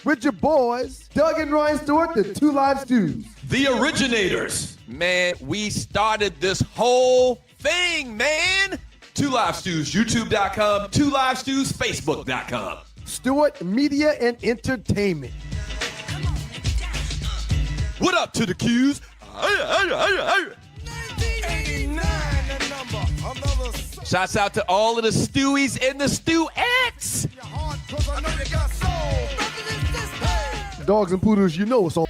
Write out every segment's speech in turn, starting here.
With your boys, Doug and Ryan Stewart, the Two Live Stews. The originators. Man, we started this whole thing, man. Two Live Stews, YouTube.com. Two Live Stews, Facebook.com. Stewart Media and Entertainment. What up to the Qs? Shouts out to all of the Stewies and the Stew-ettes. Dogs and poodles, you know it's on.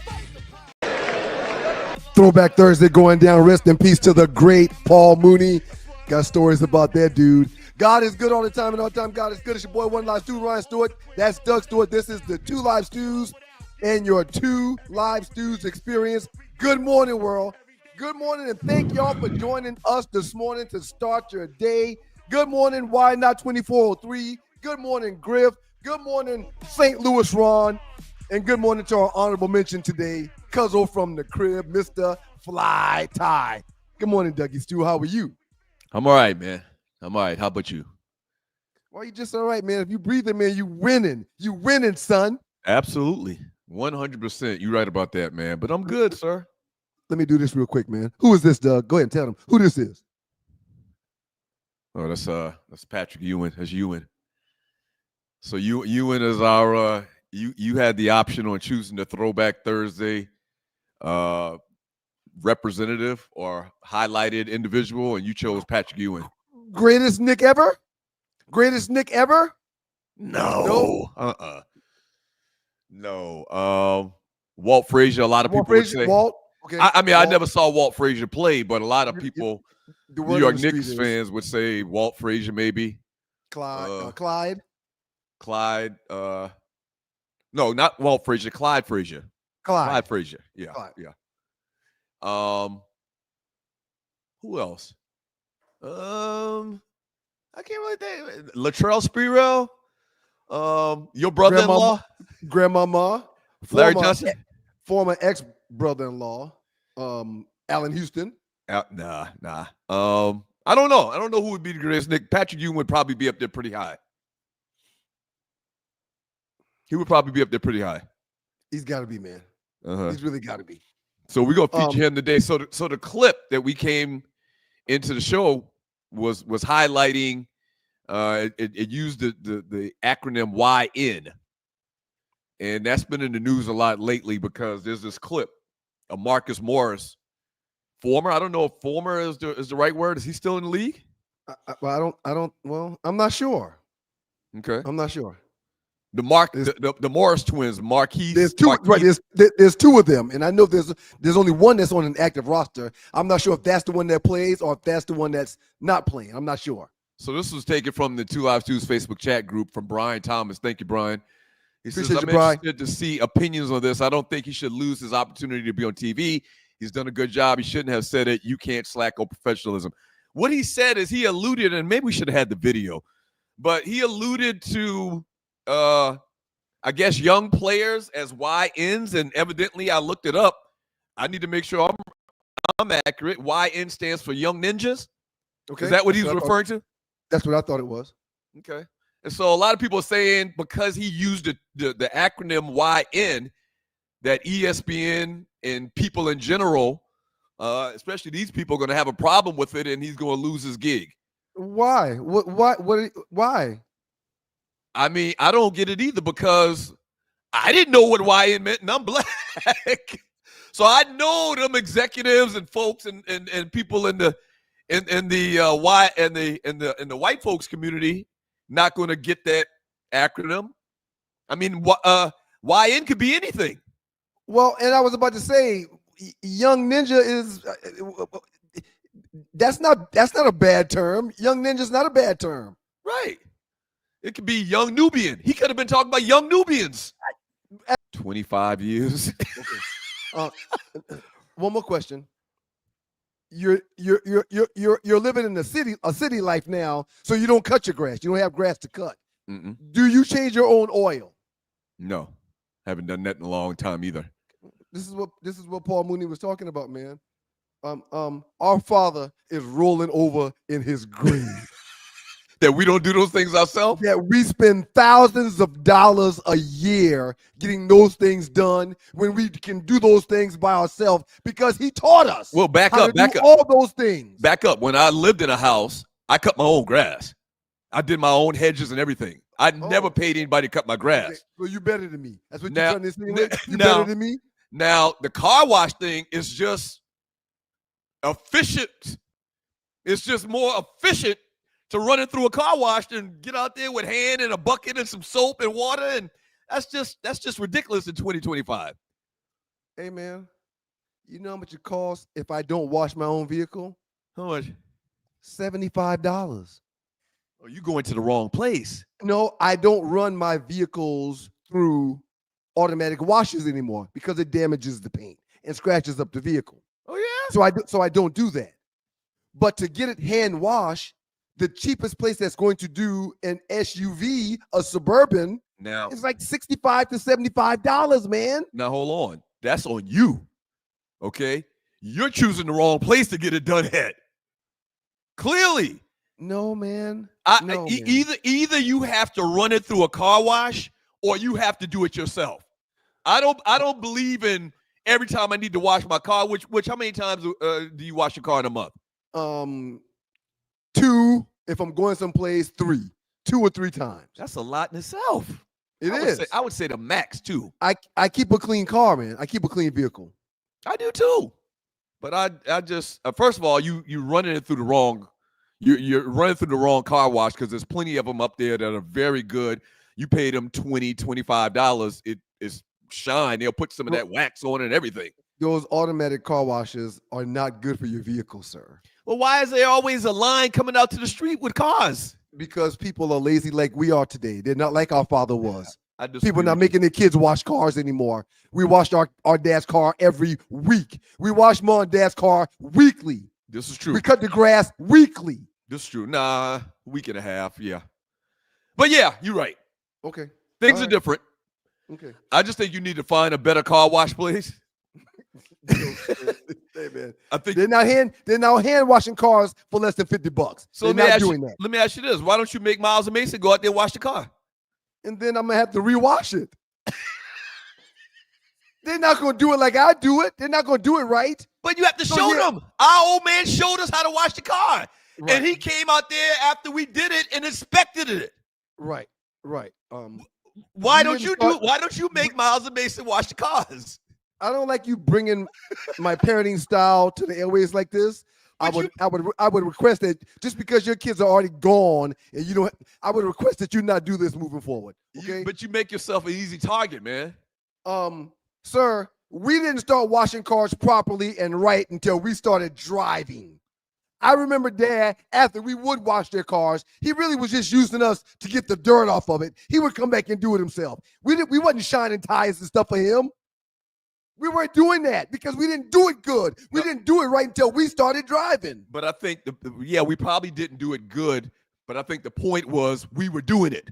Throwback Thursday going down. Rest in peace to the great Paul Mooney. Got stories about that dude. God is good all the time, and all the time God is good. It's your boy, One Live Stew, Ryan Stewart. That's Doug Stewart. This is the Two Live Stews and your Two Live Stews experience. Good morning, world. Good morning, and thank y'all for joining us this morning to start your day. Good morning, Why Not 2403. Good morning, Griff. Good morning, St. Louis Ron. And good morning to our honorable mention today, Cuzzo from the crib, Mr. Fly Tie. Good morning, Dougie Stew. How are you? I'm all right, man. I'm all right. How about you? Why you just all right, man? If you breathing, man, you winning. You winning, son. Absolutely. 100%. You're right about that, man. But I'm good, sir. Let me do this real quick, man. Who is this, Doug? Go ahead and tell them who this is. Oh, that's Patrick Ewing. That's Ewing. So Ewing is our you had the option on choosing the Throwback Thursday representative or highlighted individual, and you chose Patrick Ewing. Greatest Nick ever? Greatest Nick ever? No. No. Walt Frazier, a lot of people would say. Walt? Okay. I mean, Walt. I never saw Walt Frazier play, but a lot of people, New York Knicks fans would say Walt Frazier maybe. Clyde? Clyde. No, not Walt Frazier. Clyde Frazier. Clyde Frazier. Yeah. Clyde. Yeah. Who else? I can't really think. Latrell Sprewell. Your brother-in-law. Grandmama. Larry Johnson. Former ex-brother-in-law. Allen Houston. Nah. I don't know. I don't know who would be the greatest Nick. Patrick Ewing would probably be up there pretty high. He would probably be up there pretty high. He's got to be, man. He's really got to be. So we're going to feature him today. So the clip that we came into the show was highlighting, it used the acronym YN. And that's been in the news a lot lately because there's this clip of Marcus Morris, former. I don't know if former is the right word. Is he still in the league? I'm not sure. Okay. I'm not sure. The Morris twins, Marquise. There's two, right? There's two of them, and I know there's only one that's on an active roster. I'm not sure if that's the one that plays or if that's the one that's not playing. I'm not sure. So this was taken from the Two Live Stews Facebook chat group from Brian Thomas. Thank you, Brian. He says, I'm interested to see opinions on this. I don't think he should lose his opportunity to be on TV. He's done a good job. He shouldn't have said it. You can't slack on professionalism. What he said is he alluded, and maybe we should have had the video, but he alluded to I guess young players as YNs, and evidently I looked it up. I need to make sure I'm accurate. YN stands for Young Ninjas. Okay. Is that what he was referring to? That's what I thought it was. Okay. And so a lot of people are saying because he used the acronym YN that ESPN and people in general, especially these people, are going to have a problem with it, and he's going to lose his gig. Why? Why? I mean, I don't get it either because I didn't know what YN meant, and I'm black. So I know them executives and folks and people in the white folks community not going to get that acronym. I mean, YN could be anything. Well, and I was about to say, Young Ninja is that's not a bad term. Young Ninja's not a bad term. Right. It could be Young Nubian. He could have been talking about Young Nubians. 25 years. Okay. One more question. You're living in a city life now, so you don't cut your grass. You don't have grass to cut. Mm-mm. Do you change your own oil? No, haven't done that in a long time either. This is what Paul Mooney was talking about, man. Our father is rolling over in his grave. that we don't do those things ourselves? That we spend thousands of dollars a year getting those things done when we can do those things by ourselves because he taught us. Well, back how up. to do all those things. Back up. When I lived in a house, I cut my own grass. I did my own hedges and everything. I never paid anybody to cut my grass. Okay. Well, you better than me. That's what you're trying to say. You now, better than me. Now, the car wash thing is just efficient. It's just more efficient to run it through a car wash than get out there with hand and a bucket and some soap and water. And that's just ridiculous in 2025. Hey, man, you know how much it costs if I don't wash my own vehicle? How much? $75. Oh, you going to the wrong place. No, I don't run my vehicles through automatic washes anymore because it damages the paint and scratches up the vehicle. Oh, yeah? So I don't do that. But to get it hand washed, the cheapest place that's going to do an SUV, a Suburban, now it's like $65 to $75, man. Now, hold on. That's on you, okay? You're choosing the wrong place to get it done at. Clearly. No, man. Man. Either you have to run it through a car wash or you have to do it yourself. I don't believe in every time I need to wash my car, which how many times do you wash your car in a month? 2. If I'm going someplace, 3. 2 or 3 times. That's a lot in itself. I would say the max 2. I keep a clean car, man. I keep a clean vehicle. I do too. But I just first of all, you running it through the wrong. You're running through the wrong car wash because there's plenty of them up there that are very good. You pay them $20, $25. It is shine. They'll put some of that wax on it and everything. Those automatic car washes are not good for your vehicle, sir. Well, why is there always a line coming out to the street with cars? Because people are lazy like we are today. They're not like our father was. People are not making their kids wash cars anymore. We washed our dad's car every week. We wash mom and dad's car weekly. This is true. We cut the grass weekly. This is true. Nah, week and a half, yeah. But yeah, you're right. Okay. Things are different. Okay. I just think you need to find a better car wash place. Hey, man. I think they're not hand washing cars for less than $50. So they're not doing that. Let me ask you this: why don't you make Miles and Mason go out there and wash the car? And then I'm gonna have to rewash it. They're not gonna do it like I do it. They're not gonna do it right. But you have to show them. Our old man showed us how to wash the car, right. And he came out there after we did it and inspected it. Right. Why don't you make Miles and Mason wash the cars? I don't like you bringing my parenting style to the airways like this. I would request that just because your kids are already gone and you don't, I would request that you not do this moving forward. Okay. But you make yourself an easy target, man. Sir, we didn't start washing cars properly and right until we started driving. I remember Dad, after we would wash their cars, he really was just using us to get the dirt off of it. He would come back and do it himself. We wasn't shining tires and stuff for him. We weren't doing that because we didn't do it good. We didn't do it right until we started driving. But I think, we probably didn't do it good. But I think the point was we were doing it.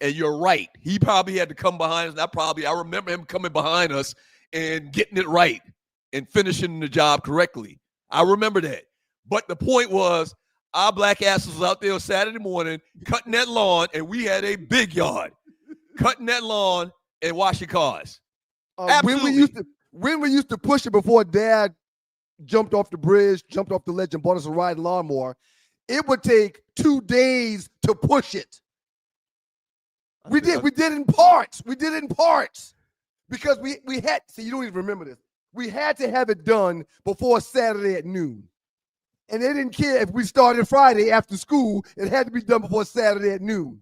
And you're right. He probably had to come behind us. I remember him coming behind us and getting it right and finishing the job correctly. I remember that. But the point was our black asses was out there on Saturday morning cutting that lawn, and we had a big yard. Cutting that lawn and washing cars. When we used to push it before Dad jumped off the bridge, jumped off the ledge, and bought us a riding lawnmower, it would take 2 days to push it. We did in parts. We did it in parts because we had. See, you don't even remember this. We had to have it done before Saturday at noon, and they didn't care if we started Friday after school. It had to be done before Saturday at noon.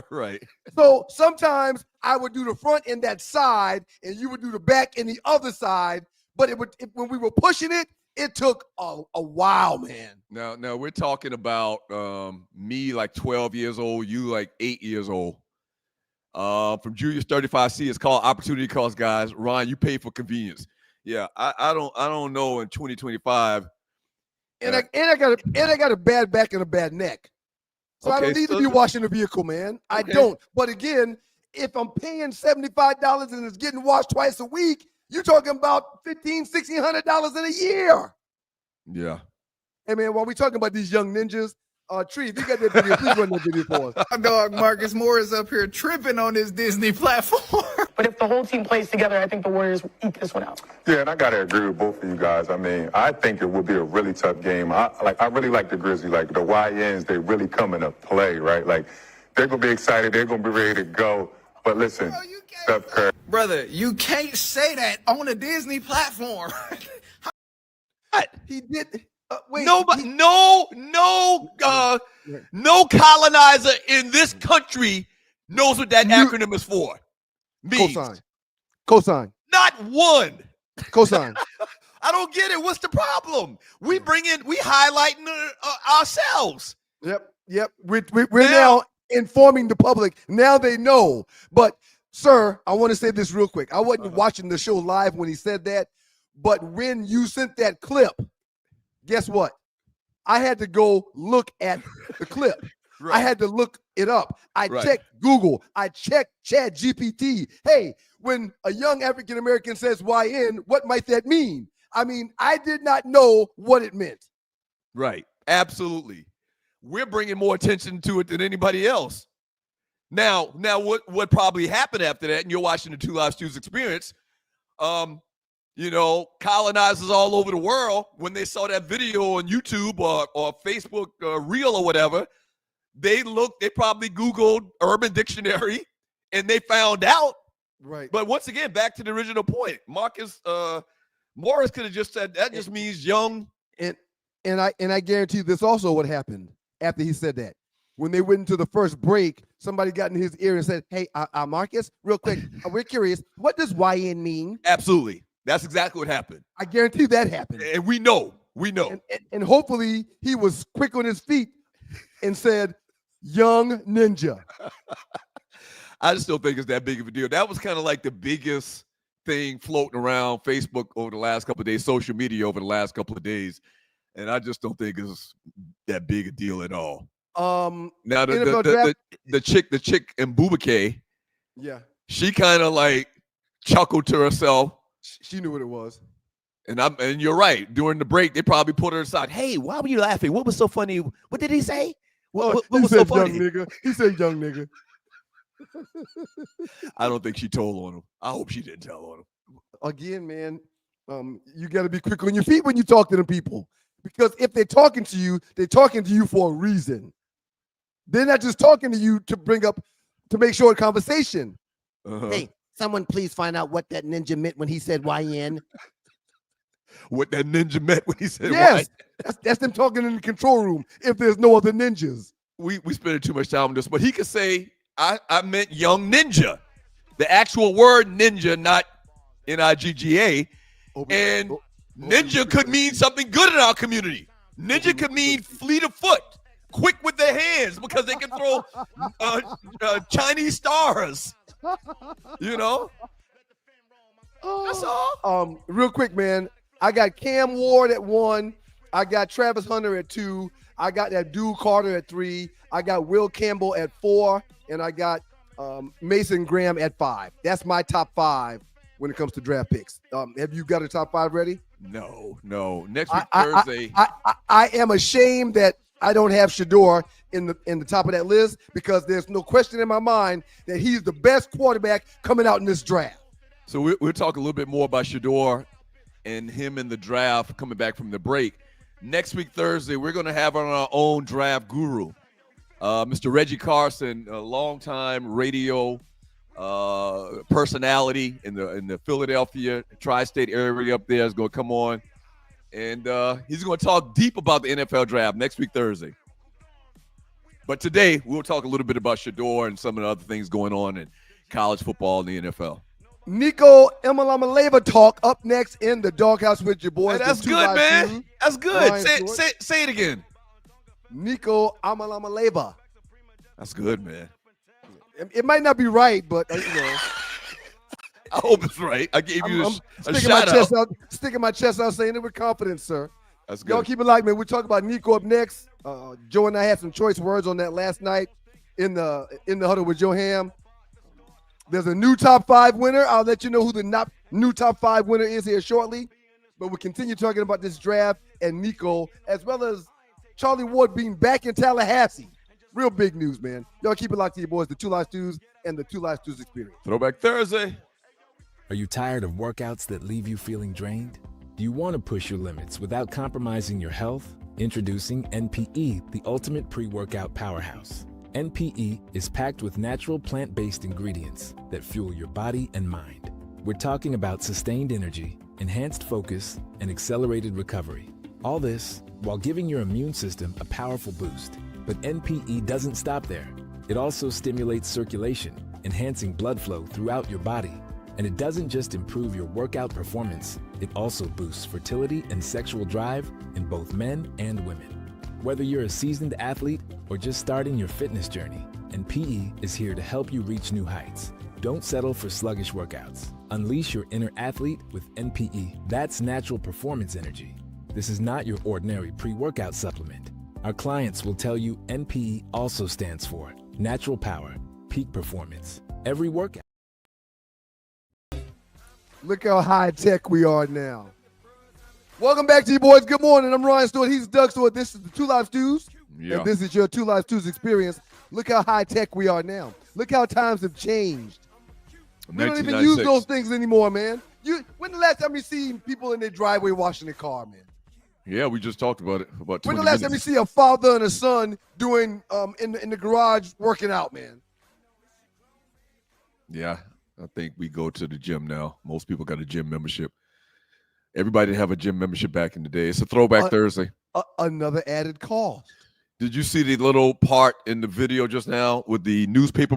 Right. So sometimes I would do the front and that side, and you would do the back and the other side. But when we were pushing it, it took a while, man. Now we're talking about me like 12 years old, you like 8 years old. From Julius 35C, it's called Opportunity Cost, guys. Ryan, you pay for convenience. Yeah, I don't know in 2025. And I got a bad back and a bad neck. So I don't need to be washing the vehicle, man. I don't. But again, if I'm paying $75 and it's getting washed twice a week, you're talking about $1,500, $1,600 in a year. Yeah. Hey, man, while we're talking about these young ninjas, Tree, if you got that video, please run that video for us. My dog Marcus Morris up here tripping on this Disney platform. But if the whole team plays together, I think the Warriors will eke this one out. Yeah, and I gotta agree with both of you guys. I mean, I think it would be a really tough game. I really like the Grizzlies. Like the YNs, they really come into play, right? Like they're gonna be excited. They're gonna be ready to go. But listen, Steph Curry. Brother, you can't say that on a Disney platform. What? He did. Wait, no colonizer in this country knows what that acronym is for. Means. Cosign. Not one. Cosign. I don't get it. What's the problem? We highlighting ourselves. Yep. We're now informing the public. Now they know. But, sir, I want to say this real quick. I wasn't watching the show live when he said that. But when you sent that clip, guess what? I had to go look at the clip. Right. I had to look it up. I checked Google. I checked ChatGPT. Hey, when a young African American says YN, what might that mean? I mean, I did not know what it meant. Right. Absolutely. We're bringing more attention to it than anybody else. Now what probably happened after that, and you're watching the Two Live Stews experience, colonizers all over the world, when they saw that video on YouTube or Facebook Reel or whatever, they probably Googled Urban Dictionary and they found out. Right. But once again, back to the original point, Marcus Morris could have just said that just means young. And I guarantee you this also what happened after he said that. When they went into the first break, somebody got in his ear and said, hey, Marcus, real quick, we're curious, what does YN mean? Absolutely. That's exactly what happened. I guarantee that happened. And we know. And hopefully he was quick on his feet and said, young ninja. I just don't think it's that big of a deal. That was kind of like the biggest thing floating around Facebook over the last couple of days, social media over the last couple of days. And I just don't think it's that big a deal at all. Now the chick in Bubake, she kind of like chuckled to herself. She knew what it was. And you're right. During the break, they probably put her aside. Hey, why were you laughing? What was so funny? What did he say? What was so funny? Young nigga. He said young nigga. I don't think she told on him. I hope she didn't tell on him. Again, man, you got to be quick on your feet when you talk to them people. Because if they're talking to you for a reason. They're not just talking to you to make short conversation. Hey, someone please find out what that ninja meant when he said YN. What that ninja meant when he said yes, that's them talking in the control room if there's no other ninjas. We spending too much time on this, but he could say, I meant young ninja. The actual word ninja, not N-I-G-G-A. And ninja could mean something good in our community. Ninja could mean fleet of foot, quick with their hands because they can throw Chinese stars. That's all. Real quick, man. I got Cam Ward at 1. I got Travis Hunter at 2. I got that dude Carter at 3. I got Will Campbell at 4. And I got Mason Graham at 5. That's my top 5 when it comes to draft picks. Have you got a top 5 ready? No. Next week, Thursday. I am ashamed that I don't have Shedeur in the top of that list because there's no question in my mind that he's the best quarterback coming out in this draft. So we'll talk a little bit more about Shedeur and him in the draft coming back from the break. Next week, Thursday, we're going to have on our own draft guru, Mr. Reggie Carson, a longtime radio personality in the Philadelphia tri-state area up there is going to come on. And he's going to talk deep about the NFL draft next week, Thursday. But today, we'll talk a little bit about Shedeur and some of the other things going on in college football and the NFL. Nico Iamaleava talk up next in the doghouse with your boys. Hey, that's good, man. That's good. Say it again. Nico Iamaleava. That's good, man. It might not be right, but I hope it's right. I gave you a shout out. Sticking my chest out, saying it with confidence, sir. That's good. Y'all keep it light, man. We'll talk about Nico up next. Joe and I had some choice words on that last night in the huddle with Joe Ham. There's a new top 5 winner. I'll let you know who the new top 5 winner is here shortly. But we'll continue talking about this draft and Nico, as well as Charlie Ward being back in Tallahassee. Real big news, man. Y'all keep it locked to your boys, the Two Live Stews and the Two Live Stews Experience. Throwback Thursday. Are you tired of workouts that leave you feeling drained? Do you want to push your limits without compromising your health? Introducing NPE, the ultimate pre-workout powerhouse. NPE is packed with natural plant-based ingredients that fuel your body and mind. We're talking about sustained energy, enhanced focus, and accelerated recovery. All this while giving your immune system a powerful boost. But NPE doesn't stop there. It also stimulates circulation, enhancing blood flow throughout your body. And it doesn't just improve your workout performance, it also boosts fertility and sexual drive in both men and women. Whether you're a seasoned athlete or just starting your fitness journey, NPE is here to help you reach new heights. Don't settle for sluggish workouts. Unleash your inner athlete with NPE. That's natural performance energy. This is not your ordinary pre-workout supplement. Our clients will tell you NPE also stands for natural power, peak performance. Every workout. Look how high tech we are now. Welcome back to you boys. Good morning. I'm Ryan Stewart. He's Doug Stewart. This is the Two Live Stews. Yeah. And this is your Two Live Stews experience. Look how high tech we are now. Look how times have changed. We don't even use those things anymore, man. When the last time you see people in their driveway washing their car, man? Yeah, we just talked about it. About 20 When the last time you see a father and a son doing in the garage working out, man? Yeah, I think we go to the gym now. Most people got a gym membership. Everybody didn't have a gym membership back in the day. It's a Throwback Thursday. Another added cost. Did you see the little part in the video just now with the newspaper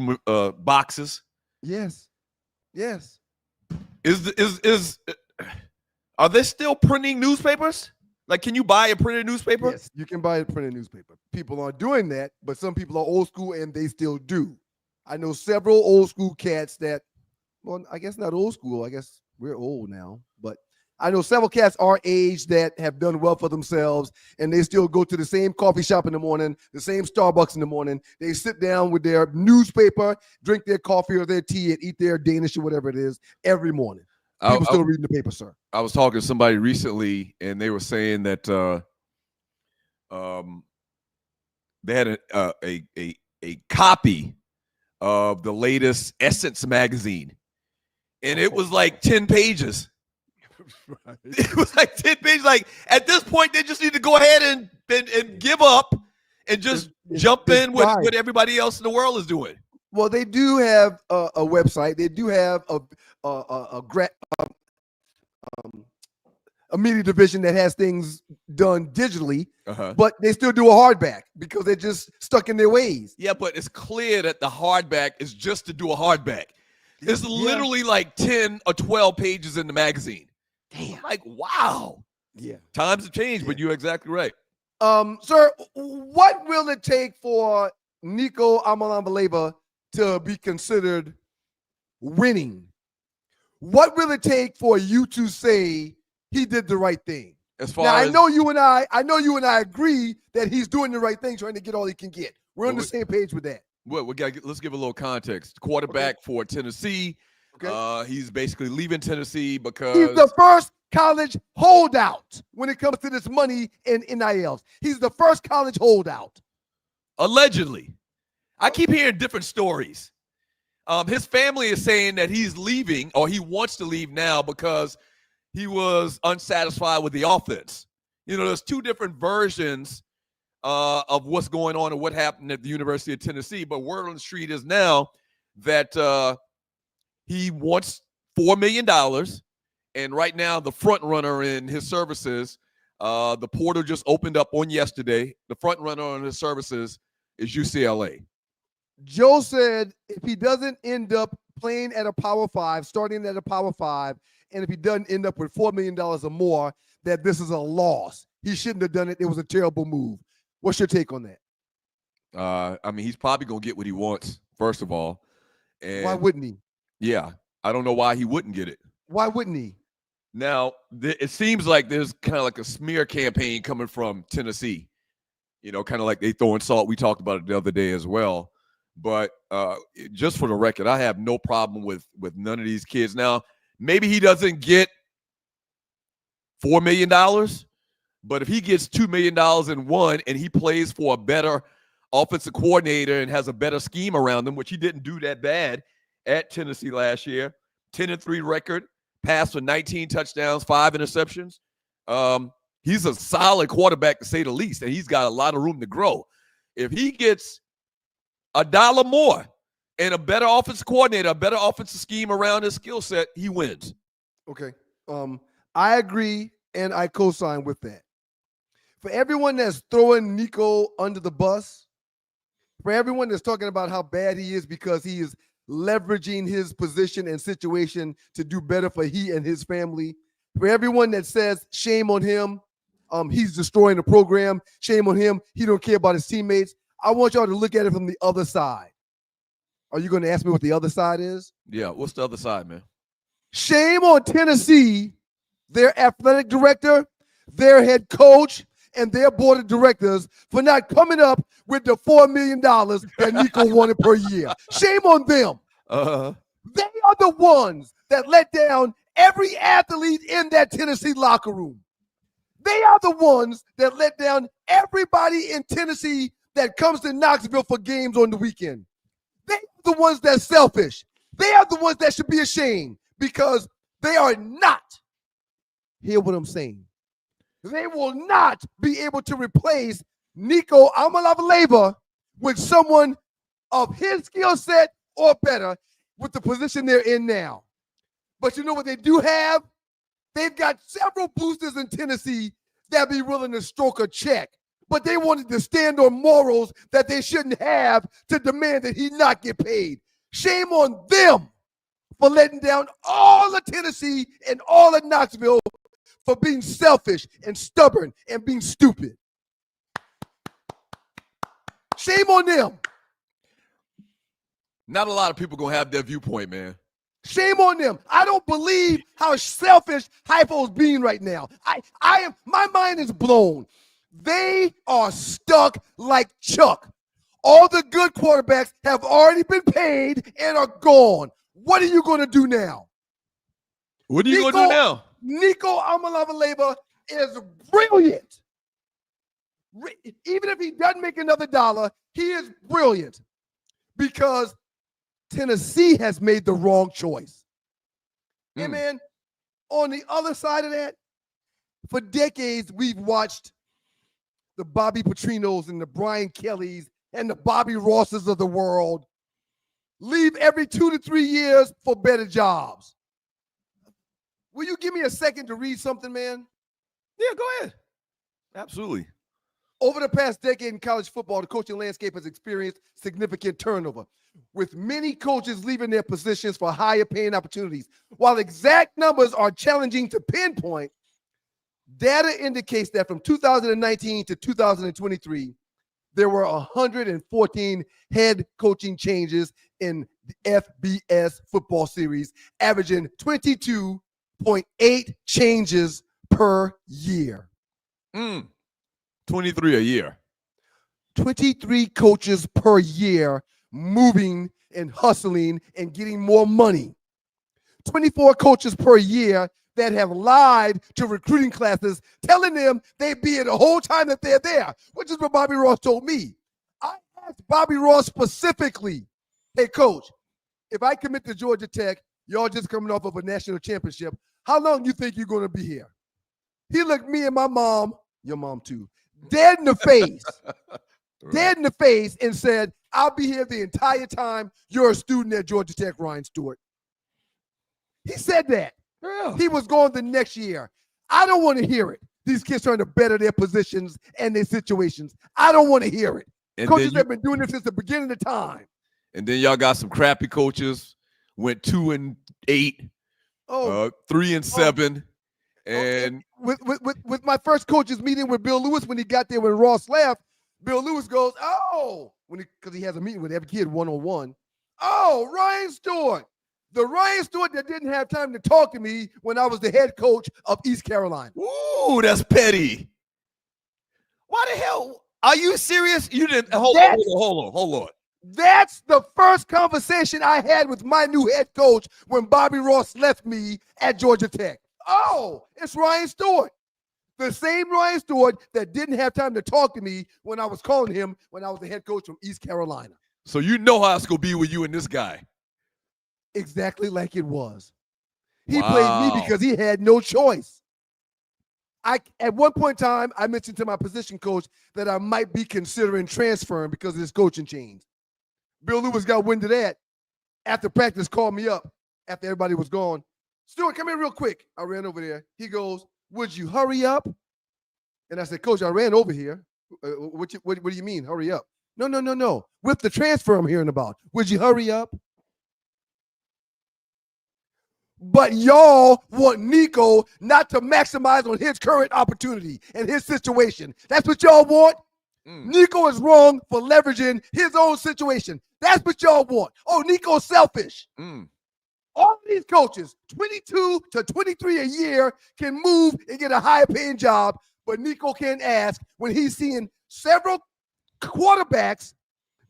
boxes? Yes. Yes. Are they still printing newspapers? Like, can you buy a printed newspaper? Yes, you can buy a printed newspaper. People aren't doing that, but some people are old school and they still do. I know several old school cats that, well, I guess not old school. I guess we're old now, but I know several cats our age that have done well for themselves, and they still go to the same coffee shop in the morning, the same Starbucks in the morning. They sit down with their newspaper, drink their coffee or their tea, and eat their Danish or whatever it is every morning. People still reading the paper, sir. I was talking to somebody recently, and they were saying that they had a copy of the latest Essence magazine, and it was like 10 pages. Right. It was like 10 pages. Like, at this point, they just need to go ahead and give up and just jump in with what everybody else in the world is doing. Well, they do have a website. They do have a media division that has things done digitally, but they still do a hardback because they're just stuck in their ways. Yeah, but it's clear that the hardback is just to do a hardback. It's literally like 10 or 12 pages in the magazine. Damn. Like, wow. Yeah. Times have changed, but you're exactly right. Sir, what will it take for Nico Iamaleava to be considered winning? What will it take for you to say he did the right thing? I know you and I agree that he's doing the right thing, trying to get all he can get. We're on the same page with that. Well, let's give a little context. Quarterback for Tennessee. Okay. He's basically leaving Tennessee because he's the first college holdout when it comes to this money in NILs. He's the first college holdout. Allegedly. I keep hearing different stories. His family is saying that he's leaving, or he wants to leave now because he was unsatisfied with the offense. You know, there's two different versions of what's going on and what happened at the University of Tennessee. But word on the street is now that he wants $4 million. And right now, the front runner in his services, the portal just opened up on yesterday. The front runner on his services is UCLA. Joe said if he doesn't end up playing at a Power 5, starting at a Power 5, and if he doesn't end up with $4 million or more, that this is a loss. He shouldn't have done it. It was a terrible move. What's your take on that? I mean, he's probably going to get what he wants, first of all. And why wouldn't he? Yeah, I don't know why he wouldn't get it. Why wouldn't he? Now, it seems like there's kind of like a smear campaign coming from Tennessee. You know, kind of like they throwing salt. We talked about it the other day as well. But just for the record, I have no problem with none of these kids. Now, maybe he doesn't get $4 million, But if he gets $2 million in one and he plays for a better offensive coordinator and has a better scheme around him, which he didn't do that bad at Tennessee last year, 10-3 record, passed for 19 touchdowns, 5 interceptions. He's a solid quarterback to say the least, and he's got a lot of room to grow. If he gets $1 more and a better offensive coordinator, a better offensive scheme around his skill set, he wins. Okay. I agree, and I co-sign with that. For everyone that's throwing Nico under the bus, for everyone that's talking about how bad he is because he is leveraging his position and situation to do better for he and his family, for everyone that says shame on him, he's destroying the program, shame on him, he don't care about his teammates, I want y'all to look at it from the other side. Are you going to ask me what the other side is? Yeah, what's the other side, man? Shame on Tennessee, their athletic director, their head coach, and their board of directors for not coming up with the $4 million that Nico wanted per year. Shame on them. They are the ones that let down every athlete in that Tennessee locker room. They are the ones that let down everybody in Tennessee that comes to Knoxville for games on the weekend. They are the ones that's selfish. They are the ones that should be ashamed because they are not, hear what I'm saying, they will not be able to replace Nico Iamaleava with someone of his skill set or better with the position they're in now. But you know what they do have? They've got several boosters in Tennessee that be willing to stroke a check, but they wanted to stand on morals that they shouldn't have to demand that he not get paid. Shame on them for letting down all of Tennessee and all of Knoxville for being selfish and stubborn and being stupid. Shame on them. Not a lot of people gonna have that viewpoint, man. Shame on them. I don't believe how selfish Hypo's being right now. My mind is blown. They are stuck like Chuck. All the good quarterbacks have already been paid and are gone. What are you going to do now? What are you going to do now? Nico Iamaleava is brilliant. Even if he doesn't make another dollar, he is brilliant because Tennessee has made the wrong choice. And man, on the other side of that, for decades, we've watched the Bobby Petrinos and the Brian Kellys and the Bobby Rosses of the world leave every 2 to 3 years for better jobs. Will you give me a second to read something, man? Yeah, go ahead. Absolutely. Over the past decade in college football, the coaching landscape has experienced significant turnover, with many coaches leaving their positions for higher paying opportunities. While exact numbers are challenging to pinpoint, data indicates that from 2019 to 2023, there were 114 head coaching changes in the FBS football series, averaging 22.8 changes per year. 23 a year. 23 coaches per year moving and hustling and getting more money. 24 coaches per year that have lied to recruiting classes, telling them they be here the whole time that they're there, which is what Bobby Ross told me. I asked Bobby Ross specifically, hey, coach, if I commit to Georgia Tech, y'all just coming off of a national championship, how long do you think you're going to be here? He looked me and my mom, your mom too, dead in the face, dead in the face and said, I'll be here the entire time you're a student at Georgia Tech, Ryan Stewart. He said that. Yeah. He was going the next year. I don't want to hear it. These kids trying to better their positions and their situations. I don't want to hear it. And coaches have been doing this since the beginning of time. And then y'all got some crappy coaches, went 2-8, 3-7. And with my first coaches meeting with Bill Lewis when he got there when Ross left, Bill Lewis goes, because he has a meeting with every kid one-on-one. Oh, Ryan Stewart. The Ryan Stewart that didn't have time to talk to me when I was the head coach of East Carolina. Ooh, that's petty. Why the hell? Are you serious? You didn't. Hold on. That's the first conversation I had with my new head coach when Bobby Ross left me at Georgia Tech. Oh, it's Ryan Stewart. The same Ryan Stewart that didn't have time to talk to me when I was calling him when I was the head coach from East Carolina. So you know how it's going to be with you and this guy. Exactly like it was. He Wow. played me because he had no choice. At one point in time, I mentioned to my position coach that I might be considering transferring because of this coaching change. Bill Lewis got wind of that. After practice, called me up after everybody was gone. Stewart, come here real quick. I ran over there. He goes, would you hurry up? And I said, Coach, I ran over here. What do you mean, hurry up? No. With the transfer I'm hearing about, would you hurry up? But y'all want Nico not to maximize on his current opportunity and his situation. That's what y'all want? Nico is wrong for leveraging his own situation. That's what y'all want. Oh, Nico's selfish. All of these coaches, 22 to 23 a year, can move and get a higher paying job, but Nico can't ask when he's seeing several quarterbacks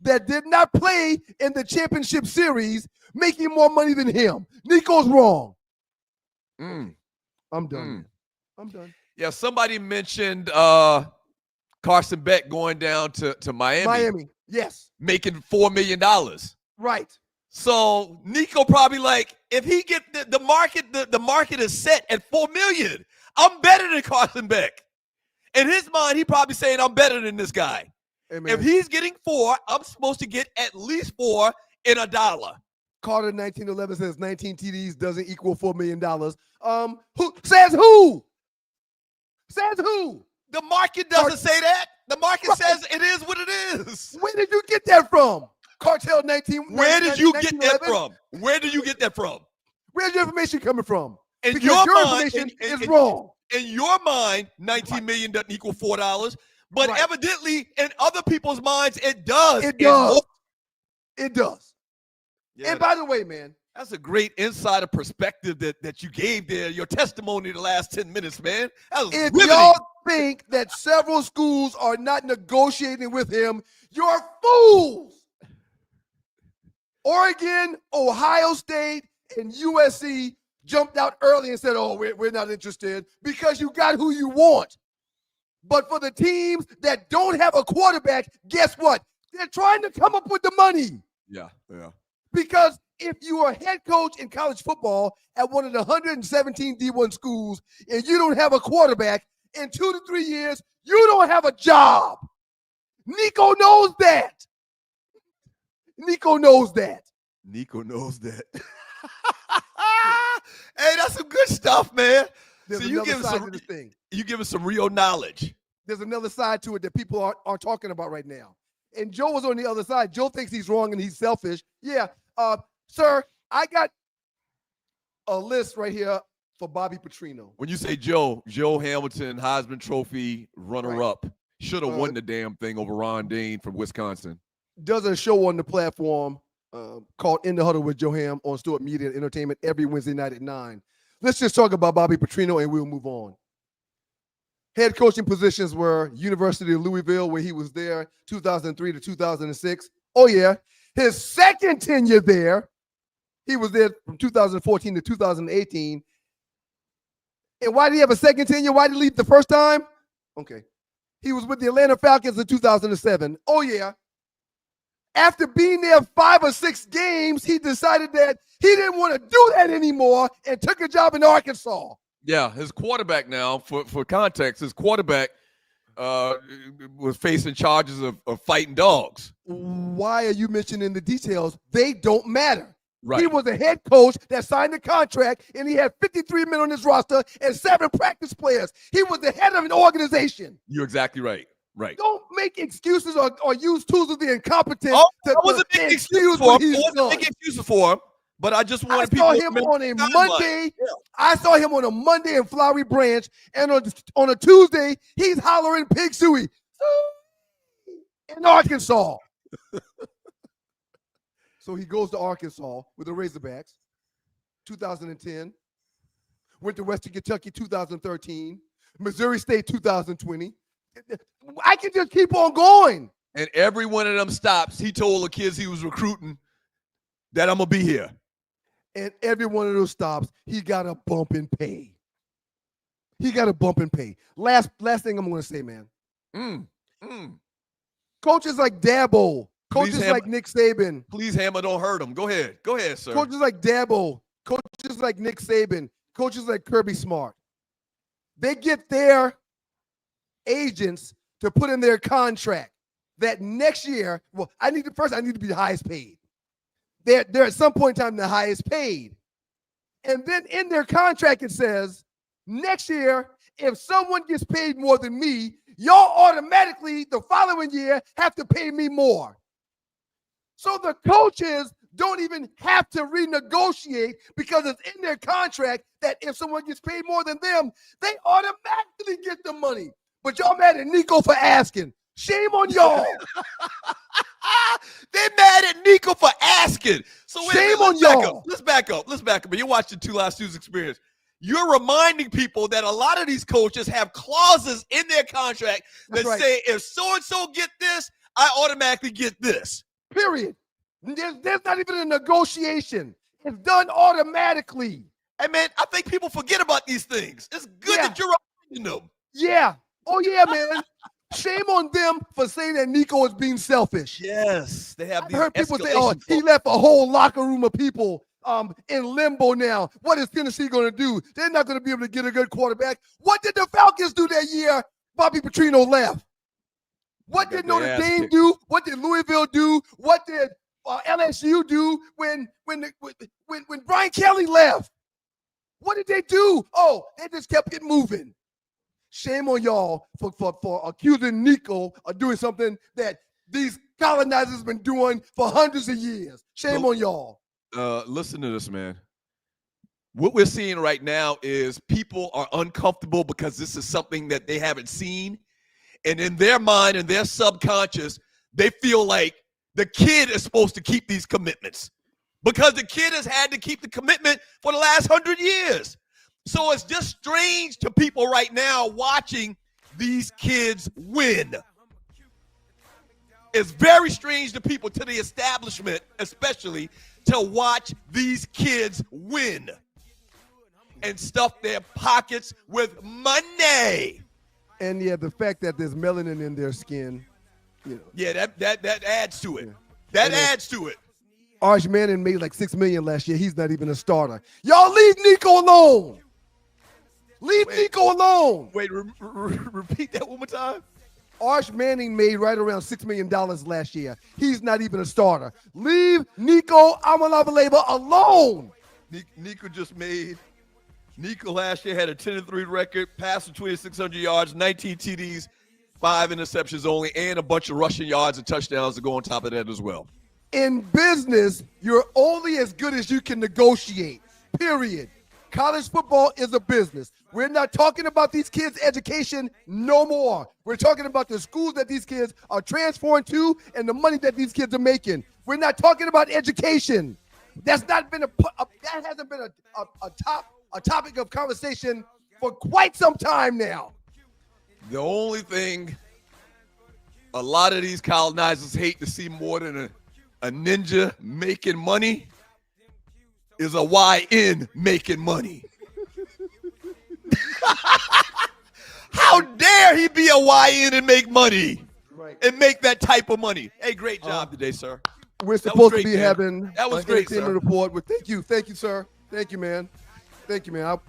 that did not play in the championship series making more money than him. Nico's wrong. I'm done. I'm done. Yeah, somebody mentioned Carson Beck going down to Miami. Miami, yes. Making $4 million. Right. So Nico probably like, if he get the market is set at $4 million. I'm better than Carson Beck. In his mind, he probably saying I'm better than this guy. Hey, if he's getting 4, I'm supposed to get at least 4 in a dollar. Carter 1911 says 19 TDs doesn't equal $4 million. Who says who? Says who? The market doesn't say that. The market says it is what it is. Where did you get that from? Cartel 19. Where did you get that from? Where did you get that from? Where's your information coming from? In because your mind, information is wrong. In your mind, $19 million doesn't equal $4. But evidently, in other people's minds, it does. It does. It does. Yeah, and by the way, man, that's a great insider perspective that you gave there. Your testimony the last 10 minutes, man. That was if riveting. y'all think that several schools are not negotiating with him, you're fools. Oregon, Ohio State, and USC jumped out early and said, oh, we're not interested because you got who you want. But for the teams that don't have a quarterback, guess what? They're trying to come up with the money. Yeah. Because if you are head coach in college football at one of the 117 D1 schools and you don't have a quarterback, in 2 to 3 years, you don't have a job. Nico knows that. Nico knows that. Hey, that's some good stuff, man. There's so another side to this thing. You give us some real knowledge. There's another side to it that people aren't talking about right now. And Joe was on the other side. Joe thinks he's wrong and he's selfish. Yeah, sir, I got a list right here for Bobby Petrino. When you say Joe Hamilton, Heisman Trophy runner-up, should have won the damn thing over Ron Dane from Wisconsin. Does a show on the platform called In the Huddle with Joe Ham on Stewart Media and Entertainment every Wednesday night at 9. Let's just talk about Bobby Petrino and we'll move on. Head coaching positions were University of Louisville, where he was there 2003 to 2006. Oh, yeah. His second tenure there, he was there from 2014 to 2018. And why did he have a second tenure? Why did he leave the first time? Okay. He was with the Atlanta Falcons in 2007. Oh, yeah. After being there 5 or 6 games, he decided that he didn't want to do that anymore and took a job in Arkansas. Yeah, his quarterback now, for context, his quarterback was facing charges of fighting dogs. Why are you mentioning the details? They don't matter. Right. He was a head coach that signed the contract, and he had 53 men on his roster and 7 practice players. He was the head of an organization. You're exactly right. Right. Don't make excuses or use tools of the incompetent. I wasn't making excuses for him. But I just wanted people to him on a Monday. Yeah. I saw him on a Monday in Flowery Branch, and on a Tuesday, he's hollering pig suey in Arkansas. So he goes to Arkansas with the Razorbacks, 2010. Went to Western Kentucky, 2013. Missouri State, 2020. I can just keep on going. And every one of them stops, he told the kids he was recruiting that I'm going to be here. And every one of those stops, he got a bump in pay. He got a bump in pay. Last thing I'm going to say, man. Coaches like Dabo, coaches like Nick Saban. Please, Hammer, don't hurt him. Go ahead, sir. Coaches like Dabo, coaches like Nick Saban, coaches like Kirby Smart. They get their agents to put in their contract that next year, well, I need to be the highest paid. They're at some point in time the highest paid. And then in their contract it says, next year, if someone gets paid more than me, y'all automatically the following year have to pay me more. So the coaches don't even have to renegotiate because it's in their contract that if someone gets paid more than them, they automatically get the money. But y'all mad at Nico for asking. Shame on y'all. They're mad at Nico for asking. So shame on y'all. Let's back up. But you watched the Two Live Stews experience. You're reminding people that a lot of these coaches have clauses in their contract that say if so-and-so get this, I automatically get this. Period. There's not even a negotiation. It's done automatically. Hey, man, I think people forget about these things. It's good that you're reminding them. Yeah. Oh, yeah, man. Shame on them for saying that Nico is being selfish. Yes. They have these heard people say, oh, he left a whole locker room of people in limbo now. What is Tennessee going to do? They're not going to be able to get a good quarterback. What did the Falcons do that year? Bobby Petrino left. What did Notre Dame do? What did Louisville do? What did LSU do when Brian Kelly left? What did they do? Oh, they just kept it moving. Shame on y'all for accusing Nico of doing something that these colonizers been doing for hundreds of years. Shame on y'all. Listen to this, man. What we're seeing right now is people are uncomfortable because this is something that they haven't seen. And in their mind and their subconscious, they feel like the kid is supposed to keep these commitments because the kid has had to keep the commitment for the last 100 years. So it's just strange to people right now watching these kids win. It's very strange to people, to the establishment especially, to watch these kids win and stuff their pockets with money. And yeah, the fact that there's melanin in their skin, you know. Yeah, that adds to it. That adds to it. Arch Manning made like $6 million last year. He's not even a starter. Y'all leave Nico alone. Leave Nico alone. Wait, repeat that one more time. Arch Manning made right around $6 million last year. He's not even a starter. Leave Nico Iamaleava alone. Nico last year had a 10-3 record, passed for 2,600 yards, 19 TDs, 5 interceptions only, and a bunch of rushing yards and touchdowns to go on top of that as well. In business, you're only as good as you can negotiate, period. College football is a business. We're not talking about these kids' education no more. We're talking about the schools that these kids are transferring to and the money that these kids are making. We're not talking about education. That's not been that hasn't been a topic of conversation for quite some time now. The only thing a lot of these colonizers hate to see more than a ninja making money is a YN making money. How dare he be a YN and make money and make that type of money? Hey, great job today, sir. We're supposed to be having that was great, sir. Report. Well, thank you, sir. Thank you, man.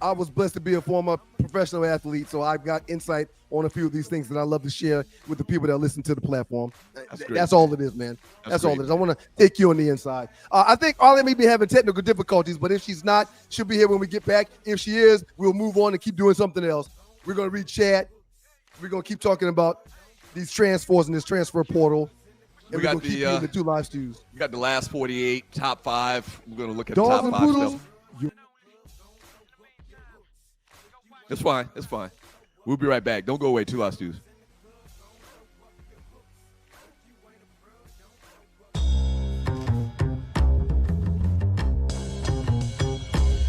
I was blessed to be a former professional athlete, so I've got insight on a few of these things that I love to share with the people that listen to the platform. That's all it is, man. That's all it is. I want to take you on the inside. I think Arlene may be having technical difficulties, but if she's not, she'll be here when we get back. If she is, we'll move on and keep doing something else. We're going to read chat. We're going to keep talking about these transfers and this transfer portal. And we got the Two Live Stews. We got the last 48, top 5. We're going to look at Dogs the top and 5 poodles. stuff. It's fine. It's fine. We'll be right back. Don't go away. Two Live Stews.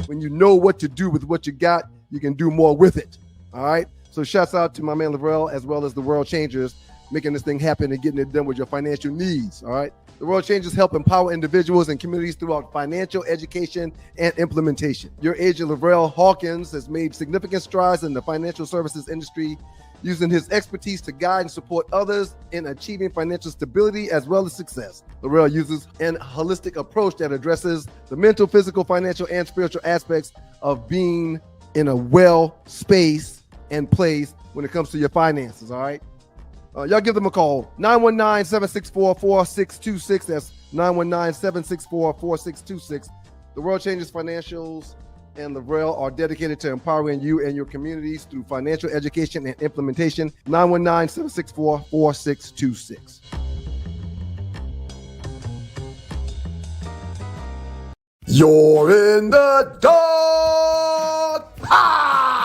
When you know what to do with what you got, you can do more with it. All right? So shouts out to my man Lavrell as well as the World Changers making this thing happen and getting it done with your financial needs. All right? The World Changers help empower individuals and communities throughout financial education and implementation. Your agent, Lavrell Hawkins, has made significant strides in the financial services industry, using his expertise to guide and support others in achieving financial stability as well as success. Lavrell uses an holistic approach that addresses the mental, physical, financial, and spiritual aspects of being in a well space and place when it comes to your finances, all right? Y'all give them a call, 919-764-4626. That's 919-764-4626. The World Changes Financials and Lavrell are dedicated to empowering you and your communities through financial education and implementation. 919-764-4626. You're in the dog pound.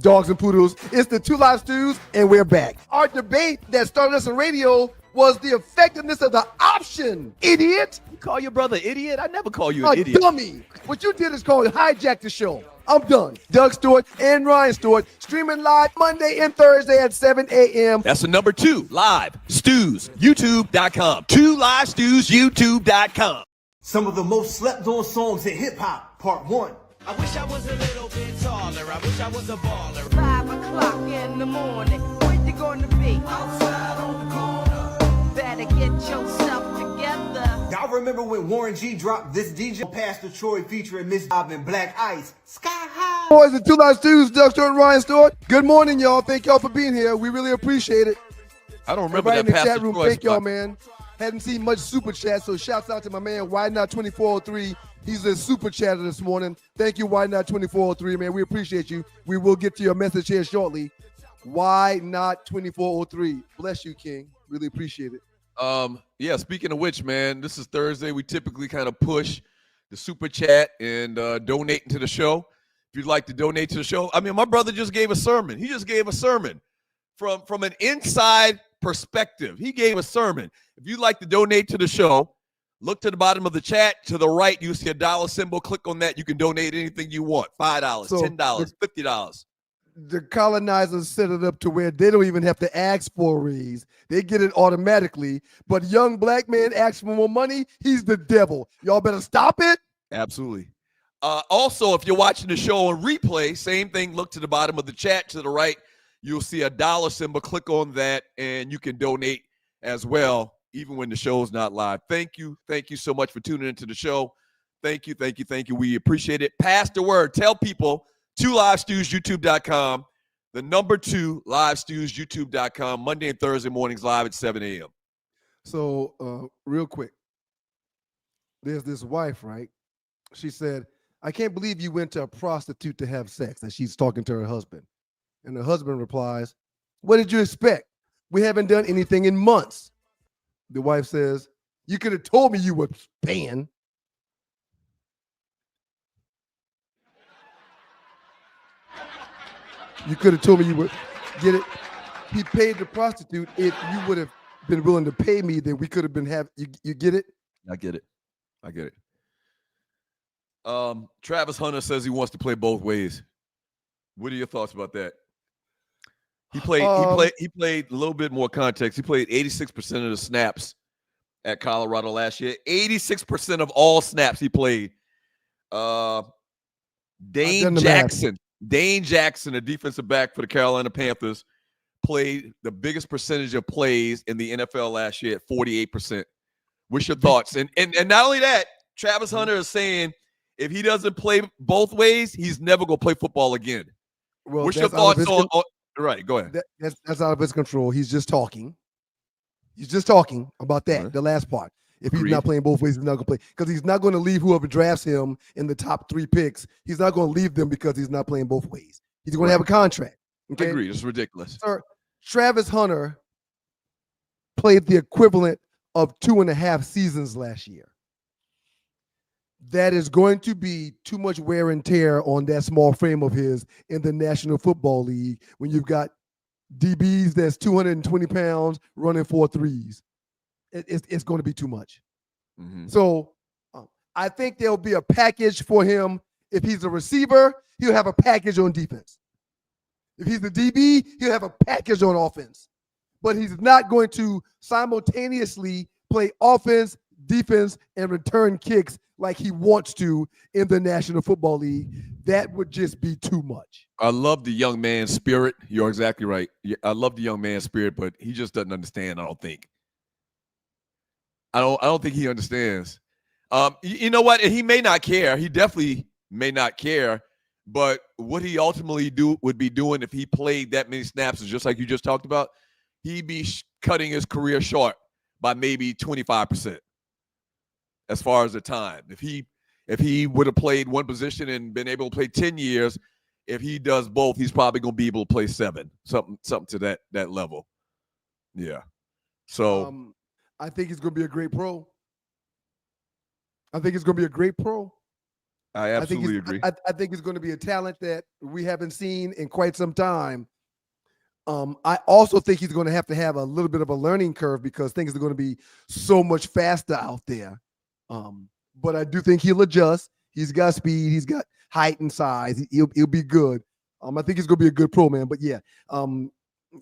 Dogs and poodles, it's the Two Live Stews, and we're back. Our debate that started us on radio was the effectiveness of the option, idiot. You call your brother idiot? I never call you an idiot. Dummy. What you did is called hijack the show. I'm done. Doug Stewart and Ryan Stewart streaming live Monday and Thursday at 7 a.m. That's the number 2 live stews, youtube.com. 2 live stews, youtube.com. Some of the most slept on songs in hip hop, part 1. I wish I was a little bit taller. I wish I was a baller. 5 o'clock in the morning. Where you gonna be? Outside on the corner. Better get yourself together. Y'all remember when Warren G dropped this DJ Pastor Troy featuring Miss Bob and Black Ice? Sky High. Boys, the Two Live Stews, Doug Stewart and Ryan Stewart. Good morning, y'all. Thank y'all for being here. We really appreciate it. I don't remember Everybody that in the Pastor chat room, Troy thank y'all, spot. man. Hadn't seen much super chat, so shouts out to my man, Why Not 2403. He's a super chatter this morning. Thank you, Why Not 2403, man. We appreciate you. We will get to your message here shortly. Why Not 2403? Bless you, King. Really appreciate it. Yeah, speaking of which, man, this is Thursday. We typically kind of push the super chat and donating to the show. If you'd like to donate to the show, I mean, my brother just gave a sermon. He just gave a sermon from an inside perspective. He gave a sermon. If you'd like to donate to the show, look to the bottom of the chat. To the right, you see a dollar symbol. Click on that. You can donate anything you want. $5, So, $10, $50. The colonizers set it up to where they don't even have to ask for a raise. They get it automatically. But young black man asks for more money, he's the devil. Y'all better stop it. Absolutely. Also, if you're watching the show on replay, same thing. Look to the bottom of the chat. To the right, you'll see a dollar symbol. Click on that, and you can donate as well, even when the show's not live. Thank you. Thank you so much for tuning into the show. Thank you. Thank you. Thank you. We appreciate it. Pass the word. Tell people. 2 live stews, youtube.com. The number 2 live stews, youtube.com. Monday and Thursday mornings live at 7 a.m. So, real quick, there's this wife, right? She said, I can't believe you went to a prostitute to have sex. And she's talking to her husband. And the husband replies, what did you expect? We haven't done anything in months. The wife says, you could have told me you were paying. You could have told me you would get it. He paid the prostitute. If you would have been willing to pay me, then we could have been you get it? I get it. I get it. Travis Hunter says he wants to play both ways. What are your thoughts about that? He played a little bit more context. He played 86% of the snaps at Colorado last year. 86% of all snaps he played. Dane Jackson, a defensive back for the Carolina Panthers, played the biggest percentage of plays in the NFL last year at 48%. What's your thoughts? And not only that, Travis Hunter is saying if he doesn't play both ways, he's never going to play football again. Well, what's your thoughts on right, go ahead. That's out of his control. He's just talking. He's just talking about that, the last part. If he's not playing both ways, he's not going to play. Because he's not going to leave whoever drafts him in the top 3 picks. He's not going to leave them because he's not playing both ways. He's going to have a contract. Okay? I agree. It's ridiculous. Sir, Travis Hunter played the equivalent of 2.5 seasons last year. That is going to be too much wear and tear on that small frame of his in the National Football League when you've got DBs that's 220 pounds running 4 threes. It's going to be too much. Mm-hmm. So I think there'll be a package for him. If he's a receiver, he'll have a package on defense. If he's the DB, he'll have a package on offense. but he's not going to simultaneously play offense, defense, and return kicks like he wants to in the National Football League. That would just be too much. I love the young man's spirit. You're exactly right. I love the young man's spirit, but he just doesn't understand, I don't think. I don't think he understands. You know what? He may not care. He definitely may not care. But what he ultimately would be doing if he played that many snaps is just like you just talked about. He'd be cutting his career short by maybe 25% as far as the time. If he would have played one position and been able to play 10 years, if he does both, he's probably going to be able to play 7, something to that level. Yeah. So I think he's going to be a great pro. I think he's going to be a great pro. I absolutely agree. I think he's going to be a talent that we haven't seen in quite some time. I also think he's going to have a little bit of a learning curve because things are going to be so much faster out there. But I do think he'll adjust. He's got speed. He's got height and size. He'll be good. I think he's going to be a good pro, man. But yeah,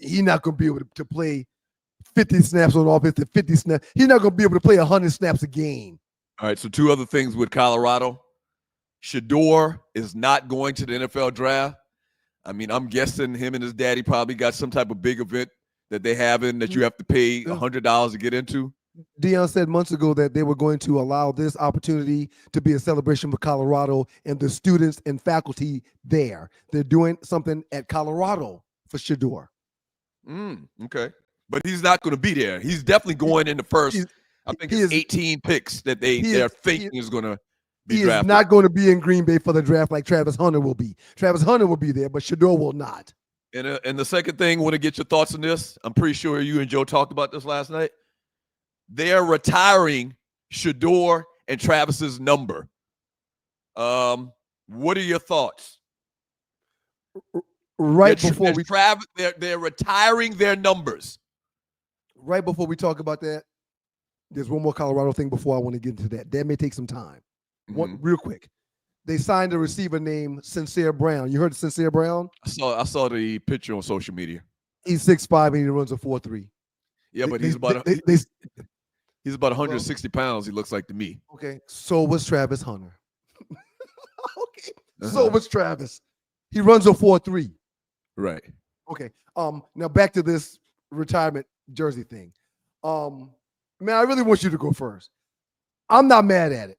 he's not going to be able to play 50 snaps on offense and 50 snaps. He's not going to be able to play 100 snaps a game. All right, so 2 other things with Colorado. Shedeur is not going to the NFL draft. I mean, I'm guessing him and his daddy probably got some type of big event that they have in that you have to pay $100 to get into. Deion said months ago that they were going to allow this opportunity to be a celebration for Colorado and the students and faculty there. They're doing something at Colorado for Shedeur. Okay. But he's not going to be there. He's definitely going in the first, I think it's 18 picks that they're thinking is going to be he drafted. Is not going to be in Green Bay for the draft like Travis Hunter will be. Travis Hunter will be there, but Shedeur will not. And the second thing, I want to get your thoughts on this. I'm pretty sure you and Joe talked about this last night. They are retiring Shedeur and Travis's number. What are your thoughts? They're retiring their numbers. Right before we talk about that, there's one more Colorado thing before I want to get into that. That may take some time. One real quick. They signed a receiver named Sincere Brown. You heard of Sincere Brown? I saw the picture on social media. He's 6'5" and he runs a 4.3. Yeah, but he's about 160 pounds, he looks like to me. Okay. So was Travis Hunter. Okay. So was Travis. He runs a 4.3. Right. Okay. Now back to this retirement jersey thing. Man, I really want you to go first. I'm not mad at it.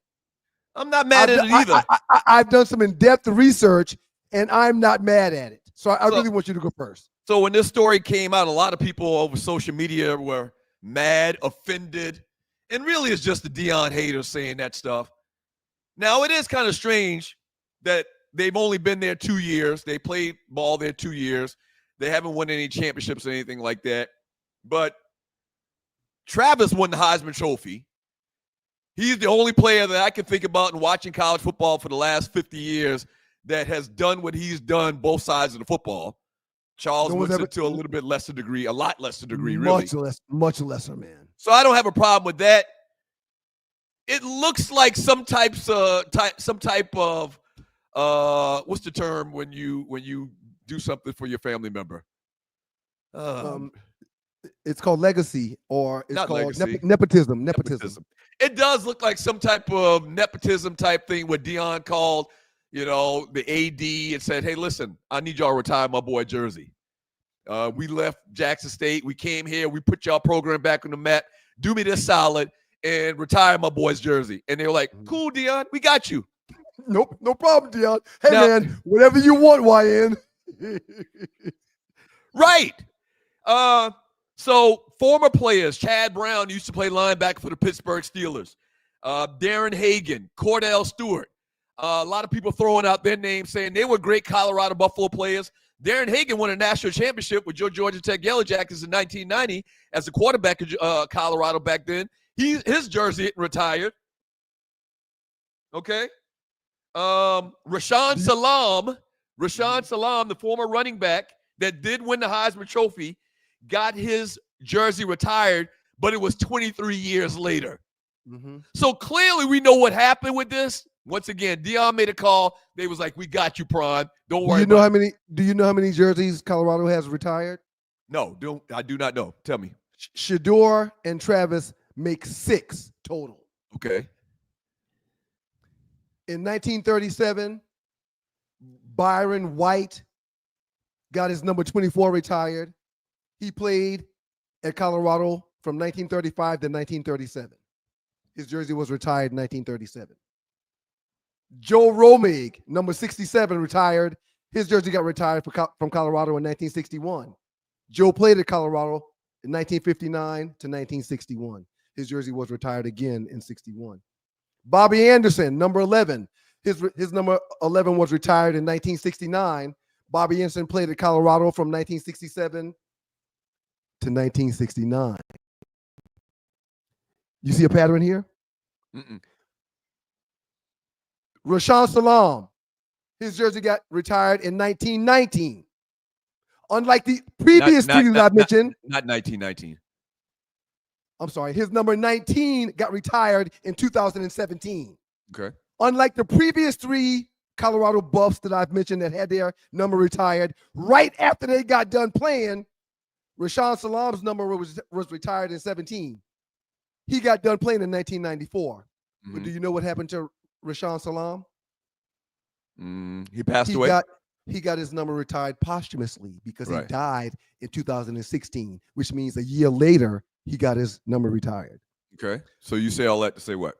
I'm not mad at it either. I've done some in-depth research, and I'm not mad at it. So I really want you to go first. So when this story came out, a lot of people over social media were mad, offended, and really it's just the Deion haters saying that stuff. Now, it is kind of strange that they've only been there 2 years. They played ball there 2 years. They haven't won any championships or anything like that. But Travis won the Heisman Trophy. He's the only player that I can think about in watching college football for the last 50 years that has done what he's done both sides of the football. Charles Woodson to a little bit lesser degree, a lot lesser degree, really. Much lesser, man. So I don't have a problem with that. It looks like some type of what's the term when you do something for your family member? It's called legacy, or it's called nepotism. It does look like some type of nepotism type thing what Deion called, the AD and said, hey, listen, I need y'all to retire my boy jersey. We left Jackson State. We came here. We put y'all program back on the map. Do me this solid and retire my boy's jersey. And they were like, cool, Deion, we got you. Nope, no problem, Deion. Hey, man, whatever you want, YN. Right. So former players, Chad Brown used to play linebacker for the Pittsburgh Steelers. Darren Hagan, Cordell Stewart. A lot of people throwing out their names saying they were great Colorado Buffalo players. Darren Hagan won a national championship with Georgia Tech Yellow Jackets in 1990 as the quarterback of Colorado back then. His jersey retired. Okay. Rashawn Salam, the former running back that did win the Heisman Trophy, got his jersey retired, but it was 23 years later. So clearly we know what happened with this. Once again, Deion made a call. They was like, we got you, Prime. Don't worry Do you know how many jerseys Colorado has retired? No, I do not know. Tell me. Shedeur and Travis make 6 total. Okay. In 1937, Byron White got his number 24 retired. He played at Colorado from 1935 to 1937. His jersey was retired in 1937. Joe Romig, number 67, retired. His jersey got retired from Colorado in 1961. Joe played at Colorado in 1959 to 1961. His jersey was retired again in 61. Bobby Anderson, number 11. His number 11 was retired in 1969. Bobby Anderson played at Colorado from 1967 to 1969. You see a pattern here? Mm-mm. Rashaan Salam, his jersey got retired in 1919. Unlike the previous three that I've mentioned. Not 1919. I'm sorry. His number 19 got retired in 2017. Okay. Unlike the previous 3 Colorado Buffs that I've mentioned that had their number retired, right after they got done playing, Rashaan Salam's number was retired in 17. He got done playing in 1994. Mm-hmm. But do you know what happened to Rashaan Salam? He passed away? He got his number retired posthumously because he died in 2016, which means a year later, he got his number retired. Okay. So you say all that to say what?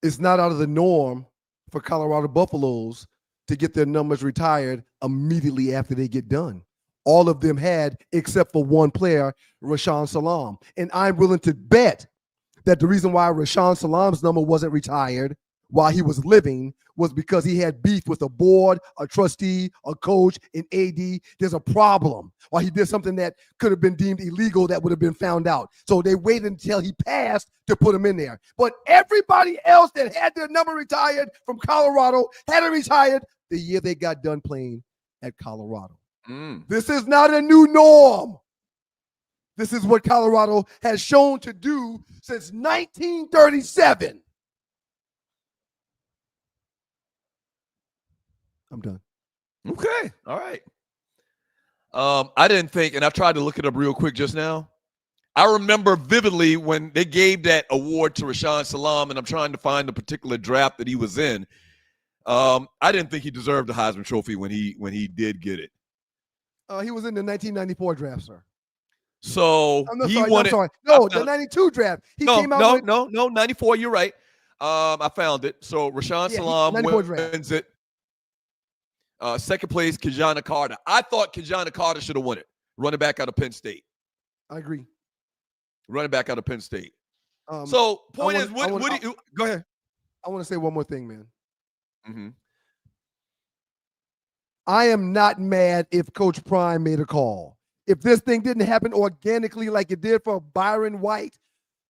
It's not out of the norm for Colorado Buffaloes to get their numbers retired immediately after they get done. All of them had, except for one player, Rashaan Salam. And I'm willing to bet that the reason why Rashaan Salam's number wasn't retired while he was living was because he had beef with a board, a trustee, a coach, an AD. There's a problem. While he did something that could have been deemed illegal, that would have been found out. So they waited until he passed to put him in there. But everybody else that had their number retired from Colorado had it retired the year they got done playing at Colorado. This is not a new norm. This is what Colorado has shown to do since 1937. I'm done. Okay. All right. I didn't think, and I tried to look it up real quick just now. I remember vividly when they gave that award to Rashaan Salam, and I'm trying to find the particular draft that he was in. I didn't think he deserved the Heisman Trophy when he did get it. He was in the 1994 draft, sir. So the 92 draft. He came out. No, 94. You're right. I found it. So Rashaan Salam wins it. Second place, Kijana Carter. I thought Kijana Carter should have won it. Running back out of Penn State. I agree. Running back out of Penn State. So point is, what do you go ahead? I want to say one more thing, man. Mm-hmm. I am not mad if Coach Prime made a call. If this thing didn't happen organically like it did for Byron White,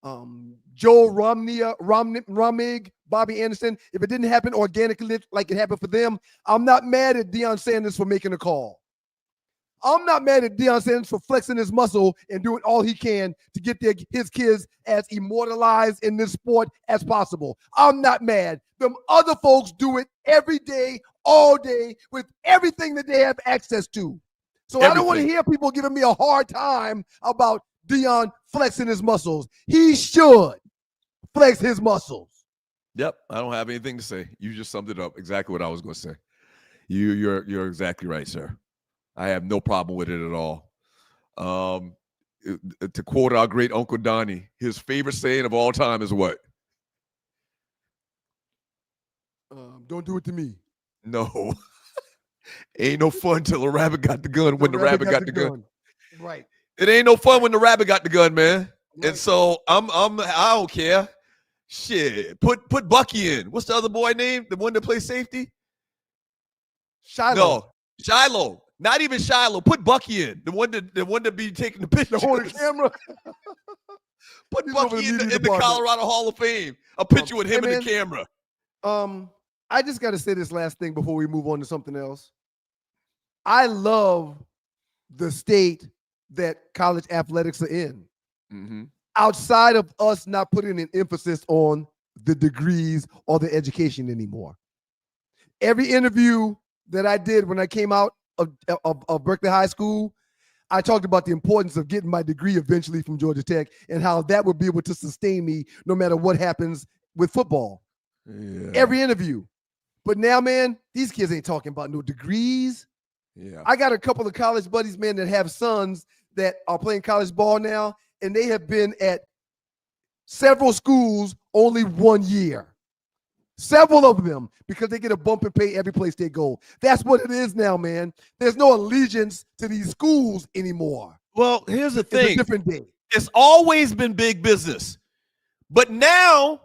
Joe Romig, Bobby Anderson, if it didn't happen organically like it happened for them, I'm not mad at Deion Sanders for making a call. I'm not mad at Deion Sanders for flexing his muscle and doing all he can to get his kids as immortalized in this sport as possible. I'm not mad. Them other folks do it every day, all day, with everything that they have access to. So I don't want to hear people giving me a hard time about Deion flexing his muscles. He should flex his muscles. Yep, I don't have anything to say. You just summed it up exactly what I was going to say. You're exactly right, sir. I have no problem with it at all. To quote our great Uncle Donnie, his favorite saying of all time is what? Don't do it to me. No. Ain't no fun till the rabbit got the gun when the rabbit got the gun. Right. It ain't no fun when the rabbit got the gun, man. Right. And so I don't care. Shit. Put Bucky in. What's the other boy name? The one that plays safety? Shiloh. No, Shiloh. Not even Shiloh. Put Bucky in. The one that be taking the picture. The camera. Put Bucky in the Colorado Hall of Fame. A picture with him in the camera. I just got to say this last thing before we move on to something else. I love the state that college athletics are in. Mm-hmm. Outside of us not putting an emphasis on the degrees or the education anymore. Every interview that I did when I came out of Berkeley High School, I talked about the importance of getting my degree eventually from Georgia Tech and how that would be able to sustain me no matter what happens with football. Yeah. Every interview. But now, man, these kids ain't talking about no degrees. Yeah. I got a couple of college buddies, man, that have sons that are playing college ball now, and they have been at several schools only 1 year. Several of them, because they get a bump in pay every place they go. That's what it is now, man. There's no allegiance to these schools anymore. Well, here's the thing. It's a different day. It's always been big business. But now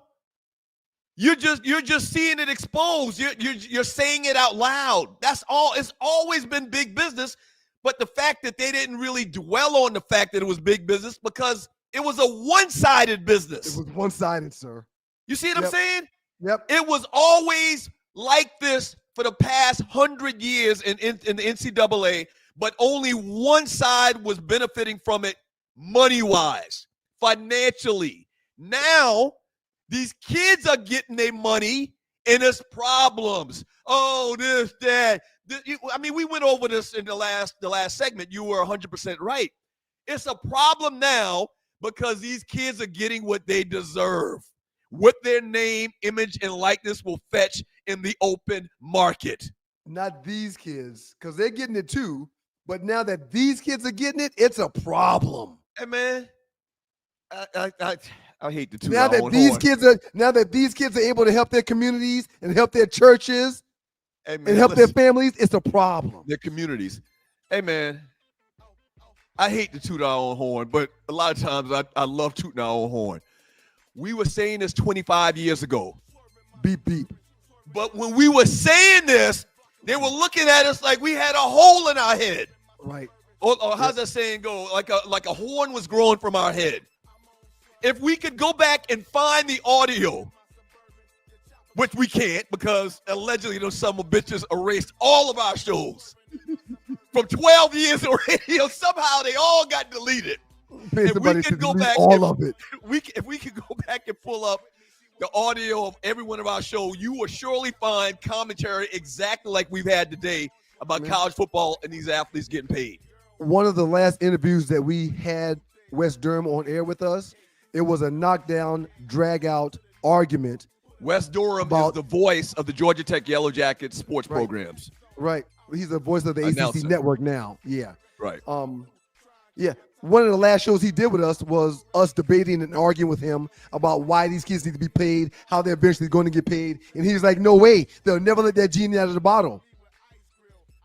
you're just seeing it exposed. You're saying it out loud. That's all. It's always been big business. But the fact that they didn't really dwell on the fact that it was big business because it was a one-sided business. It was one-sided, sir. You see what I'm saying? Yep. It was always like this for the past 100 years in the NCAA, but only one side was benefiting from it money-wise, financially. Now, these kids are getting their money, and it's problems. Oh, this, that. We went over this in the last segment. You were 100% right. It's a problem now because these kids are getting what they deserve, what their name, image, and likeness will fetch in the open market. Not these kids, because they're getting it too. But now that these kids are getting it, it's a problem. Hey, man, I hate the two. Now that these kids are able to help their communities and help their churches and help their families, it's a problem. Their communities. Hey, man, I hate to toot our own horn, but a lot of times I love tooting our own horn. We were saying this 25 years ago. Beep, beep. But when we were saying this, they were looking at us like we had a hole in our head. Right. Or how's that saying go? Like a horn was growing from our head. If we could go back and find the audio, which we can't because allegedly those son of bitches erased all of our shows from 12 years of radio. Somehow they all got deleted. If we could go back, if we could go back and pull up the audio of every one of our shows, you will surely find commentary exactly like we've had today about college football and these athletes getting paid. One of the last interviews that we had Wes Durham on air with us, it was a knockdown, drag-out argument. Wes Durham is the voice of the Georgia Tech Yellow Jackets sports programs. Right. He's the voice of the Announcer. ACC network now. Yeah. Right. Yeah. One of the last shows he did with us was us debating and arguing with him about why these kids need to be paid, how they're eventually going to get paid. And he's like, no way. They'll never let that genie out of the bottle.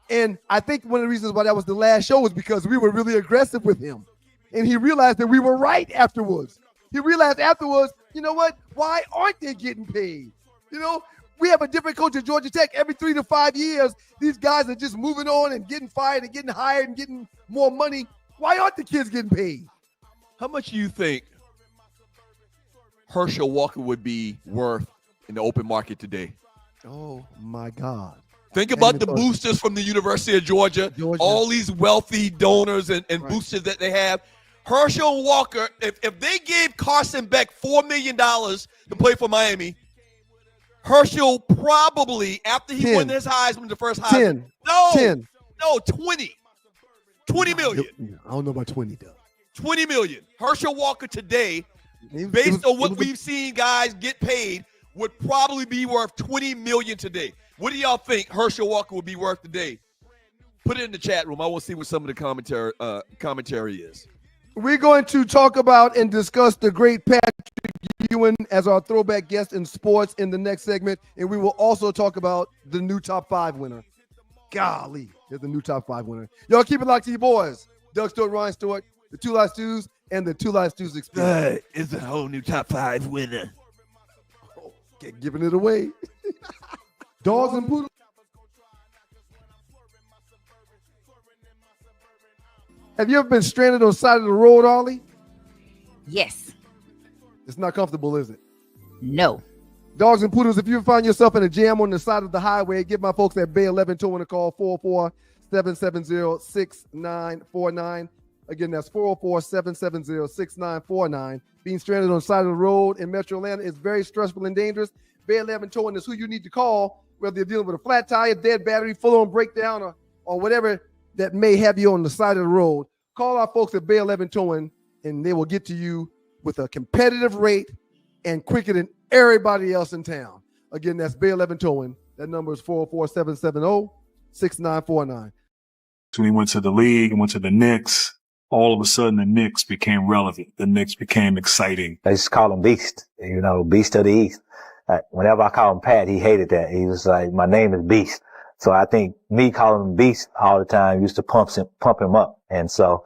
And I think one of the reasons why that was the last show was because we were really aggressive with him. And he realized that we were right afterwards. He realized afterwards, you know what? Why aren't they getting paid? You know, we have a different coach at Georgia Tech every 3 to 5 years. These guys are just moving on and getting fired and getting hired and getting more money. Why aren't the kids getting paid? How much do you think Herschel Walker would be worth in the open market today? Oh, my God. Think about the boosters from the University of Georgia. All these wealthy donors and boosters that they have. Herschel Walker, if they gave Carson Beck $4 million to play for Miami, Herschel probably, after he won his Heisman, the first Heisman. 10. No, 20. 20 million. I don't know about 20, though. 20 million. Herschel Walker today, based on what we've seen guys get paid, would probably be worth 20 million today. What do y'all think Herschel Walker would be worth today? Put it in the chat room. I want to see what some of the commentary is. We're going to talk about and discuss the great Patrick Ewing as our throwback guest in sports in the next segment. And we will also talk about the new top 5 winner. Golly, there's the new top 5 winner. Y'all keep it locked to your boys. Doug Stewart, Ryan Stewart, the Two Live Stews, and the Two Live Stews Experience. It's a whole new top 5 winner. Oh, giving it away. Dogs and poodles. Have you ever been stranded on the side of the road, Ollie? Yes. It's not comfortable, is it? No. Dogs and poodles, if you find yourself in a jam on the side of the highway, give my folks at Bay 11 Towing a call, 404-770-6949. Again, that's 404-770-6949. Being stranded on the side of the road in Metro Atlanta is very stressful and dangerous. Bay 11 Towing is who you need to call, whether you're dealing with a flat tire, dead battery, full-on breakdown, or or whatever that may have you on the side of the road, call our folks at Bay 11 Towing, and they will get to you with a competitive rate and quicker than everybody else in town. Again, that's Bay 11 Towing. That number is 404-770-6949. When he went to the league and went to the Knicks, all of a sudden the Knicks became relevant. The Knicks became exciting. They just call him Beast, Beast of the East. Whenever I call him Pat, he hated that. He was like, my name is Beast. So I think me calling him Beast all the time used to pump him up. And so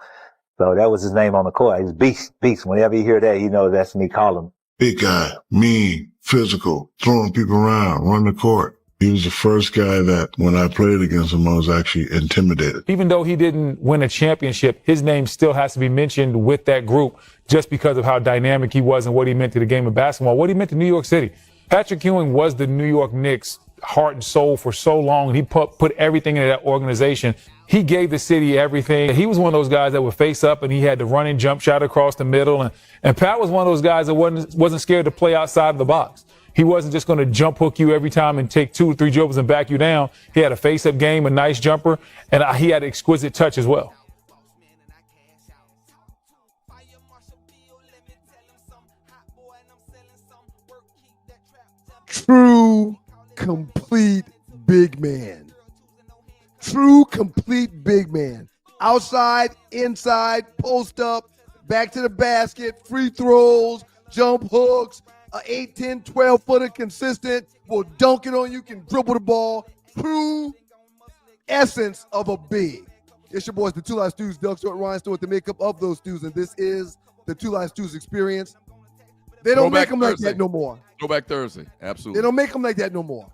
that was his name on the court. He was Beast. Whenever you hear that, that's me calling him. Big guy, mean, physical, throwing people around, running the court. He was the first guy that when I played against him, I was actually intimidated. Even though he didn't win a championship, his name still has to be mentioned with that group just because of how dynamic he was and what he meant to the game of basketball, what he meant to New York City. Patrick Ewing was the New York Knicks' heart and soul for so long. He put everything into that organization. He gave the city everything. He was one of those guys that would face up and he had the running jump shot across the middle. And Pat was one of those guys that wasn't scared to play outside of the box. He wasn't just going to jump hook you every time and take 2 or 3 dribbles and back you down. He had a face-up game, a nice jumper, and he had an exquisite touch as well. True, complete big man. True, complete big man. Outside, inside, post up, back to the basket, free throws, jump hooks, 8, 10, 12-footer consistent, will dunk it on you, can dribble the ball. True essence of a big. It's your boys, the Two Live Stews, Doug Stewart, Ryan Stewart, the makeup of those stews, and this is the Two Live Stews experience. They don't make them like that no more. Throwback Thursday, absolutely. They don't make them like that no more.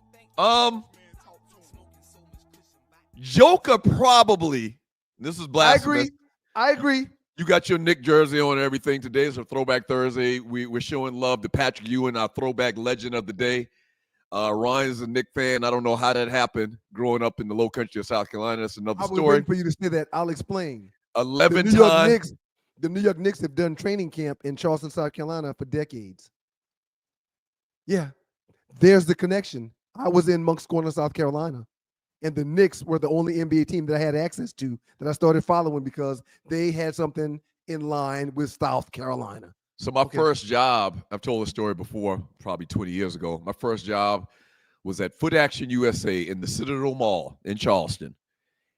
Joker probably. This is blasphemous. I agree. You got your Knick jersey on and everything. Today is a Throwback Thursday. We're showing love to Patrick Ewing, our throwback legend of the day. Ryan's a Knick fan. I don't know how that happened growing up in the low country of South Carolina. That's another story. I was waiting for you to say that. I'll explain. 11 times. The New York Knicks have done training camp in Charleston, South Carolina for decades. Yeah, there's the connection. I was in Moncks Corner, South Carolina, and the Knicks were the only NBA team that I had access to that I started following because they had something in line with South Carolina. So my first job, I've told this story before, probably 20 years ago. My first job was at Foot Action USA in the Citadel Mall in Charleston.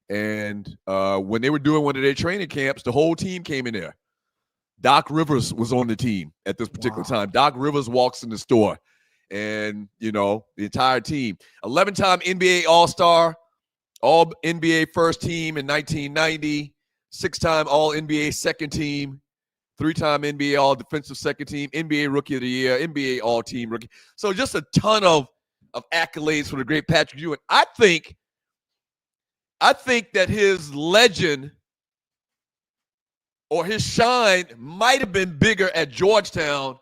And when they were doing one of their training camps, the whole team came in there. Doc Rivers was on the team at this particular time. Doc Rivers walks in the store. And, the entire team. 11-time NBA All-Star, All-NBA first team in 1990, 6-time All-NBA second team, 3-time NBA All-Defensive second team, NBA Rookie of the Year, NBA All-Team Rookie. So just a ton of accolades for the great Patrick Ewing. I think that his legend or his shine might have been bigger at Georgetown.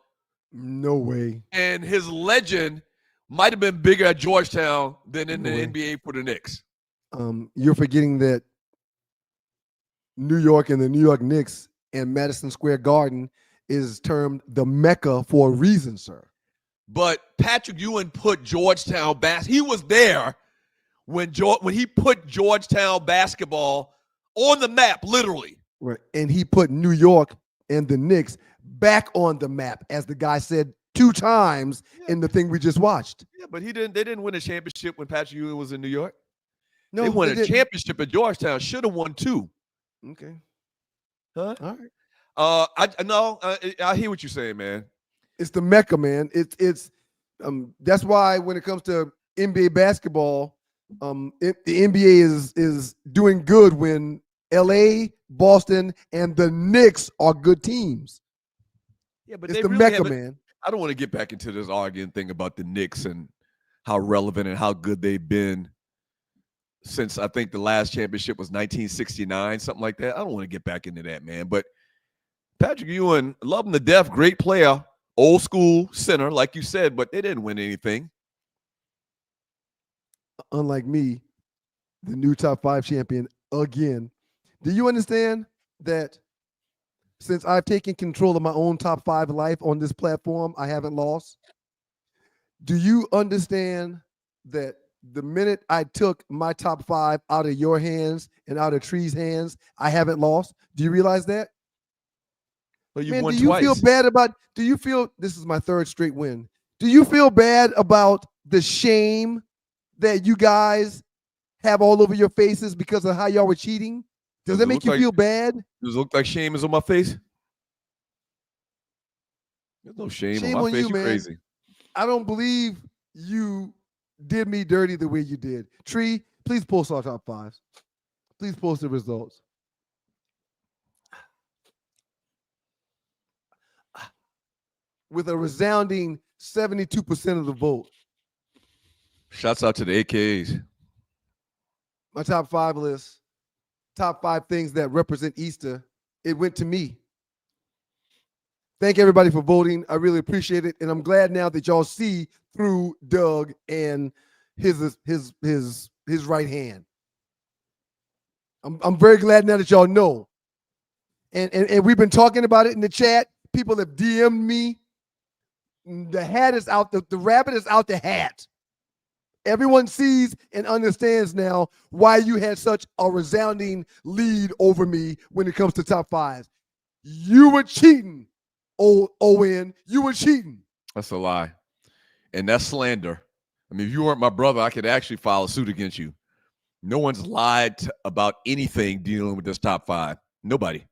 No way. And his legend might have been bigger at Georgetown than in the NBA for the Knicks. You're forgetting that New York and the New York Knicks and Madison Square Garden is termed the Mecca for a reason, sir. But Patrick Ewing put Georgetown he was there when he put Georgetown basketball on the map, literally. Right. And he put New York and the Knicks back on the map, as the guy said 2 times in the thing we just watched. Yeah, but they didn't win a championship when Patrick Ewing was in New York. No, they won a championship at Georgetown. Should have won 2. Okay. Huh? All right. I hear what you're saying, man. It's the Mecca, man. It's that's why when it comes to NBA basketball, the NBA is doing good when LA, Boston, and the Knicks are good teams. Yeah, but it's they the really Mecca, man. I don't want to get back into this arguing thing about the Knicks and how relevant and how good they've been since I think the last championship was 1969, something like that. I don't want to get back into that, man. But Patrick Ewing, love him to death, great player, old school center, like you said, but they didn't win anything. Unlike me, the new top 5 champion again. Do you understand that since I've taken control of my own top 5 life on this platform, I haven't lost? Do you understand that the minute I took my top 5 out of your hands and out of Tree's hands, I haven't lost. Do you realize that? Well, you Man, won do you twice. feel bad about, do you feel, this is my 3rd straight win. Do you feel bad about the shame that you guys have all over your faces because of how y'all were cheating? Does that make you feel bad? Does it look like shame is on my face? There's no shame on my face. You, man. Crazy. I don't believe you did me dirty the way you did. Tree, please post our top 5s. Please post the results. With a resounding 72% of the vote. Shouts out to the AKs. My top 5 list, top 5 things that represent Easter, it went to me. Thank everybody for voting. I really appreciate it. And I'm glad now that y'all see through Doug and his right hand. I'm very glad now that y'all know. And we've been talking about it in the chat. People have DM'd me. The hat is out, the rabbit is out the hat. Everyone sees and understands now why you had such a resounding lead over me when it comes to top 5s. You were cheating, Owen. You were cheating. That's a lie. And that's slander. I mean, if you weren't my brother, I could actually file a suit against you. No one's lied about anything dealing with this top 5. Nobody.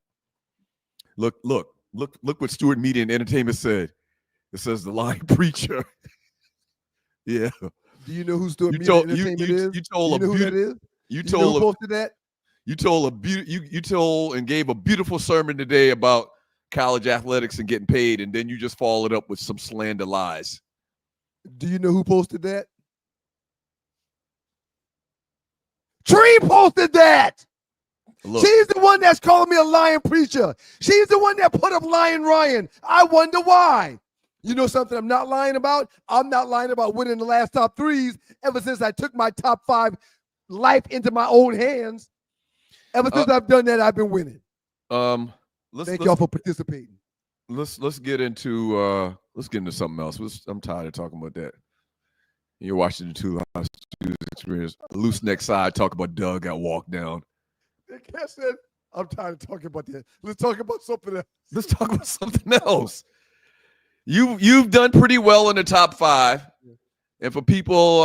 Look what Stewart Media and Entertainment said. It says the lying preacher. Yeah. Do you know who Stewart Media and Entertainment is? You told who that is? You told who posted that? You told and gave a beautiful sermon today about college athletics and getting paid, and then you just followed up with some slander lies. Do you know who posted that? Tree posted that. Look. She's the one that's calling me a lying preacher. She's the one that put up Lying Ryan. I wonder why. You know something I'm not lying about? I'm not lying about winning the last top 3s ever since I took my top 5 life into my own hands. Ever since I've done that, I've been winning. Thank y'all for participating. Let's get into something else. I'm tired of talking about that. You're watching the Two Lives Experience. Loose neck side talk about Doug got walked down. I said, I'm tired of talking about that. Let's talk about something else. Let's talk about something else. You've done pretty well in the top 5. And for people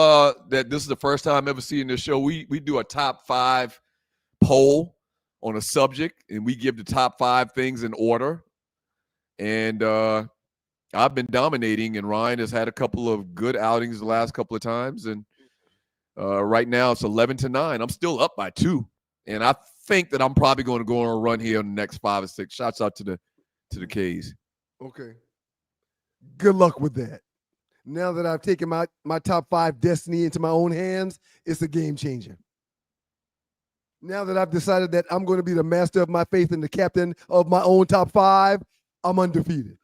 that this is the first time ever seeing this show, we do a top 5 poll on a subject, and we give the top 5 things in order. And I've been dominating, and Ryan has had a couple of good outings the last couple of times. And right now it's 11-9. I'm still up by 2. And I think that I'm probably going to go on a run here in the next 5 or 6. Shouts out to the K's. Okay. Good luck with that. Now that I've taken my top 5 destiny into my own hands, it's a game changer. Now that I've decided that I'm going to be the master of my faith and the captain of my own top 5, I'm undefeated.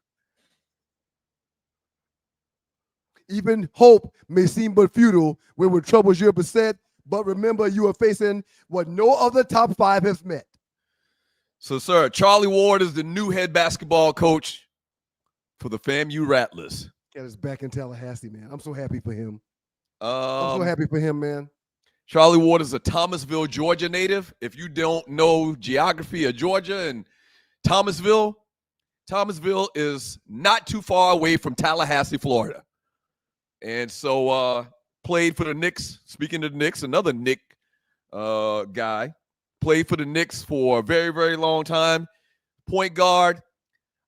Even hope may seem but futile when with troubles you're beset, but remember you are facing what no other top 5 has met. So, sir, Charlie Ward is the new head basketball coach for the FAMU Rattlers. Got his back in Tallahassee, man. I'm so happy for him. I'm so happy for him, man. Charlie Ward is a Thomasville, Georgia native. If you don't know geography of Georgia and Thomasville is not too far away from Tallahassee, Florida. And so played for the Knicks. Speaking of the Knicks, another Nick guy. Played for the Knicks for a very, very long time. Point guard.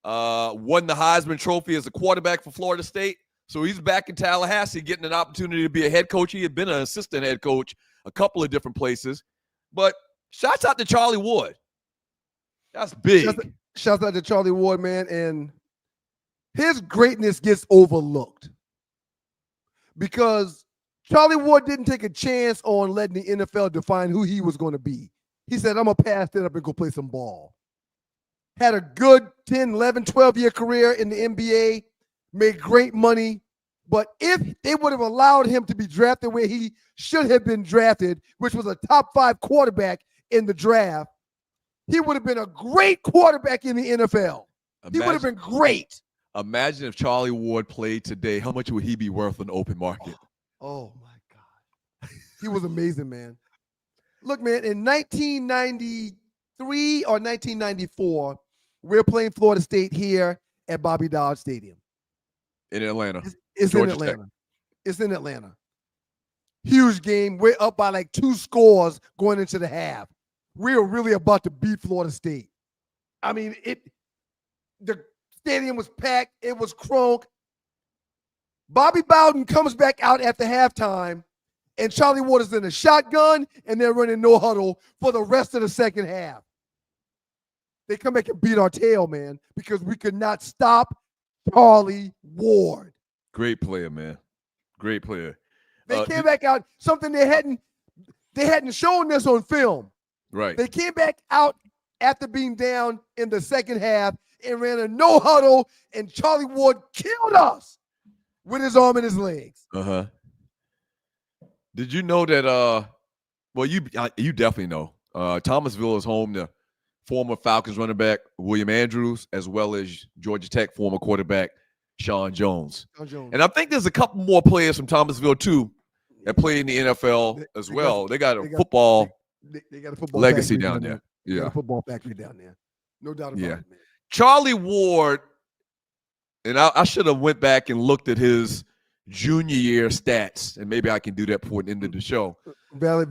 Won the Heisman Trophy as a quarterback for Florida State. So he's back in Tallahassee getting an opportunity to be a head coach. He had been an assistant head coach a couple of different places. But shouts out to Charlie Ward. That's big. Shouts out to Charlie Ward, man. And his greatness gets overlooked because Charlie Ward didn't take a chance on letting the NFL define who he was going to be. He said, I'm going to pass that up and go play some ball. Had a good 10, 11, 12-year career in the NBA, made great money. But if they would have allowed him to be drafted where he should have been drafted, which was a top 5 quarterback in the draft, he would have been a great quarterback in the NFL. He would have been great. Imagine if Charlie Ward played today. How much would he be worth on the open market? Oh my God. He was amazing, man. Look, man, in 1993 or 1994, we're playing Florida State here at Bobby Dodge Stadium. In Atlanta. It's in Atlanta. Tech. It's in Atlanta. Huge game. We're up by like 2 scores going into the half. We were really about to beat Florida State. I mean, the stadium was packed. It was crunk. Bobby Bowden comes back out after halftime, and Charlie Ward is in a shotgun, and they're running no huddle for the rest of the second half. They come back and beat our tail, man, because we could not stop Charlie Ward. Great player, man. Great player. They came back out, something they hadn't shown this on film. Right. They came back out after being down in the second half and ran a no huddle, and Charlie Ward killed us with his arm and his legs. Uh-huh. Did you know that well, you definitely know. Thomasville is home to former Falcons running back William Andrews, as well as Georgia Tech former quarterback Sean Jones. And I think there's a couple more players from Thomasville too that play in the NFL as well. They got a football legacy down there. They got Yeah. a football factory down there. No doubt about it, man. Charlie Ward, and I should have went back and looked at his junior year stats, and maybe I can do that before the end of the show. Valid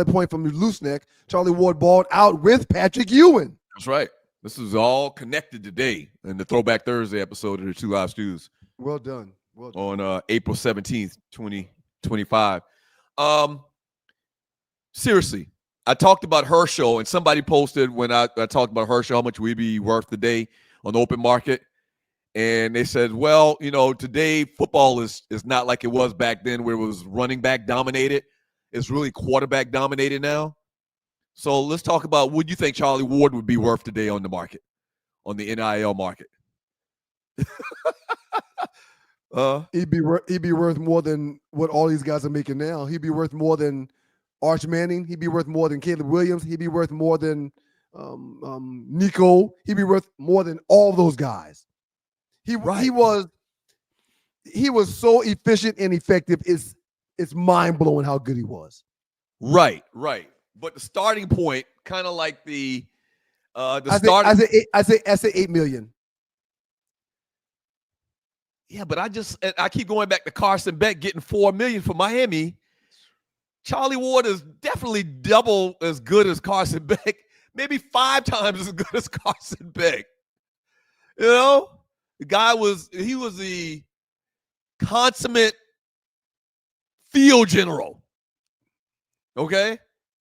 point from the loose neck. Charlie Ward balled out with Patrick Ewing. That's right. This is all connected today in the Throwback Thursday episode of the Two Live Stews. Well done. Well done. On April 17th, 2025. Seriously, I talked about Herschel, and somebody posted when I talked about Herschel how much we'd be worth today on the open market. And they said, well, you know, today football is not like it was back then where it was running back dominated. It's really quarterback dominated now. So let's talk about what you think Charlie Ward would be worth today on the market, on the NIL market. He'd be worth more than what all these guys are making now. He'd be worth more than Arch Manning. He'd be worth more than Caleb Williams. He'd be worth more than Nico. He'd be worth more than all those guys. He was so efficient and effective. It's mind blowing how good he was. Right. But the starting point, kind of like I say $8 million. Yeah, but I keep going back to Carson Beck getting $4 million for Miami. Charlie Ward is definitely double as good as Carson Beck, maybe 5 times as good as Carson Beck. You know, the guy was the consummate field general. Okay?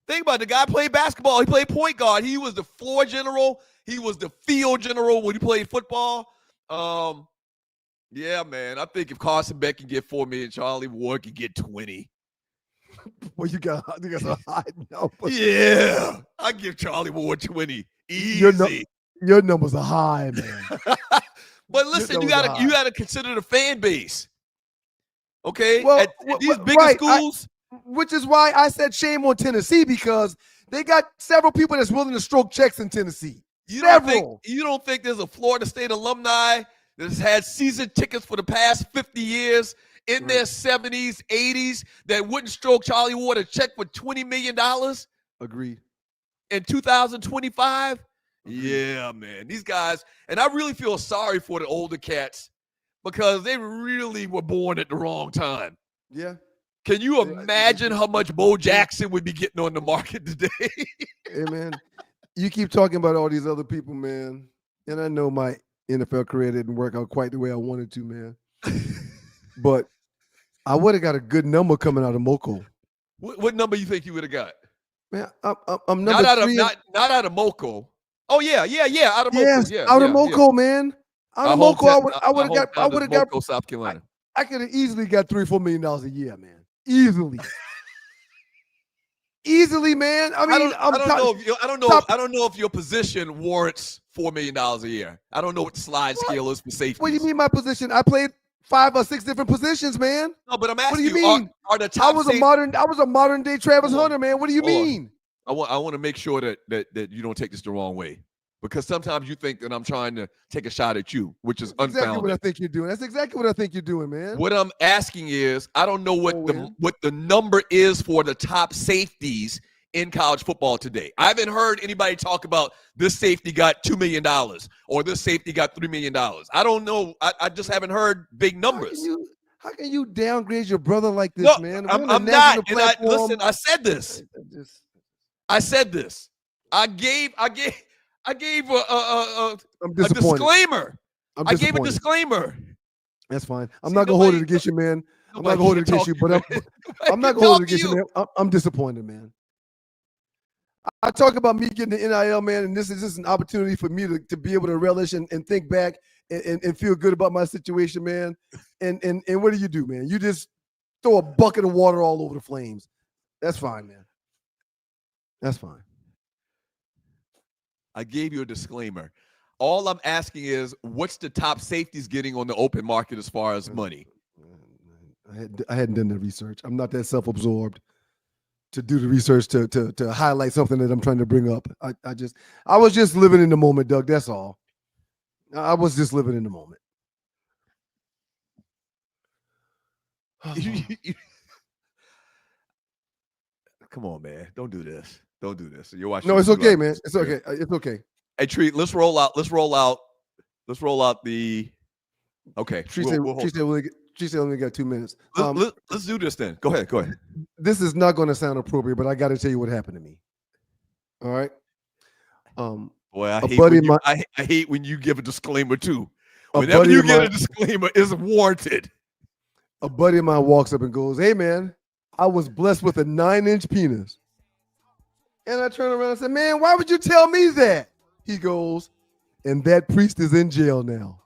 Think about it. The guy played basketball. He played point guard. He was the floor general. He was the field general when he played football. Yeah, man. I think if Carson Beck can get $4 million, Charlie Ward can get 20. Well, you got a high number. Yeah, I give Charlie Ward 20. Easy. Your numbers are high, man. But listen, you gotta consider the fan base. Okay, well, at these bigger schools. Which is why I said shame on Tennessee, because they got several people that's willing to stroke checks in Tennessee. You don't think there's a Florida State alumni that's had season tickets for the past 50 years in their 70s, 80s that wouldn't stroke Charlie Ward a check for $20 million? Agreed. In 2025? Yeah, man. These guys, and I really feel sorry for the older cats because they really were born at the wrong time. Yeah. Can you imagine how much Bo Jackson would be getting on the market today? Hey, man, you keep talking about all these other people, man. And I know my NFL career didn't work out quite the way I wanted to, man. But I would have got a good number coming out of Moco. What number you think you would have got? Man, I'm number three. Not out of Moco. Oh, yeah. Out of Moco. Yes, yeah, out of Moco, man. Out of Moco, I would have got Moco, South Carolina. I could have easily got $3-4 million a year, man. Easily. Easily, man. I mean, I don't know if your position warrants $4 million a year. I don't know what the slide scale is for safety. What do you mean my position? I played 5 or 6 different positions, man. No, but I'm asking what do you mean? Are the top I was a modern day Travis Hunter, man. What do you mean? I want to make sure that you don't take this the wrong way. because sometimes you think that I'm trying to take a shot at you, which is unfounded. Exactly what I think you're doing. That's exactly what I think you're doing, man. What I'm asking is, I don't know what the number is for the top safeties in college football today. I haven't heard anybody talk about this safety got $2 million or this safety got $3 million. I don't know. I just haven't heard big numbers. How can you downgrade your brother like this, man? I'm not. And listen, I said this. I gave a disclaimer. I gave a disclaimer. That's fine. I'm not gonna hold it against you, man. I'm not gonna hold it against you, but I'm not gonna hold it against you, man. I'm disappointed, man. I talk about me getting the NIL, man, and this is just an opportunity for me to be able to relish and think back and feel good about my situation, man. And what do, man? You just throw a bucket of water all over the flames. That's fine, man. That's fine. I gave you a disclaimer. All I'm asking is, what's the top safeties getting on the open market as far as money? I hadn't done the research. I'm not that self-absorbed to do the research to highlight something that I'm trying to bring up. I was just living in the moment, Doug. That's all. I was just living in the moment. Come on, man. Don't do this. Don't do this. You're watching. No, it's okay, man. It's okay. It's okay. Hey, Tree, let's roll out the. Okay. Tree said only got 2 minutes. Let's do this then. Go ahead. This is not going to sound appropriate, but I got to tell you what happened to me. All right. Boy, I hate when you give a disclaimer too. Whenever you get a disclaimer, it's warranted. A buddy of mine walks up and goes, "Hey, man, I was blessed with a 9-inch penis." And I turn around and say, "Man, why would you tell me that?" He goes, "And that priest is in jail now."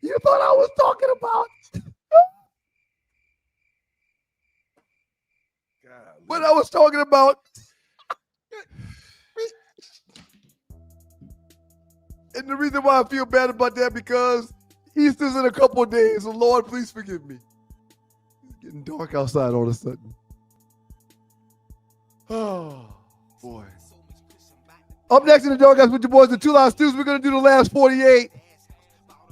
You thought I was talking about what I was talking about. And the reason why I feel bad about that, because Easter's in a couple of days. So Lord, please forgive me. It's getting dark outside all of a sudden. Oh, boy. Up next in the Doghouse with your boys, the Two Live Stews, we're going to do the last 48.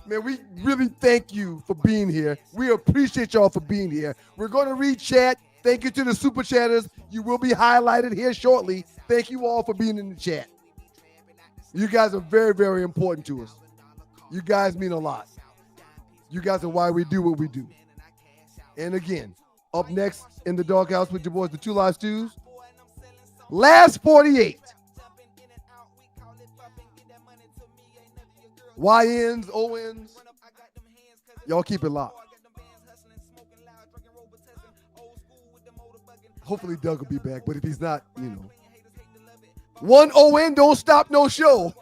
Man, we really thank you for being here. We appreciate y'all for being here. We're going to read chat. Thank you to the super chatters. You will be highlighted here shortly. Thank you all for being in the chat. You guys are very, very important to us. You guys mean a lot. You guys are why we do what we do. And again, up next in the Doghouse with your boys, the Two Live Stews, last 48. YNs, ONs, y'all keep it locked. Hopefully Doug will be back, but if he's not, one ON don't stop no show.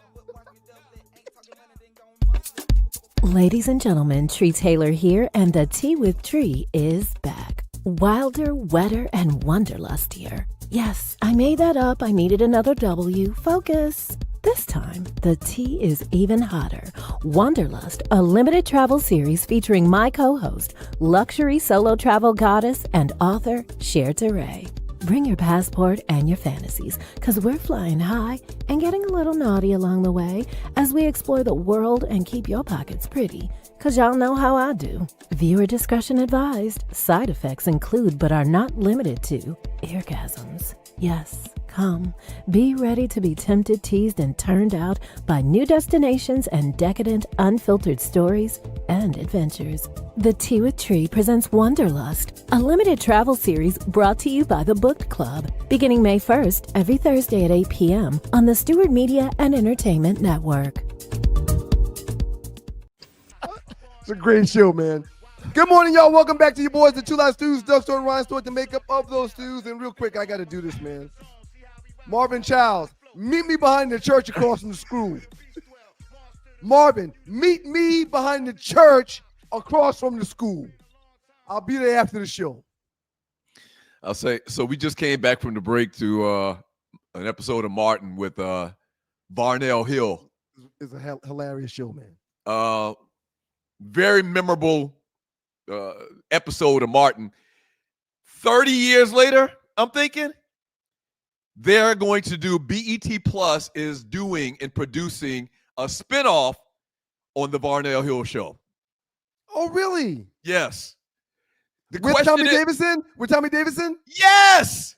Ladies and gentlemen, Tree Taylor here, and the Tea with Tree is back. Wilder, wetter, and wonderlustier. Yes, I made that up. I needed another W. Focus. This time, the tea is even hotter. Wanderlust, a limited travel series featuring my co-host, luxury solo travel goddess and author, Shedeur. Bring your passport and your fantasies, because we're flying high and getting a little naughty along the way as we explore the world and keep your pockets pretty, because y'all know how I do. Viewer discretion advised. Side effects include but are not limited to orgasms. Yes. Come, be ready to be tempted, teased, and turned out by new destinations and decadent, unfiltered stories and adventures. The Tea with Tree presents Wanderlust, a limited travel series brought to you by the Booked Club, beginning May 1st, every Thursday at 8 p.m. on the Stewart Media and Entertainment Network. It's a great show, man. Good morning, y'all. Welcome back to your boys, the Two Live Stews, Doug Store and Ryan Stewart, the makeup of those stews. And real quick, I got to do this, man. Marvin Childs, meet me behind the church across from the school. Marvin, meet me behind the church across from the school. I'll be there after the show. I'll say, so we just came back from the break to an episode of Martin with Varnell Hill. It's a hilarious show, man. Very memorable episode of Martin. 30 years later, I'm thinking they're going to do BET Plus is doing and producing a spinoff on the Varnell Hill show. Oh, really? Yes. With Tommy Davidson? With Tommy Davidson? Yes.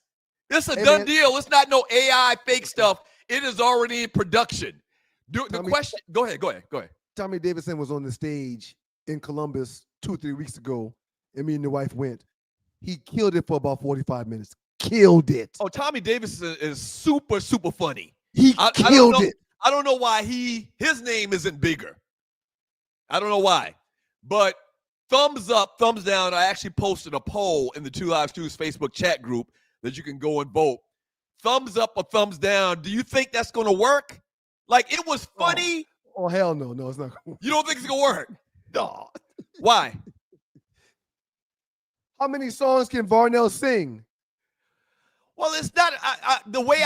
It's a done man. deal. It's not no AI fake stuff. It is already in production. The question. Go ahead. Tommy Davidson was on the stage in Columbus 2 or 3 weeks ago, and me and the wife went. He killed it for about 45 minutes. Killed it. Oh, Tommy Davidson is super, super funny. He killed it. I don't know why his name isn't bigger. I don't know why. But thumbs up, thumbs down. I actually posted a poll in the Two Live Stews Facebook chat group that you can go and vote. Thumbs up or thumbs down. Do you think that's going to work? Like, it was funny. Oh, hell no. No, it's not. You don't think it's going to work? No. Why? How many songs can Varnell sing? Well, it's not the way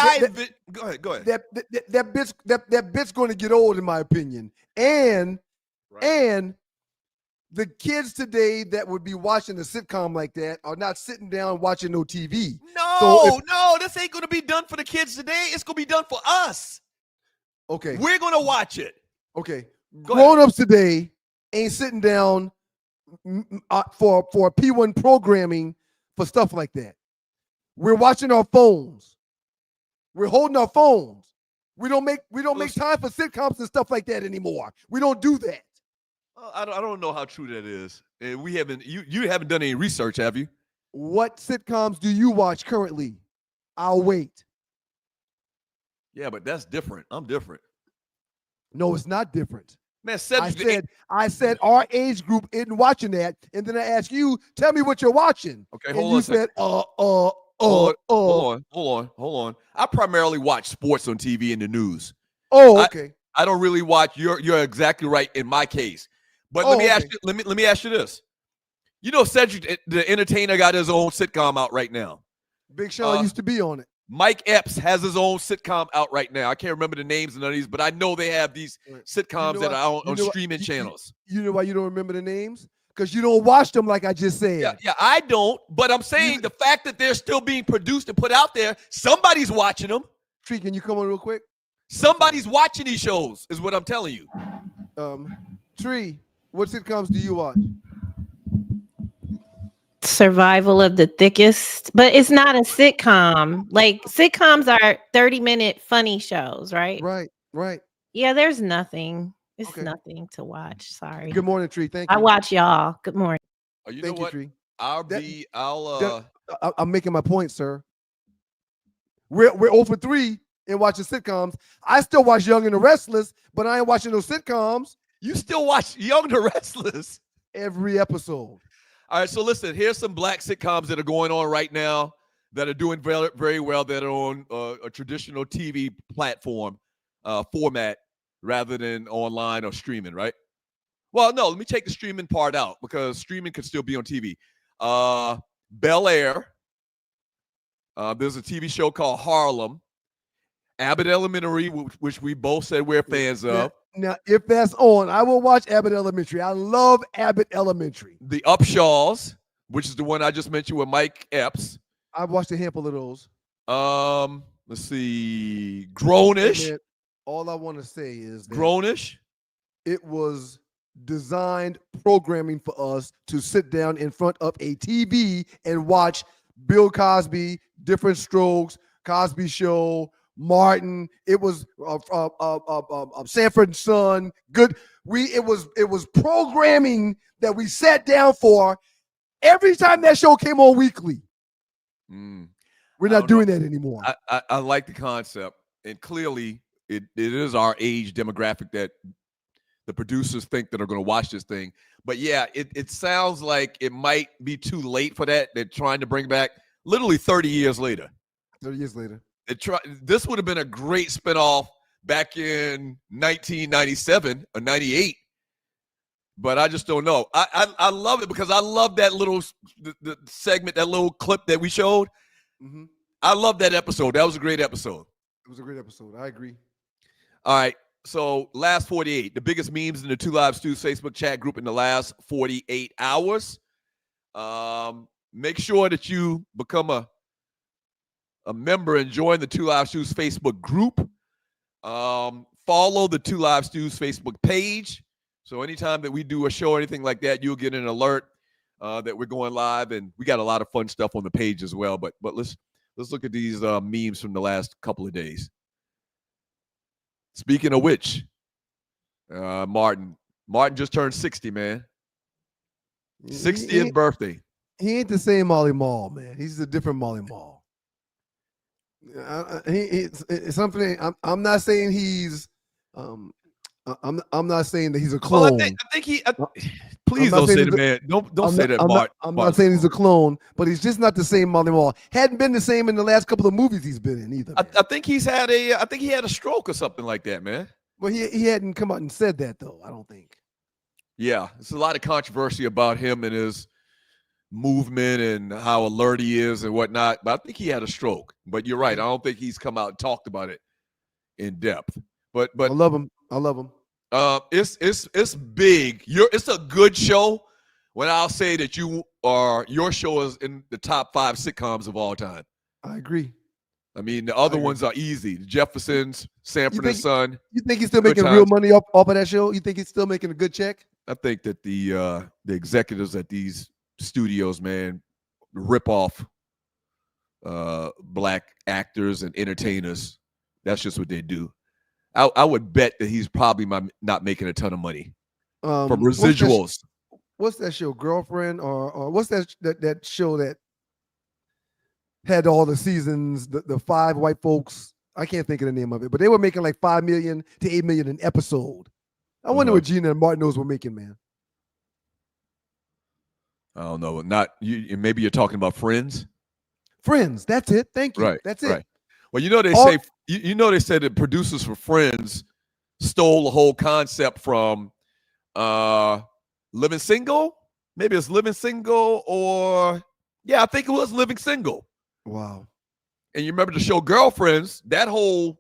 go ahead. That bit's going to get old, in my opinion. And the kids today that would be watching a sitcom like that are not sitting down watching no TV. No, this ain't going to be done for the kids today. It's going to be done for us. Okay. We're going to watch it. Okay. Grown-ups today ain't sitting down for P1 programming for stuff like that. We're watching our phones. We're holding our phones. We don't make time for sitcoms and stuff like that anymore. We don't do that. I don't know how true that is. We haven't. You haven't done any research, have you? What sitcoms do you watch currently? I'll wait. Yeah, but that's different. I'm different. No, it's not different. Man, I said our age group isn't watching that, and then I asked you, tell me what you're watching. Okay, and hold on. You said, Hold on. I primarily watch sports on TV and the news. Oh, okay. I don't really watch. You're exactly right in my case. But let me ask you this. You know, Cedric the Entertainer got his own sitcom out right now. Big Sean used to be on it. Mike Epps has his own sitcom out right now. I can't remember the names of none of these, but I know they have these sitcoms that are on streaming channels. You know why you don't remember the names? Because you don't watch them, like I just said. Yeah, I don't. But I'm saying the fact that they're still being produced and put out there, somebody's watching them. Tree, can you come on real quick? Somebody's watching these shows, is what I'm telling you. Tree, what sitcoms do you watch? Survival of the Thickest, but it's not a sitcom. Like, sitcoms are 30-minute funny shows, right? Right. Yeah, there's nothing. It's nothing to watch. Sorry. Good morning, Tree. Thank you. I watch y'all. Good morning. You Thank know what? Tree. I'm making my point, sir. We're 0 for 3 in watching sitcoms. I still watch Young and the Restless, but I ain't watching no sitcoms. You still watch Young and the Restless? Every episode. All right, so listen, here's some black sitcoms that are going on right now that are doing very, very well, that are on a traditional TV platform format rather than online or streaming, right? Well, no, let me take the streaming part out because streaming could still be on TV. Bel Air. There's a TV show called Harlem. Abbott Elementary, which we both said we're fans of. Now, if that's on, I will watch Abbott Elementary. I love Abbott Elementary. The Upshaws, which is the one I just mentioned with Mike Epps. I've watched a handful of those. Let's see. Grownish. All I want to say is that Grownish. It was designed programming for us to sit down in front of a TV and watch Bill Cosby, Different Strokes, Cosby Show, Martin. It was Sanford and Son. Good. It was programming that we sat down for every time that show came on weekly. We're not doing that anymore. I like the concept, and clearly it is our age demographic that the producers think that are going to watch this thing. But yeah, it sounds like it might be too late for that. They're trying to bring back literally 30 years later. 30 years later. This would have been a great spinoff back in 1997 or 98. But I just don't know. I love it because I love that little the segment, that little clip that we showed. Mm-hmm. I love that episode. That was a great episode. It was a great episode. I agree. All right. So last 48, the biggest memes in the Two Live Stews Facebook chat group in the last 48 hours. Make sure that you become a member and join the Two Live Stews Facebook group. Follow the Two Live Stews Facebook page. So anytime that we do a show or anything like that, you'll get an alert that we're going live, and we got a lot of fun stuff on the page as well. But let's look at these memes from the last couple of days. Speaking of which, Martin just turned 60, man. 60th birthday. He ain't the same Molly Mall, man. He's a different Molly Mall. It's something. I'm not saying he's. I'm not saying that he's a clone. Well, I think he. Please don't say that, man. Don't say that, Martin. I'm not saying he's a clone, but he's just not the same Molly Mall. Hadn't been the same in the last couple of movies he's been in either. I think he's had a. I think he had a stroke or something like that, man. Well, he hadn't come out and said that though. I don't think. Yeah, there's a lot of controversy about him and his movement and how alert he is and whatnot. But I think he had a stroke. But you're right. I don't think he's come out and talked about it in depth. But I love him. It's big. It's a good show. When I'll say that your show is in the top 5 sitcoms of all time. I agree. I mean, the other ones are easy. The Jeffersons, Sanford and Son. You think he's still making real money off of that show? You think he's still making a good check? I think that the executives at these studios, man, rip off black actors and entertainers. That's just what they do. I would bet that he's probably not making a ton of money from residuals. What's that show, Girlfriend, or what's that show that had all the seasons, the 5 white folks? I can't think of the name of it, but they were making like $5 million to $8 million an episode. I wonder what Gina and Martin knows were making, man. I don't know. Not you. Maybe you're talking about Friends. Friends. That's it. Thank you. Right. That's it. Right. Well, they said that producers for Friends stole the whole concept from Living Single. Maybe it's Living Single, or I think it was Living Single. Wow. And you remember the show Girlfriends? That whole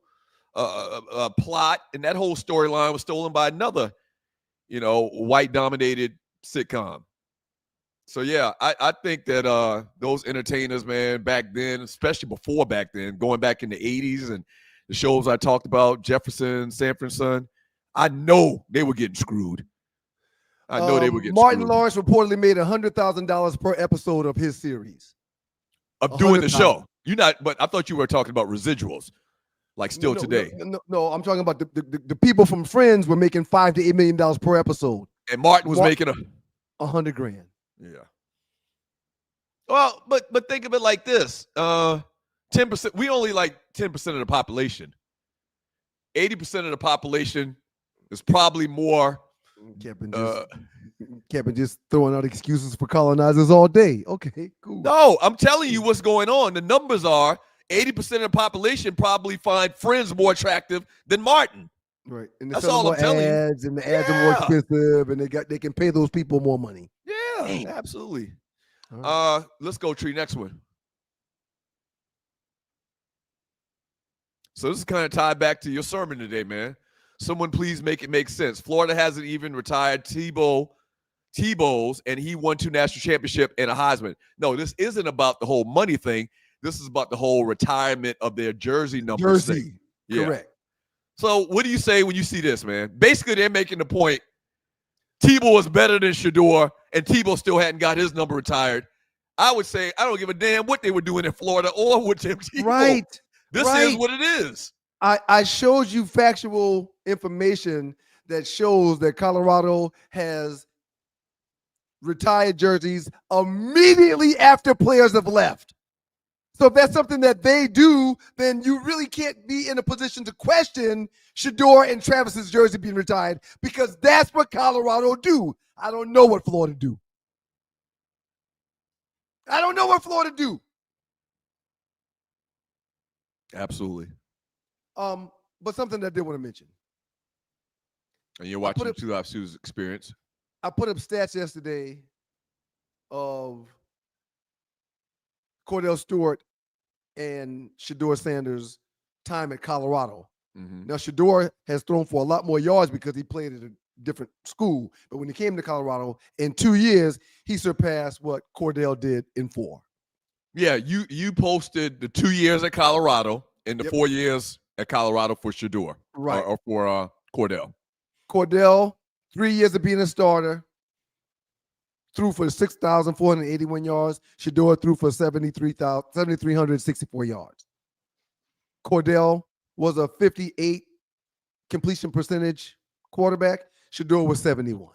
plot and that whole storyline was stolen by another, white-dominated sitcom. So, I think that those entertainers, man, back then, especially before back then, going back in the 80s and the shows I talked about, Jefferson, Sanford and Son, I know they were getting screwed. I know they were getting Martin screwed. Lawrence reportedly made $100,000 per episode of his series. Of doing the show. But I thought you were talking about residuals, like still today. No, I'm talking about the people from Friends were making $5 to $8 million per episode. And Martin was making $100,000. Yeah. Well, but think of it like this: 10%. We only like 10% of the population. 80% of the population is probably more. Kevin just throwing out excuses for colonizers all day. Okay, cool. No, I'm telling you what's going on. The numbers are 80% of the population probably find Friends more attractive than Martin. Right. And that's all I'm telling you. And the ads are more expensive, and they can pay those people more money. Yeah, absolutely. Let's go Tree, next one. So this is kind of tied back to your sermon today, man. Someone please make it make sense. Florida hasn't even retired Tebow's, and he won 2 national championships and a Heisman. No, this isn't about the whole money thing. This is about the whole retirement of their jersey numbers. Correct. So what do you say when you see this, man? Basically, they're making the point Tebow was better than Shedeur, and Tebow still hadn't got his number retired. I would say I don't give a damn what they were doing in Florida or with Tim Tebow. Right. This is what it is. I showed you factual information that shows that Colorado has retired jerseys immediately after players have left. So if that's something that they do, then you really can't be in a position to question Shedeur and Travis's jersey being retired, because that's what Colorado do. I don't know what Florida do. Absolutely. But something that I did want to mention. And you're watching the Two Live Stews experience. I put up stats yesterday of Cordell Stewart and Shedeur Sanders' time at Colorado. Now, Shedeur has thrown for a lot more yards because he played at a different school. But when he came to Colorado, in 2 years, he surpassed what Cordell did in 4. Yeah, you posted the 2 years at Colorado and the 4 years at Colorado for Shedeur. Right. Or for Cordell. Cordell, 3 years of being a starter, threw for 6,481 yards. Shedeur threw for 7,364 yards. Cordell was a 58 completion percentage quarterback. Shedeur was 71.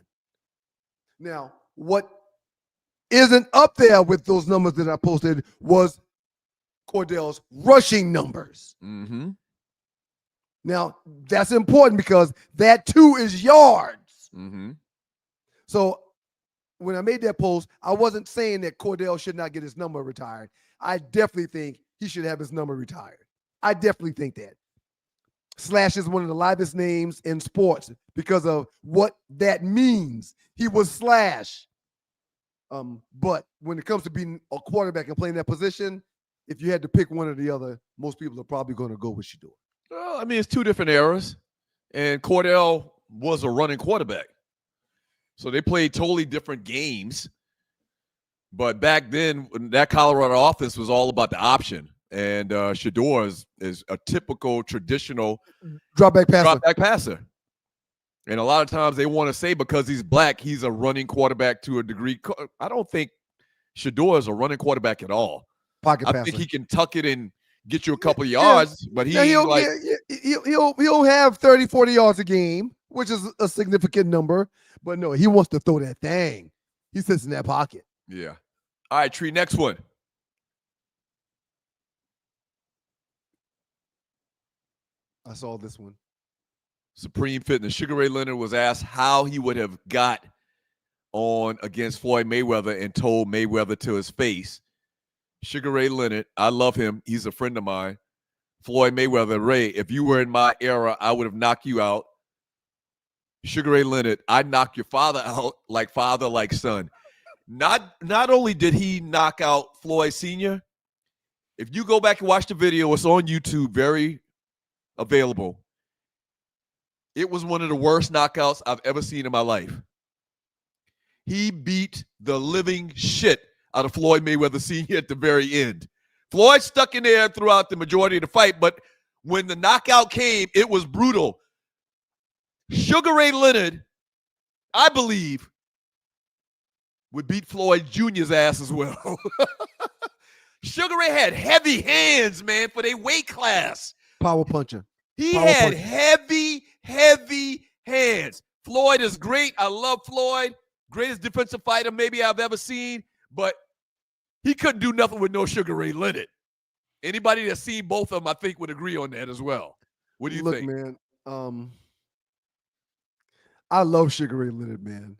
Now, what isn't up there with those numbers that I posted was Cordell's rushing numbers. Now, that's important because that too is yards. So when I made that post, I wasn't saying that Cordell should not get his number retired. I definitely think he should have his number retired. I definitely think that. Slash is one of the livest names in sports because of what that means. He was Slash. But when it comes to being a quarterback and playing that position, if you had to pick one or the other, most people are probably going to go with Shedeur. Well, I mean, it's 2 different eras, and Cordell was a running quarterback. So they played totally different games. But back then, that Colorado offense was all about the option. And Shedeur is a typical, traditional drop back passer. And a lot of times they want to say because he's black, he's a running quarterback to a degree. I don't think Shedeur is a running quarterback at all. Pocket passer. I think he can tuck it and get you a couple of yards, but he'll have 30, 40 yards a game, which is a significant number. But no, he wants to throw that thing. He sits in that pocket. Yeah. All right, Tree, next one. I saw this one. Supreme Fitness. Sugar Ray Leonard was asked how he would have got on against Floyd Mayweather and told Mayweather to his face. Sugar Ray Leonard, I love him. He's a friend of mine. Floyd Mayweather, Ray, if you were in my era, I would have knocked you out. Sugar Ray Leonard, I'd knock your father out like father, like son. Not only did he knock out Floyd Sr., if you go back and watch the video, it's on YouTube, very available. It was one of the worst knockouts I've ever seen in my life. He beat the living shit out of Floyd Mayweather Sr. at the very end. Floyd stuck in there throughout the majority of the fight, but when the knockout came, it was brutal. Sugar Ray Leonard, I believe, would beat Floyd Jr.'s ass as well. Sugar Ray had heavy hands, man, for their weight class. Power puncher. He had heavy hands. Floyd is great. I love Floyd. Greatest defensive fighter maybe I've ever seen, but he couldn't do nothing with no Sugar Ray Leonard. Anybody that's seen both of them, I think, would agree on that as well. What do you think? Look, man, I love Sugar Ray Leonard, man.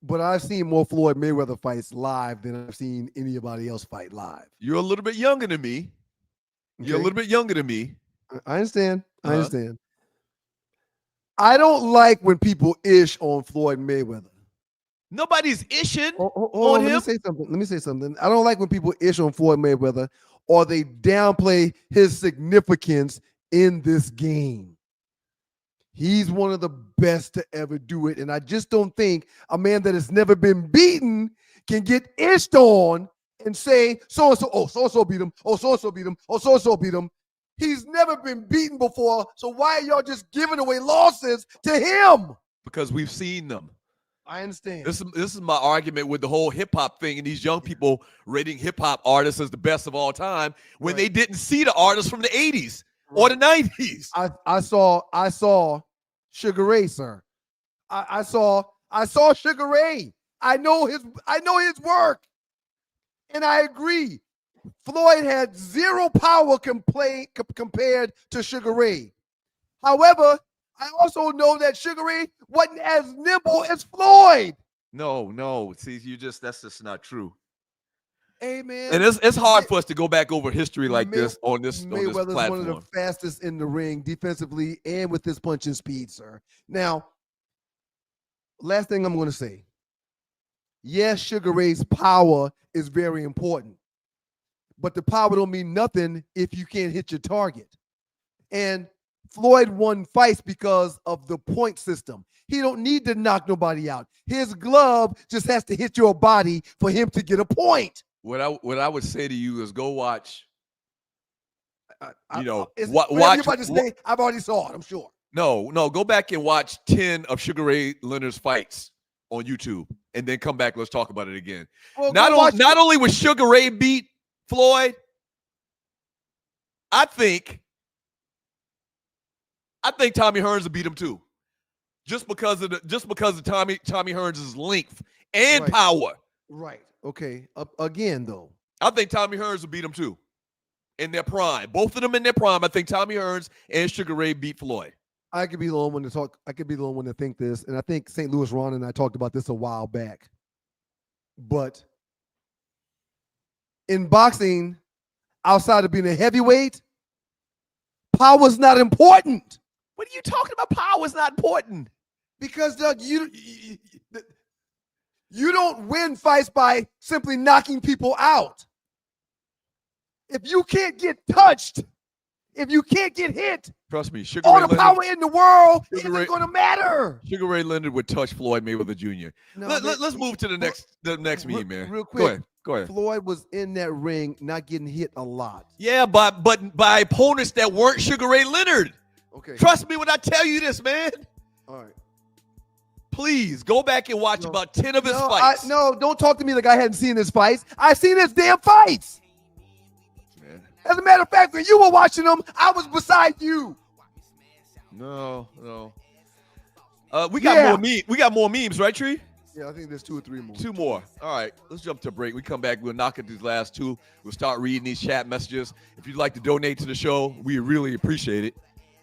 But I've seen more Floyd Mayweather fights live than I've seen anybody else fight live. You're a little bit younger than me. You're a little bit younger than me. I understand. I understand. I don't like when people ish on Floyd Mayweather. Nobody's ishing on him. Let me say something. I don't like when people ish on Floyd Mayweather or they downplay his significance in this game. He's one of the best to ever do it. And I just don't think a man that has never been beaten can get ished on and say, so-and-so beat him. Oh, so-and-so beat him. Oh, so-and-so beat him. He's never been beaten before. So why are y'all just giving away losses to him? Because we've seen them. I understand. This is my argument with the whole hip-hop thing and these young people rating hip-hop artists as the best of all time when they didn't see the artists from the 80s or the 90s. I saw Sugar Ray, sir. I saw Sugar Ray. I know his work. And I agree. Floyd had zero power compared to Sugar Ray. However, I also know that Sugar Ray wasn't as nimble as Floyd. No. See, that's just not true. Hey, man. And it's hard for us to go back over history like this on this Mayweather's platform. one of the fastest in the ring defensively and with his punching speed, sir. Now, last thing I'm going to say. Yes, Sugar Ray's power is very important, but the power don't mean nothing if you can't hit your target. And Floyd won fights because of the point system. He don't need to knock nobody out. His glove just has to hit your body for him to get a point. What I would say to you is go watch. Watch. You're about to say, I've already saw it. I'm sure. No, go back and watch 10 of Sugar Ray Leonard's fights on YouTube, and then come back. Let's talk about it again. Well, not only was Sugar Ray beat Floyd, I think Tommy Hearns will beat him too, just because of Tommy Hearns' length and power. Right. Okay. Again, though, I think Tommy Hearns will beat him too, in their prime. Both of them in their prime. I think Tommy Hearns and Sugar Ray beat Floyd. I could be the only one to talk. I could be the only one to think this, and I think St. Louis Ron and I talked about this a while back. But in boxing, outside of being a heavyweight, power is not important. What are you talking about? Power is not important. Because, Doug, you don't win fights by simply knocking people out. If you can't get touched, if you can't get hit, trust me, Sugar all Ray the Leonard, power in the world Sugar isn't going to matter. Sugar Ray Leonard would touch Floyd Mayweather Jr. No, Let's move to the next meme, man. Real quick. Go ahead. Floyd was in that ring not getting hit a lot. Yeah, but by opponents that weren't Sugar Ray Leonard. Okay. Trust me when I tell you this, man. All right. Please go back and watch about 10 of his fights. Don't talk to me like I hadn't seen his fights. I've seen his damn fights. Man. As a matter of fact, when you were watching them, I was beside you. No. We got more memes, right, Tree? Yeah, I think there's 2 or 3 more. 2 more. All right, let's jump to a break. We come back. We'll knock at these last 2. We'll start reading these chat messages. If you'd like to donate to the show, we really appreciate it.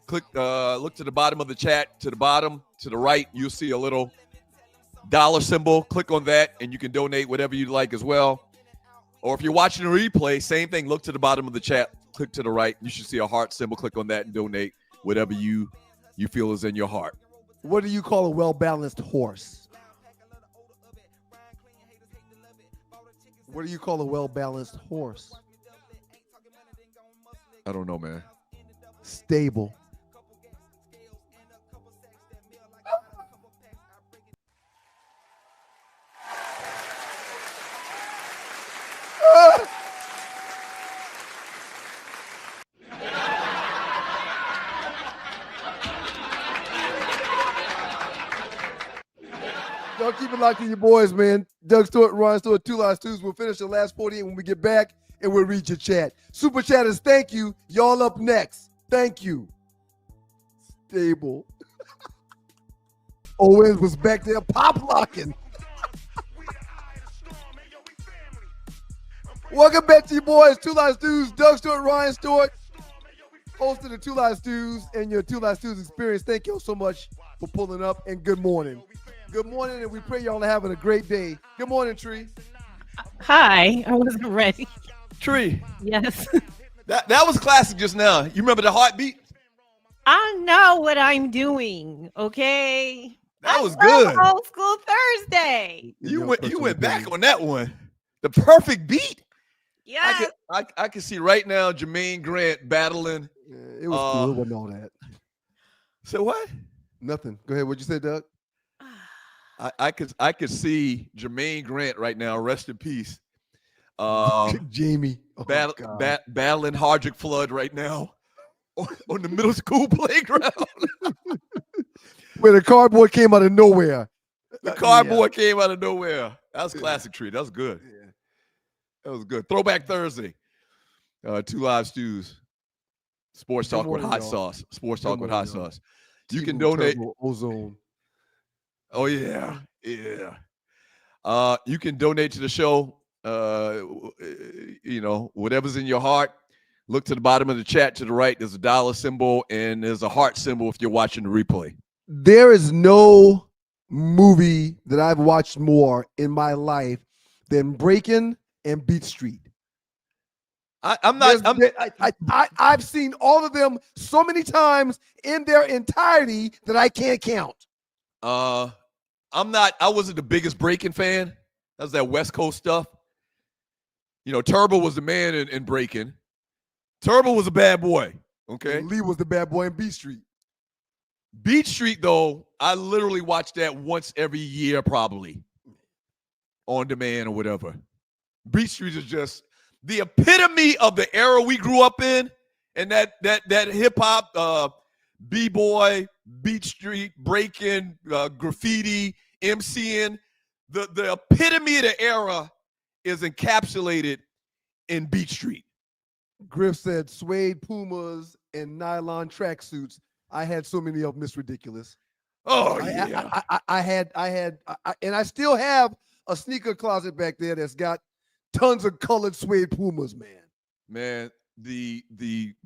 Look to the bottom of the chat, to the bottom, to the right. You'll see a little dollar symbol. Click on that, and you can donate whatever you'd like as well. Or if you're watching a replay, same thing. Look to the bottom of the chat. Click to the right. You should see a heart symbol. Click on that and donate whatever you feel is in your heart. What do you call a well-balanced horse? What do you call a well-balanced horse? I don't know, man. Stable. Y'all keep it locked in your boys, man. Doug Stewart, Ron Stewart, 2 Live Stews. We'll finish the last 48 when we get back, and we'll read your chat. Super chatters, thank you. Y'all up next. Thank you. Stable. Owens was back there pop locking. Welcome back to you boys, 2 Live Stews. Doug Stewart, Ryan Stewart, host of the 2 Live Stews and your 2 Live Stews experience. Thank you so much for pulling up, and good morning. Good morning, and we pray y'all are having a great day. Good morning, Tree. Hi, I wasn't ready. Tree. Yes. That was classic just now. You remember the heartbeat? I know what I'm doing, okay? That was good. Old School Thursday. You went back on that one. The perfect beat. Yeah. I can see right now Jermaine Grant battling. Yeah, it was cool. It wasn't all that. So what? Nothing. Go ahead. What'd you say, Doug? I could see Jermaine Grant right now, rest in peace. Jamie. Battling Hardrick Flood right now on the middle school playground. Where the cardboard came out of nowhere. The cardboard came out of nowhere. That was classic, Tree. That was good. Yeah. That was good. Throwback Thursday. 2 Live Stews. Sports Talk with hot sauce. Sports Talk with hot sauce. You can donate. Ozone. Oh, yeah. Yeah. You can donate to the show. Whatever's in your heart. Look to the bottom of the chat to the right. There's a dollar symbol and there's a heart symbol if you're watching the replay. There is no movie that I've watched more in my life than Breakin' and Beat Street. I've seen all of them so many times in their entirety that I can't count. I wasn't the biggest breaking fan. That was that West Coast stuff. You know, Turbo was the man in breaking. Turbo was a bad boy. Okay. And Lee was the bad boy in Beat Street. Beat Street, though, I literally watched that once every year, probably on demand or whatever. Beat Street is just the epitome of the era we grew up in, and that hip hop, b-boy, Beat Street, breaking, graffiti, MCing. The epitome of the era is encapsulated in Beat Street. Griff said suede Pumas and nylon tracksuits. I had so many of them. It's ridiculous. Oh, yeah. I had, and I still have a sneaker closet back there that's got tons of colored suede Pumas, man. Man, the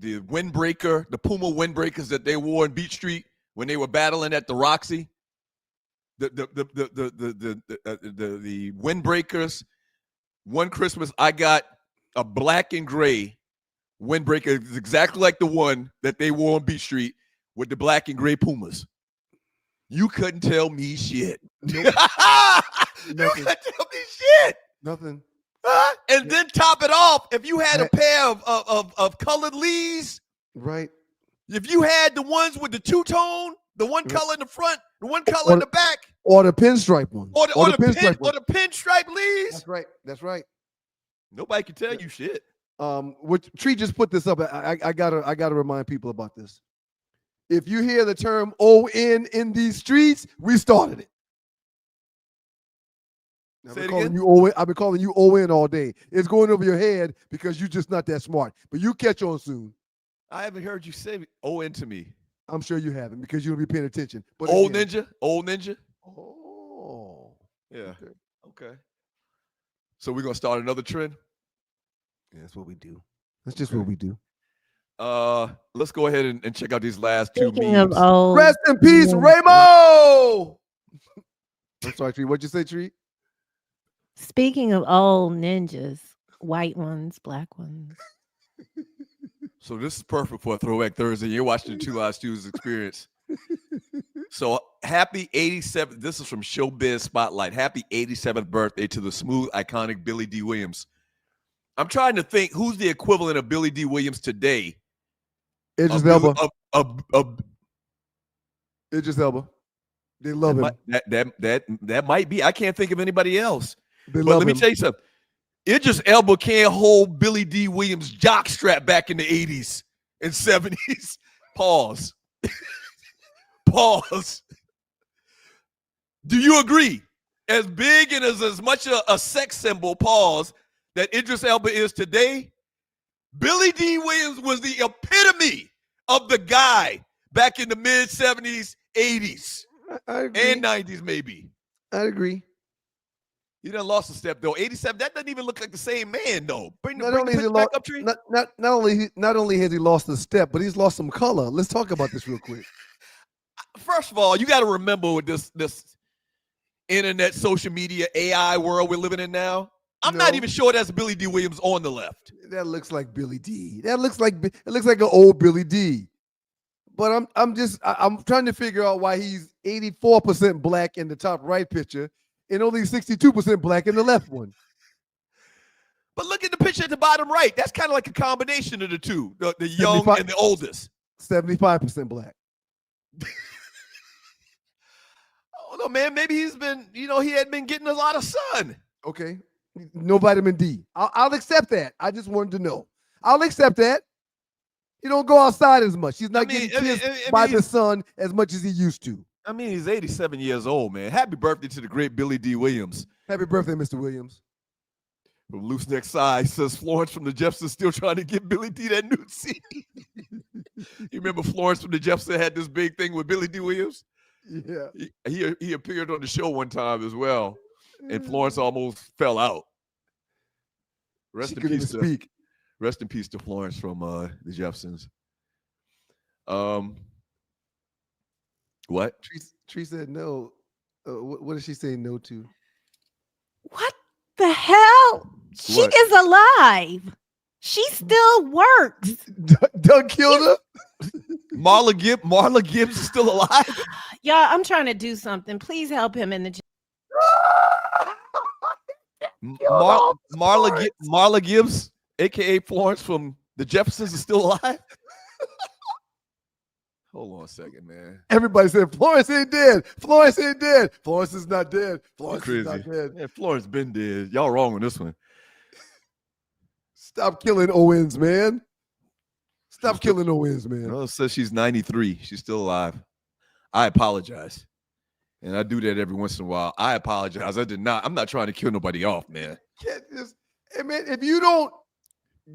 windbreaker, the Puma windbreakers that they wore in Beat Street when they were battling at the Roxy. The windbreakers. One Christmas, I got a black and gray windbreaker. It's exactly like the one that they wore on Beat Street with the black and gray Pumas. You couldn't tell me shit. Nope. You couldn't tell me shit. Nothing. And then top it off, if you had a pair of colored Lees, right? If you had the ones with the two-tone, the one color in the front, the one color in the back, or the pinstripe one, or the pinstripe Lees. That's right. That's right. Nobody can tell you shit. Which Tree just put this up. I gotta remind people about this. If you hear the term ON in these streets, we started it. I've been calling you ON all day. It's going over your head because you're just not that smart. But you catch on soon. I haven't heard you say ON to me. I'm sure you haven't because you don't be paying attention. But Old Ninja? Oh. Yeah. Okay. So we're going to start another trend? Yeah, that's what we do. That's just what we do. Let's go ahead and check out these last two Speaking memes. of old, Rest in peace, Ramo! I'm sorry, Tree. What'd you say, Tree? Speaking of old ninjas, white ones, black ones. So this is perfect for a Throwback Thursday. You're watching the Two Live Stews experience. So happy 87th. This is from Showbiz Spotlight. Happy 87th birthday to the smooth, iconic Billy Dee Williams. I'm trying to think who's the equivalent of Billy Dee Williams today. Idris Elba. Idris Elba. They love him. That might be. I can't think of anybody else. But let me tell you something. Idris Elba can't hold Billy Dee Williams' jockstrap back in the 80s and 70s. Pause. Pause. Do you agree? As big and as much a sex symbol, pause, that Idris Elba is today, Billy Dee Williams was the epitome of the guy back in the mid-70s, 80s, and 90s maybe. I agree. He done lost a step though. 87. That doesn't even look like the same man though. Not only has he lost a step, but he's lost some color. Let's talk about this real quick. First of all, you got to remember with this internet, social media, AI world we're living in now. I'm not even sure that's Billy Dee Williams on the left. That looks like Billy Dee. It looks like an old Billy Dee. But I'm trying to figure out why he's 84% black in the top right picture and only 62% black in the left one. But look at the picture at the bottom right. That's kind of like a combination of the two, the young and the oldest. 75% black. Oh no, man. Maybe he's been, he hadn't been getting a lot of sun. Okay. No vitamin D. I'll accept that. I just wanted to know. I'll accept that. He don't go outside as much. He's not getting kissed by the sun as much as he used to. I mean, he's 87 years old, man. Happy birthday to the great Billy Dee Williams. Happy birthday, Mr. Williams. From Loose Neck Side says Florence from the Jeffersons still trying to get Billy D that nude scene. You remember Florence from the Jeffersons had this big thing with Billy Dee Williams? Yeah. He appeared on the show one time as well, and Florence almost fell out. Rest in peace to Florence from the Jeffersons. What? Tree said no. What did she say no to? What the hell? She is alive. She still works. Doug killed her? Marla Gibbs is still alive? Y'all, I'm trying to do something. Please help him in the chat. Marla Gibbs, aka Florence from the Jeffersons, is still alive. Hold on a second, man. Everybody said Florence ain't dead. Florence ain't dead. Florence is not dead. Florence is not dead. Yeah, Florence been dead. Y'all wrong on this one. Stop killing Owens, man. Stop killing Owens, man. No, it says she's 93. She's still alive. I apologize. And I do that every once in a while. I apologize. I'm not trying to kill nobody off, man. Hey, man, if you don't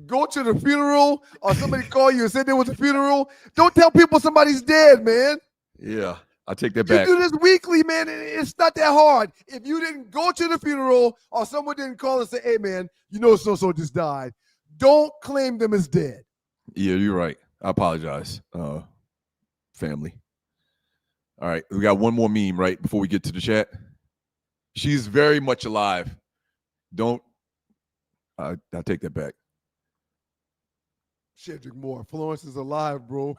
go to the funeral or somebody call you and say there was a funeral, don't tell people somebody's dead, man. Yeah, I take that back. You do this weekly, man. It's not that hard. If you didn't go to the funeral or someone didn't call and say, hey, man, you know so-so just died, don't claim them as dead. Yeah, you're right. I apologize, family. All right, we got one more meme, right, before we get to the chat. She's very much alive. I'll take that back. Shedrick Moore, Florence is alive, bro.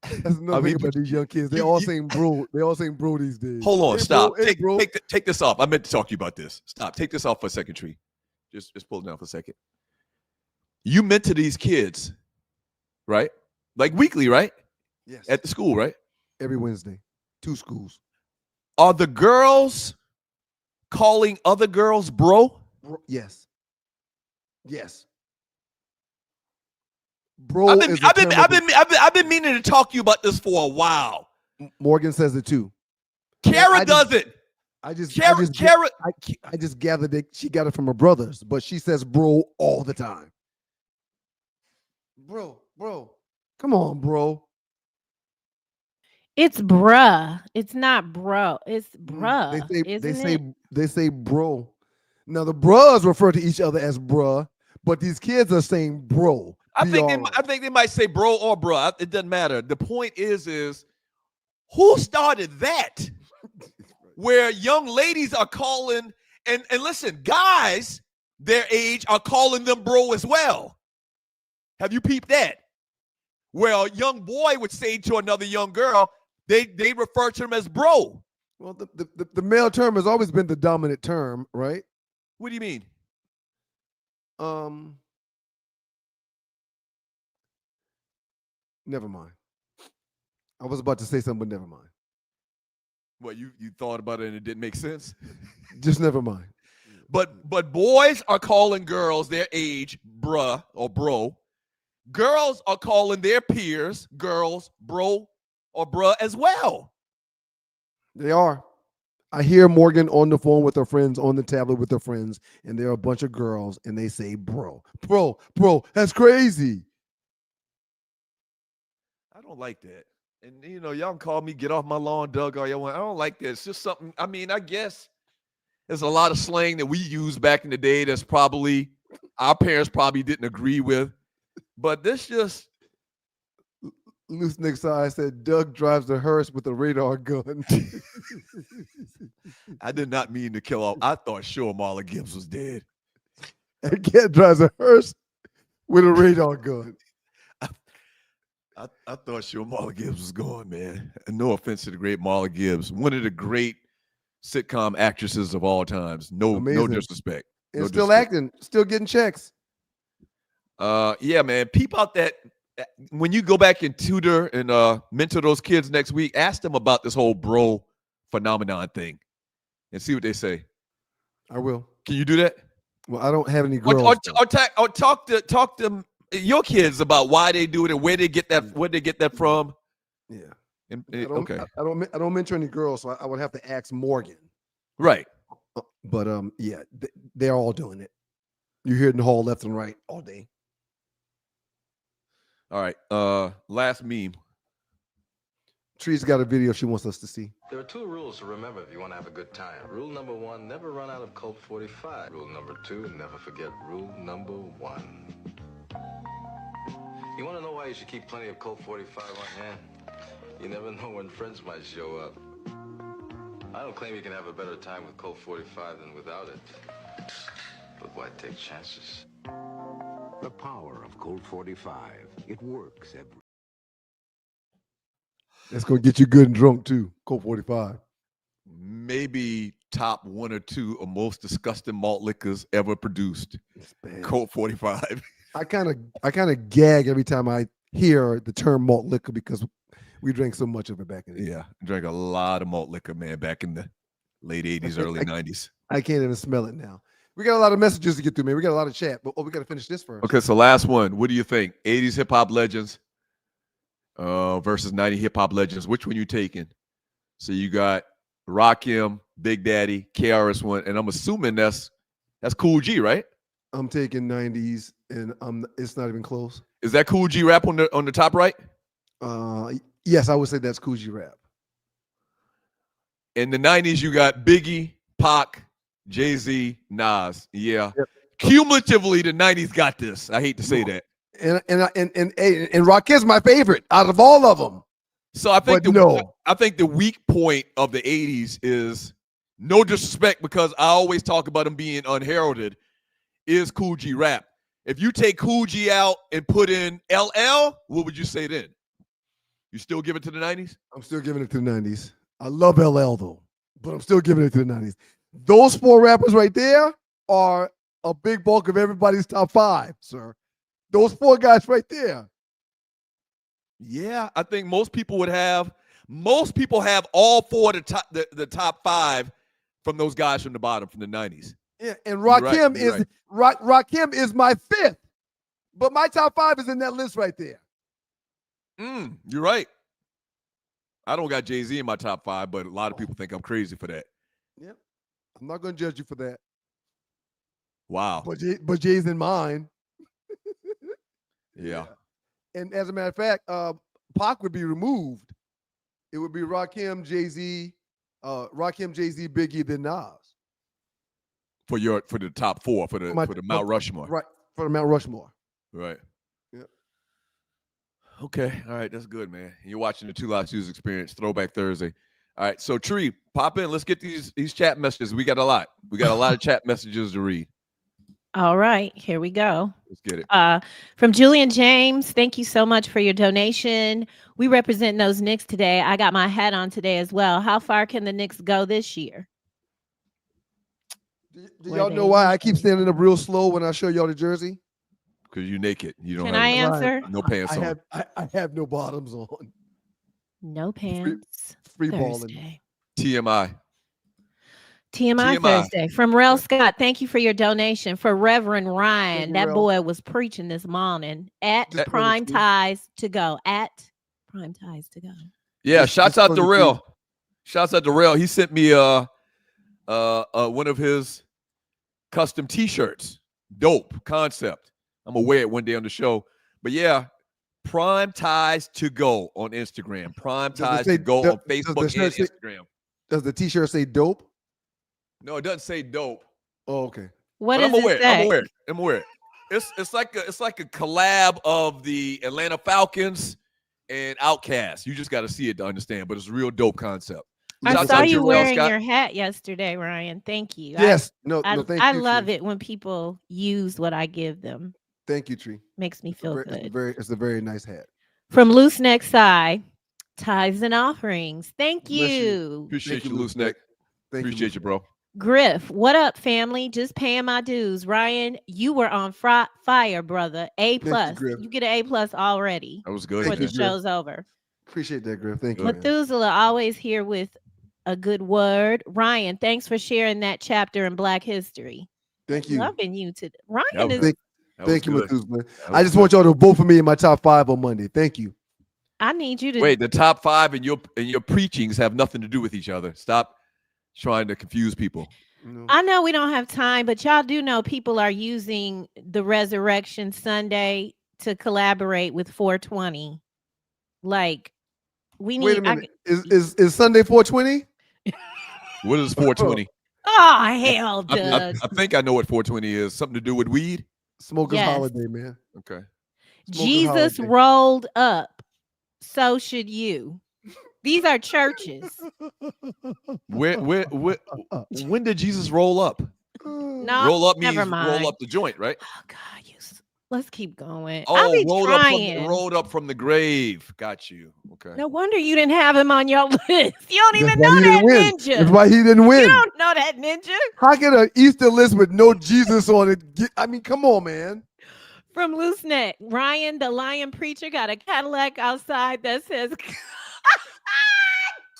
That's another thing about these young kids. They all saying bro. They all saying bro these days. Hold on, hey, stop. Bro, take this off. I meant to talk to you about this. Stop. Take this off for a second, Tree. Just pull it down for a second. You mentor these kids, right? Like weekly, right? Yes. At the school, right? Every Wednesday. 2 schools. Are the girls calling other girls bro? Yes. Yes. Bro, I've been meaning to talk to you about this for a while. Morgan says it too. Kara does it. I just gathered that she got it from her brothers, but she says bro all the time. Bro. Come on, bro. It's bruh. It's not bro. It's bruh. They say bro. Now the bros refer to each other as bruh, but these kids are saying bro. I think they might say bro or bruh. It doesn't matter. The point is who started that? Where young ladies are calling and listen, guys their age are calling them bro as well. Have you peeped that? Where a young boy would say to another young girl, they refer to him as bro. Well, the male term has always been the dominant term, right? What do you mean? Never mind. I was about to say something, but never mind. What, you thought about it and it didn't make sense? Just never mind. But boys are calling girls their age bruh or bro. Girls are calling their peers, girls, bro or bruh as well. They are. I hear Morgan on the phone with her friends, on the tablet with her friends, and there are a bunch of girls, and they say, bro, that's crazy. I don't like that. And, y'all can call me, get off my lawn, Doug, all y'all want. I don't like that. It's just something, I guess there's a lot of slang that we used back in the day that's probably, our parents probably didn't agree with. But this just... Loose Nick side said Doug drives the hearse with a radar gun. I did not mean to kill off. I thought sure Marla Gibbs was dead. And Cat drives a hearse with a radar gun. I thought sure Marla Gibbs was gone, man. And no offense to the great Marla Gibbs, one of the great sitcom actresses of all times. No disrespect. And still acting, still getting checks. Yeah, man. Peep out that. When you go back and tutor and mentor those kids next week, ask them about this whole bro phenomenon thing and see what they say. I will. Can you do that? Well, I don't have any girls. Or talk to your kids about why they do it and where they get that from. Yeah. Okay. I don't mention any girls, so I would have to ask Morgan. Right. But yeah, they're all doing it. You hear it in the hall left and right all day. All right. Last meme. Tree's got a video she wants us to see. There are 2 rules to remember if you want to have a good time. Rule number 1, never run out of Colt 45. Rule number 2, never forget rule number 1. You want to know why you should keep plenty of Colt 45 on hand? You never know when friends might show up. I don't claim you can have a better time with Colt 45 than without it. But why take chances? The power of Colt 45. It works every... That's gonna get you good and drunk too. Colt 45. Maybe top 1 or 2 of most disgusting malt liquors ever produced. Colt 45. I kind of gag every time I hear the term malt liquor because we drank so much of it back in the day. Yeah, I drank a lot of malt liquor, man, back in the late 80s, early 90s. I can't even smell it now. We got a lot of messages to get through, man. We got a lot of chat, but we got to finish this first. Okay, so last one. What do you think? 80s hip hop legends versus 90 hip hop legends. Which one you taking? So you got Rakim, Big Daddy, KRS-One, and I'm assuming that's Cool G, right? I'm taking 90s, and it's not even close. Is that Cool G Rap on the top right? Yes, I would say that's Cool G Rap. In the 90s, you got Biggie, Pac, Jay-Z, Nas. Yeah. Yep. Cumulatively, the 90s got this. I hate to say that. And Rakim's my favorite out of all of them. So I think I think the weak point of the 80s is, no disrespect, because I always talk about him being unheralded, is Cool G Rap. If you take Cool G out and put in LL, what would you say then? You still give it to the 90s? I'm still giving it to the 90s. I love LL though, but I'm still giving it to the 90s. Those 4 rappers right there are a big bulk of everybody's top 5, sir. Those 4 guys right there. Yeah, I think most people have all 4 of the top 5 from those guys from the bottom, from the 90s. Yeah, and Rakim Rakim is my 5th, but my top 5 is in that list right there. You're right. I don't got Jay-Z in my top 5, but a lot of people think I'm crazy for that. Yep. I'm not going to judge you for that. Wow. But Jay's in mine. Yeah. And as a matter of fact, Pac would be removed. It would be Rakim, Jay-Z, Biggie, then Nas. For the top 4, for the Mount Rushmore. Right. For the Mount Rushmore. Right. Yep. Okay. All right. That's good, man. You're watching the Two Live Tuesday Experience, Throwback Thursday. All right. So Tree, pop in. Let's get these chat messages. We got a lot. We got a lot of chat messages to read. All right, here we go. Let's get it. From Julian James, thank you so much for your donation. We represent those Knicks today. I got my hat on today as well. How far can the Knicks go this year? Do y'all know why I keep standing up real slow when I show y'all the jersey? Because you're naked. You don't Can have I answer? No pants on. I have no bottoms on. No pants. Free Thursday. balling. TMI Thursday. From Rel Scott, thank you for your donation. For Reverend Ryan, that boy was preaching this morning at Prime Ties to Go. At Prime Ties to Go. Yeah, shouts out to Rel. Shouts out to Rel. He sent me one of his custom T-shirts. Dope concept. I'm gonna wear it one day on the show. But yeah, Prime Ties to Go on Instagram. Prime Ties to Go on Facebook and Instagram. Does the T-shirt say dope? No, it doesn't say dope. Oh, okay. What does it say? I'm aware. It's like a collab of the Atlanta Falcons and Outkast. You just got to see it to understand, but it's a real dope concept. I saw you wearing your hat yesterday, Ryan. Thank you. Yes. Thank you. I love it when people use what I give them. Thank you, Tree. Makes me feel good. It's a very nice hat. From Loose Neck Side, tithes and offerings. Thank you. Appreciate you, Loose Neck. Appreciate you, bro. Griff, what up, family? Just paying my dues. Ryan, you were on fire, brother. A+. You get an A+ already. That was good. Before the show's over. Appreciate that, Griff. Thank you. Methuselah always here with a good word. Ryan, thanks for sharing that chapter in Black History. Thank you. Loving you today. Ryan is. Thank you, Methuselah. I just want y'all to vote for me in my top 5 on Monday. Thank you. I need you to wait. The top 5 and your preachings have nothing to do with each other. Stop trying to confuse people. I know we don't have time, but y'all do know people are using the Resurrection Sunday to collaborate with 420. Like, we need. Wait a minute. Is Sunday 420? What is 420? Oh, hell, Doug. I think I know what 420 is. Something to do with weed? Smokers holiday, man. Okay. Jesus rolled up. So should you. These are churches. When did Jesus roll up? No, roll up means never mind. roll up the joint, right? Oh God, Let's keep going. Oh, I'll be trying. rolled up from the grave. Got you. Okay. No wonder you didn't have him on your list. You don't even That's know why he that didn't win. ninja. That's why he didn't win. You don't know that ninja. How can an Easter list with no Jesus on it? I mean, come on, man. From Loose Neck, Ryan, the Lion Preacher, got a Cadillac outside that says,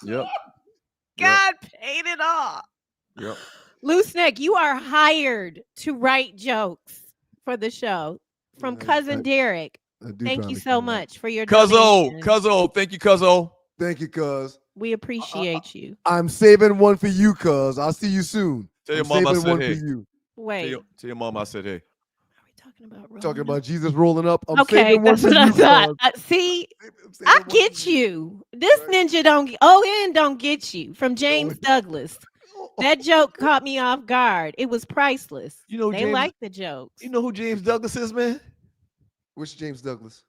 Yep. God paid it all. Yep. Loose Neck, you are hired to write jokes for the show. From Cousin Derek. Thank you so much for your donation. Cuzzo, thank you, Cuzzo. Thank you, cuz. We appreciate you. I'm saving one for you, cuz. I'll see you soon. Tell your I'm mom I saving said one hey. for you. Wait. Tell your mom I said hey. Talking about Jesus rolling up. I'm Okay, saving one that's for what I you, thought. cuz. See, I get you. This ninja don't get you. From James Douglas. That joke caught me off guard. It was priceless. You know, they like the jokes. You know who James Douglas is, man? Which James Douglas?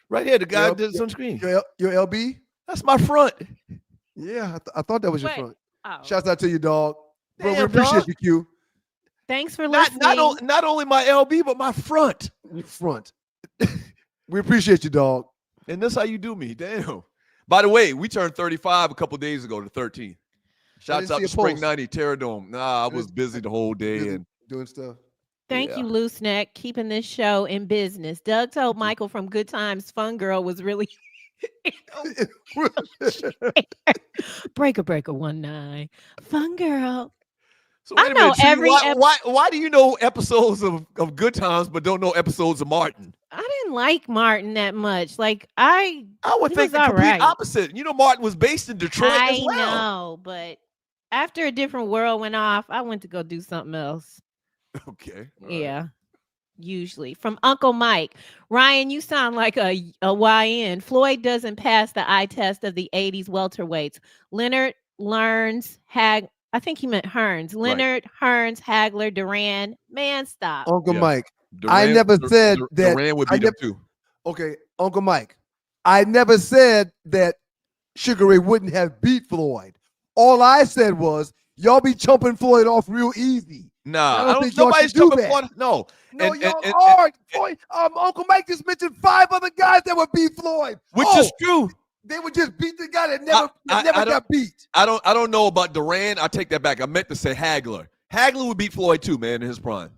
Right here, the guy that's on screen. Your LB? That's my front. Yeah, I thought that was your front. Oh. Shouts out to you, dog. Bro, we Damn, appreciate dog. you, Q. Thanks for listening. Not only my LB, but my front. Your front. We appreciate you, dog. And that's how you do me. Damn. By the way, we turned 35 a couple days ago to 13. Shouts out to Spring 90 Terradome. Nah, I was busy the whole day and doing stuff. Thank you, Loose Neck, keeping this show in business. Doug told Michael from Good Times Fun Girl was really Breaker 19. Fun Girl. So I know every why do you know episodes of Good Times but don't know episodes of Martin? I didn't like Martin that much. Like I would think the complete opposite. You know, Martin was based in Detroit as well. I know, but after A Different World went off, I went to go do something else. Okay. Yeah. Usually. From Uncle Mike. Ryan, you sound like a YN. Floyd doesn't pass the eye test of the 80s welterweights. Leonard, Learns, I think he meant Hearns. Leonard, Hearns, Hagler, Duran. Man, stop. Uncle Mike. I never said that. Duran would beat him too. Okay, Uncle Mike. I never said that Sugar Ray wouldn't have beat Floyd. All I said was y'all be chumping Floyd off real easy. Nah, I don't think nobody's y'all should do chumping that. Floyd. No. No, y'all are. Floyd, Uncle Mike just mentioned 5 other guys that would beat Floyd. Which is true. They would just beat the guy that never got beat. I don't know about Duran. I take that back. I meant to say Hagler. Hagler would beat Floyd too, man, in his prime.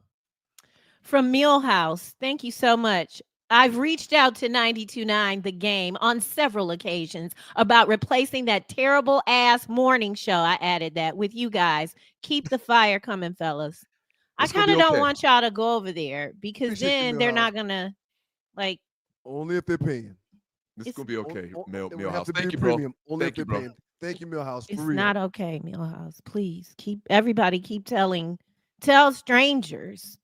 From Millhouse, thank you so much. I've reached out to 92.9 The Game on several occasions about replacing that terrible ass morning show. I added that with you guys. Keep the fire coming, fellas. I kind of don't want y'all to go over there because then they're not gonna like. Only if they're paying. This is gonna be okay, Millhouse. Thank you, bro. Thank you, bro. Thank you, Millhouse. It's not okay, Millhouse. Please tell strangers.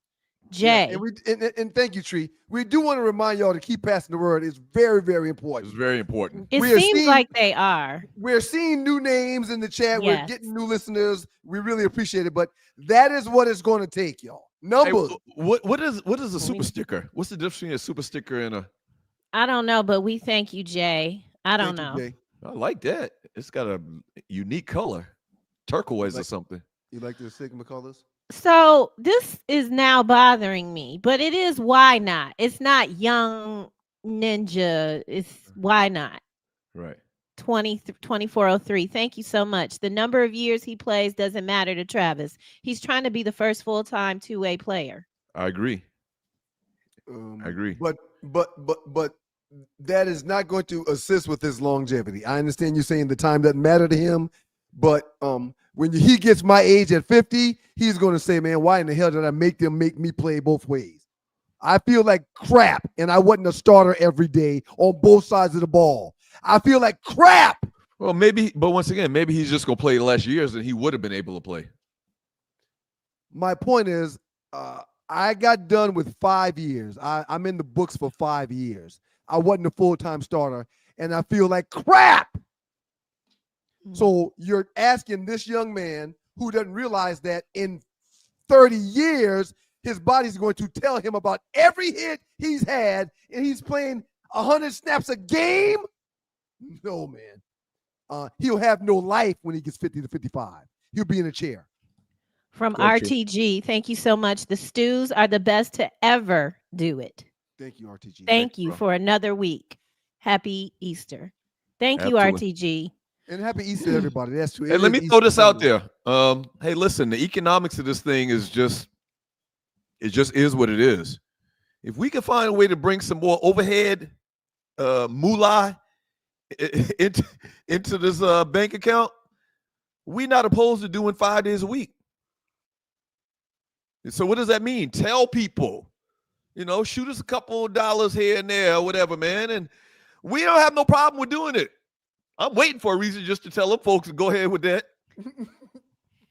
Jay. Yeah, and thank you, Tree. We do want to remind y'all to keep passing the word. It's very, very important. It's very important. It seems like they are. We're seeing new names in the chat. Yes. We're getting new listeners. We really appreciate it. But that is what it's going to take, y'all. Numbers. Hey, what is a super sticker? What's the difference between a super sticker and a? I don't know, but we thank you, Jay. I don't know. I like that. It's got a unique color, turquoise or something. You like the Sigma colors? So this is now bothering me, but it is why not? It's not young ninja. It's why not? Right. 2403. Thank you so much. The number of years he plays doesn't matter to Travis. He's trying to be the first full-time two-way player. I agree. I agree. But that is not going to assist with his longevity. I understand you're saying the time doesn't matter to him, but when he gets my age at 50, he's going to say, man, why in the hell did I make them make me play both ways? I feel like crap, and I wasn't a starter every day on both sides of the ball. I feel like crap. Well, maybe, but once again, maybe he's just going to play less years than he would have been able to play. My point is, I got done with 5 years. I'm in the books for 5 years. I wasn't a full-time starter, and I feel like crap. So you're asking this young man who doesn't realize that in 30 years, his body's going to tell him about every hit he's had, and he's playing 100 snaps a game? No, man. He'll have no life when he gets 50 to 55. He'll be in a chair. From RTG, thank you so much. The Stews are the best to ever do it. Thank you, RTG. Thank you for another week. Happy Easter. Thank you, RTG. And happy Easter, to everybody. That's true. Hey, let me throw this out there. Hey, listen, the economics of this thing is just is what it is. If we can find a way to bring some more overhead moolah into this bank account, we're not opposed to doing 5 days a week. And so what does that mean? Tell people, shoot us a couple of dollars here and there or whatever, man. And we don't have no problem with doing it. I'm waiting for a reason just to tell them folks to go ahead with that.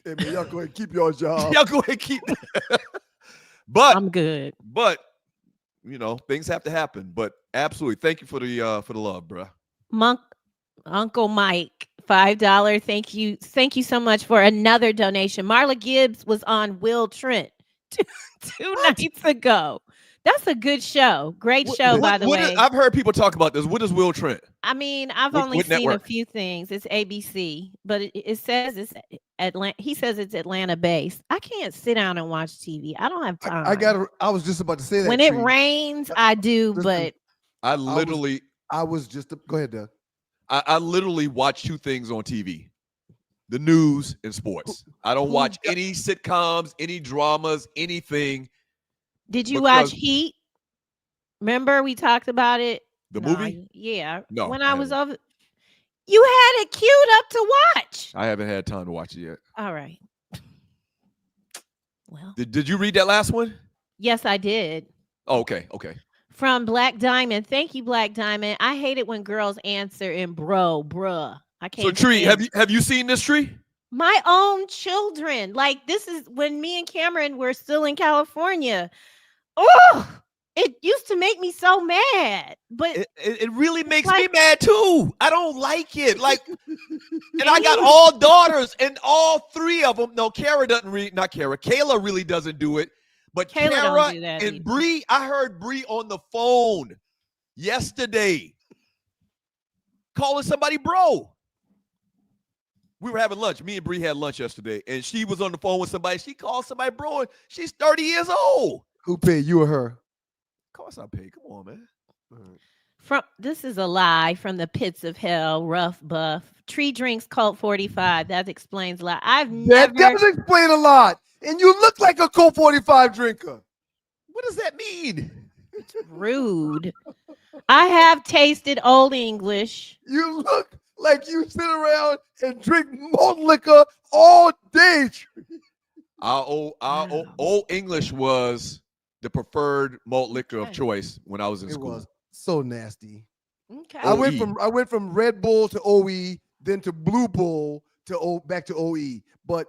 Hey, man, y'all go ahead and keep your job. Y'all go ahead and keep that. But I'm good. But things have to happen. But absolutely, thank you for the love, bro. Uncle Mike, $5. Thank you so much for another donation. Marla Gibbs was on Will Trent two nights ago. That's a good show. Great show, by the way. I've heard people talk about this. What is Will Trent? I mean, I've only seen a few things. It's ABC, but it says it's Atlanta. He says it's Atlanta based. I can't sit down and watch TV. I don't have time. I was just about to say that. When it rains, I do, but I literally. Go ahead, Doug. I literally watch 2 things on TV: the news and sports. I don't watch any sitcoms, any dramas, anything. Did you watch Heat? Remember we talked about it? The movie? Yeah. No. When I was over, you had it queued up to watch. I haven't had time to watch it yet. All right. Well. Did you read that last one? Yes, I did. Oh, okay. From Black Diamond. Thank you, Black Diamond. I hate it when girls answer in bruh. I can't. So Tree, have you seen this, Tree? My own children. Like, this is when me and Cameron were still in California. Oh, it used to make me so mad, but it really makes me mad too. I don't like it. Like, and I got all daughters, and all 3 of them. No, Kara doesn't read. Not Kara. Kayla really doesn't do it. But Kara and Bree, I heard Bree on the phone yesterday calling somebody bro. We were having lunch. Me and Bree had lunch yesterday, and she was on the phone with somebody. She called somebody bro, and she's 30 years old. Who paid, you or her? Of course I paid. Come on, man. This is a lie from the pits of hell. Rough buff. Tree drinks Colt 45. That explains a lot. That does explain a lot. And you look like a Colt 45 drinker. What does that mean? It's rude. I have tasted Old English. You look like you sit around and drink malt liquor all day. Our old English was the preferred malt liquor of choice when I was in school. It was so nasty. Okay. I went from Red Bull to OE, then to Blue Bull to back to OE. But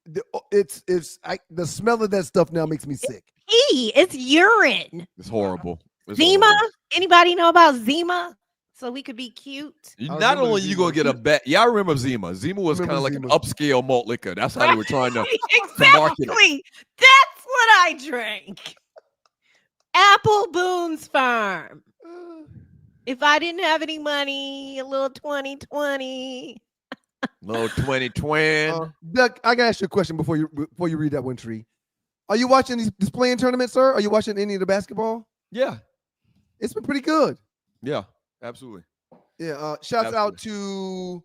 the smell of that stuff now makes me sick. It's urine. It's horrible. Zima? Anybody know about Zima? So we could be cute. Not only you gonna get a bet. Y'all remember Zima? Zima was kind of like an upscale malt liquor. That's how they were trying to market it. That's what I drank. Apple Boone's Farm. If I didn't have any money, a little 2020. Little 2020. Doug, I gotta ask you a question before you read that one, Tree. Are you watching these playing tournaments, sir? Are you watching any of the basketball? Yeah. It's been pretty good. Yeah, absolutely. Yeah. Shouts out to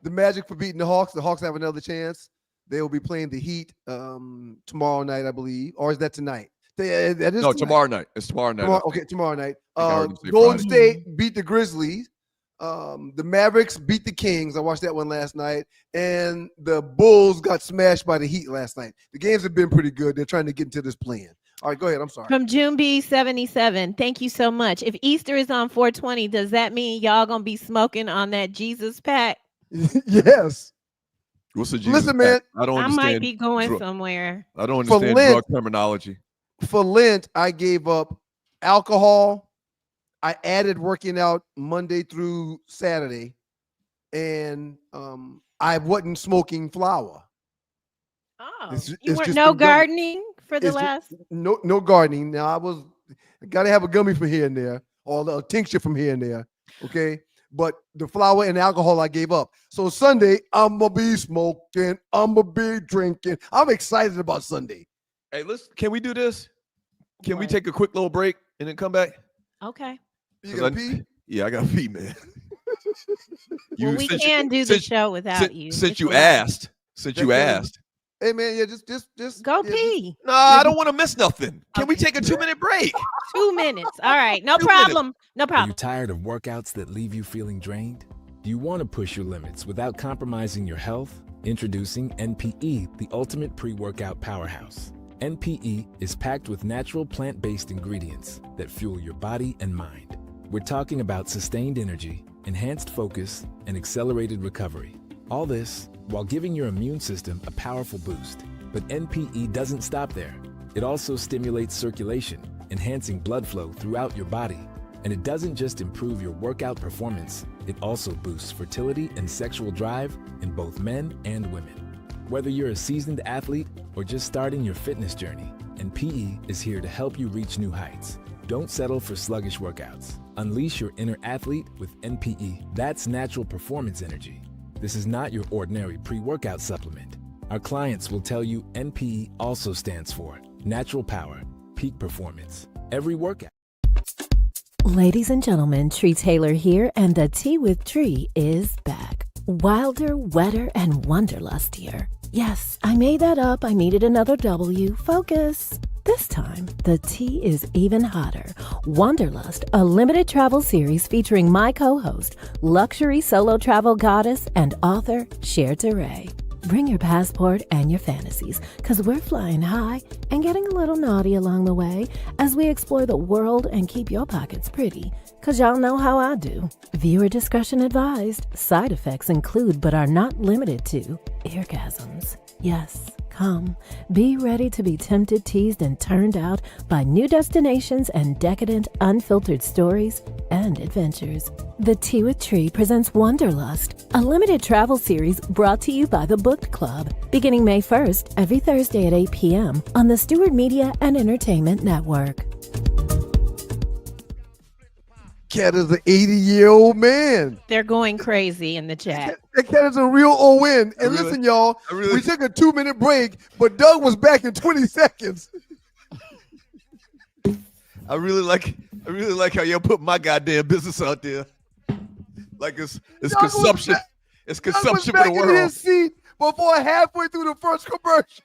the Magic for beating the Hawks. The Hawks have another chance. They will be playing the Heat tomorrow night, I believe. Or is that tonight? Tomorrow night. It's tomorrow night. Tomorrow night. Golden State beat the Grizzlies. The Mavericks beat the Kings. I watched that one last night. And the Bulls got smashed by the Heat last night. The games have been pretty good. They're trying to get into this plan. All right, go ahead. I'm sorry. From June B77, thank you so much. If Easter is on 420, does that mean y'all gonna be smoking on that Jesus pack? Yes. What's a Jesus Listen, man. I don't understand. I might be going somewhere. I don't understand drug terminology. For Lent, I gave up alcohol. I added working out Monday through Saturday, and I wasn't smoking flower. Oh, you weren't no gardening for the last? No gardening. Now I got to have a gummy from here and there, or a tincture from here and there. Okay, but the flour and alcohol I gave up. So Sunday I'm gonna be smoking. I'm gonna be drinking. I'm excited about Sunday. Hey, can we do this? Can we take a quick little break? and then come back? Okay. You got to pee? Yeah, I got to pee, man. Well, we can do the show without you. Since you asked. Hey man, yeah, just go pee. No, I don't want to miss nothing. Can we take a 2-minute break? 2 minutes. All right, no problem. No Are you problem. tired of workouts that leave you feeling drained? Do you want to push your limits without compromising your health? Introducing NPE, the ultimate pre-workout powerhouse. NPE is packed with natural plant-based ingredients that fuel your body and mind. We're talking about sustained energy, enhanced focus, and accelerated recovery. All this while giving your immune system a powerful boost. But NPE doesn't stop there. It also stimulates circulation, enhancing blood flow throughout your body. And it doesn't just improve your workout performance, it also boosts fertility and sexual drive in both men and women. Whether you're a seasoned athlete or just starting your fitness journey, NPE is here to help you reach new heights. Don't settle for sluggish workouts. Unleash your inner athlete with NPE. That's natural performance energy. This is not your ordinary pre-workout supplement. Our clients will tell you NPE also stands for natural power, peak performance. Every workout. Ladies and gentlemen, Tree Taylor here, and the Tea with Tree is back. Wilder, wetter, and wonderlustier. Yes, I made that up. I needed another W. Focus. This time, the tea is even hotter. Wanderlust, a limited travel series featuring my co-host, luxury solo travel goddess and author, Shedeur. Bring your passport and your fantasies, because we're flying high and getting a little naughty along the way as we explore the world and keep your pockets pretty, because y'all know how I do. Viewer discretion advised. Side effects include but are not limited to orgasms. Yes, come. Be ready to be tempted, teased, and turned out by new destinations and decadent, unfiltered stories and adventures. The Tea with Tree presents Wanderlust, a limited travel series brought to you by the Booked Club, beginning May 1st, every Thursday at 8 p.m. on the Stewart Media and Entertainment Network. Cat is an 80-year-old man. They're going crazy in the chat. That cat is a real ON. And listen, y'all, we took a 2-minute break, but Doug was back in 20 seconds. I really like how y'all put my goddamn business out there. Like it's consumption. It's consumption for the world. In his seat before halfway through the first commercial.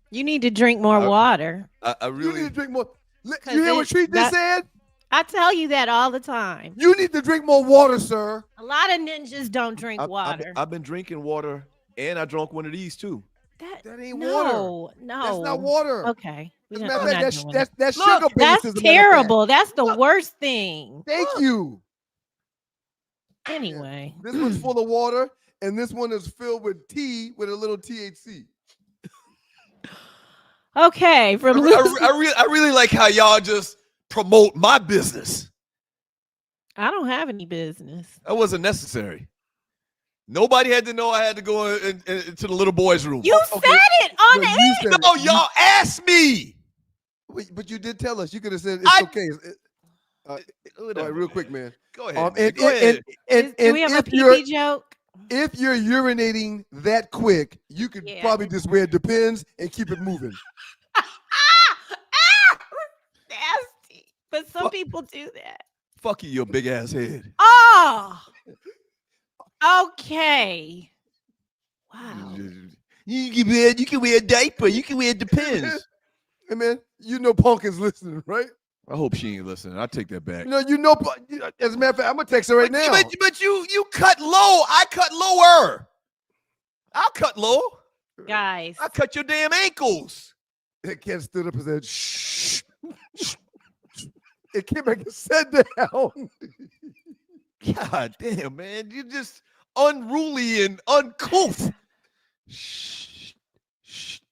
You need to drink more water. I really you need to drink more. You hear what Treat just said? I tell you that all the time. You need to drink more water, sir. A lot of ninjas don't drink water. I've been drinking water, and I drank one of these too. That ain't water. No. That's not water. Okay. That's sugar based. That's terrible. That's the worst thing. Thank you. Anyway. This one's full of water, and this one is filled with tea with a little THC. Okay. I really like how y'all just promote my business. I don't have any business. That wasn't necessary. Nobody had to know I had to go into the little boy's room. You said it on the air. No, y'all asked me. But you did tell us. You could have said it's okay. All right, real quick, man. Go ahead. Do we have a pee joke? If you're urinating that quick, you could probably just wear Depends and keep it moving. Nasty. But some people do that. Fuck you, your big ass head. Oh. Okay. Wow. You can wear a diaper. You can wear Depends. Hey, man, you know Punk is listening, right? I hope she ain't listening. I'll take that back. No, you know, as a matter of fact, I'm going to text her right now. But you cut low. I cut lower. I'll cut low. Guys. I cut your damn ankles. That cat stood up and said, shh. It came back and sat down. God damn, man. You're just unruly and uncouth. Shh.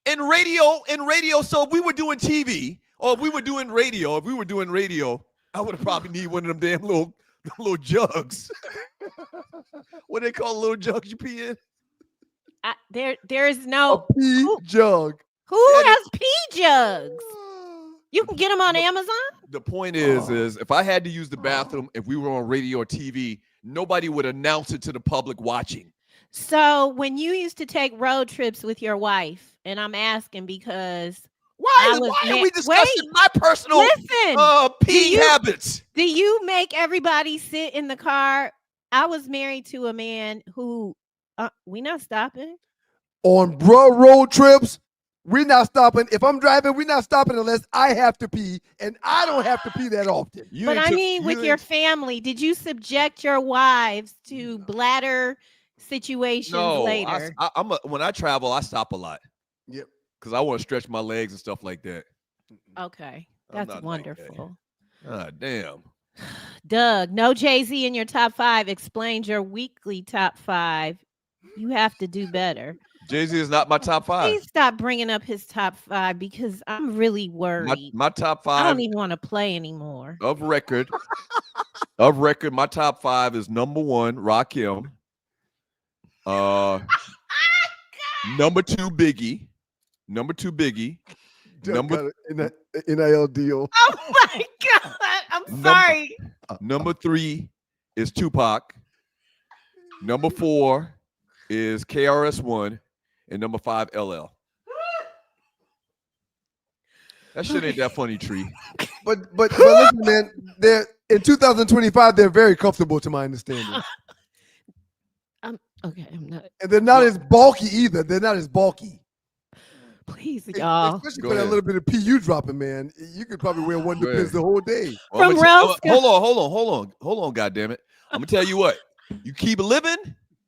In radio, so if we were doing TV, or if we were doing radio, I would have probably need one of them damn little jugs. What they call little jugs you pee in? There is no a pee jug. Who has pee jugs? You can get them on Amazon. The point is if I had to use the bathroom, if we were on radio or TV, nobody would announce it to the public watching. So when you used to take road trips with your wife, and I'm asking because Why are we discussing my personal pee habits? Do you make everybody sit in the car? I was married to a man who we not stopping. On road trips, we're not stopping. If I'm driving, we're not stopping unless I have to pee, and I don't have to pee that often. But I mean, with your family, did you subject your wives to bladder situations later? When I travel, I stop a lot. Yep. Because I want to stretch my legs and stuff like that. Okay, that's wonderful. Damn. Doug, no Jay-Z in your top 5. Explained your weekly top 5. You have to do better. Jay-Z is not my top 5. Please stop bringing up his top 5 because I'm really worried. My top 5. I don't even want to play anymore. Of record, my top 5 is number 1, Rakim. Number 2, Biggie. Number 2, Biggie. Number NIL deal. Oh my God! I'm sorry. Number 3 is Tupac. Number 4 is KRS-One, and number 5 LL. That shit ain't that funny, Tree. But listen, man. They're in 2025. They're very comfortable, to my understanding. Okay, I'm not. And they're not as bulky either. They're not as bulky. Please, y'all. Especially for that little bit of PU dropping, man. You could probably wear one depends the whole day. From hold on, goddammit. I'm gonna tell you what. You keep living,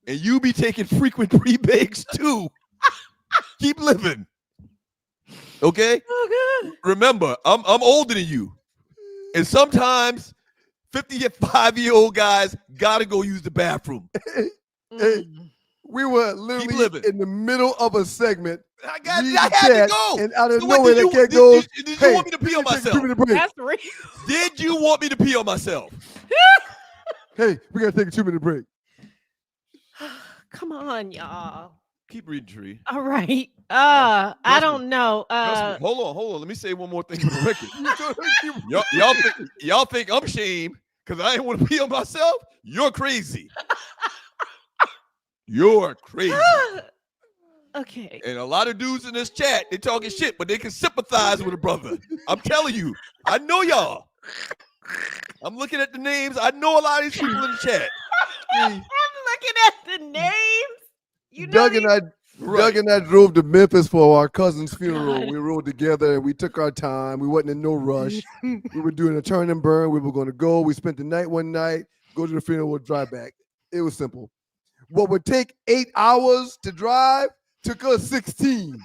and you be taking frequent pre-bakes too. Keep living. Okay? Oh, God. Remember, I'm older than you. And sometimes 55-year-old guys gotta go use the bathroom. Hey, we were literally in the middle of a segment. I had to go. And out of nowhere, that cat goes, Did you want me to pee on myself? That's real. Did you want me to pee on myself? Hey, we got to take a 2-minute break. Come on, y'all. Keep reading, Tree. All right. I don't know. Hold on. Let me say one more thing for the record. y'all think I'm ashamed because I ain't want to pee on myself? You're crazy. You're crazy. Okay. And a lot of dudes in this chat, they talking shit, but they can sympathize with a brother. I'm telling you. I know y'all. I'm looking at the names. I know a lot of these people in the chat. I'm looking at the names. You know Doug and I drove to Memphis for our cousin's funeral. God. We rode together and we took our time. We wasn't in no rush. We were doing a turn and burn. We were going to go. We spent the night one night, go to the funeral, we'll drive back. It was simple. What would take 8 hours to drive took us 16.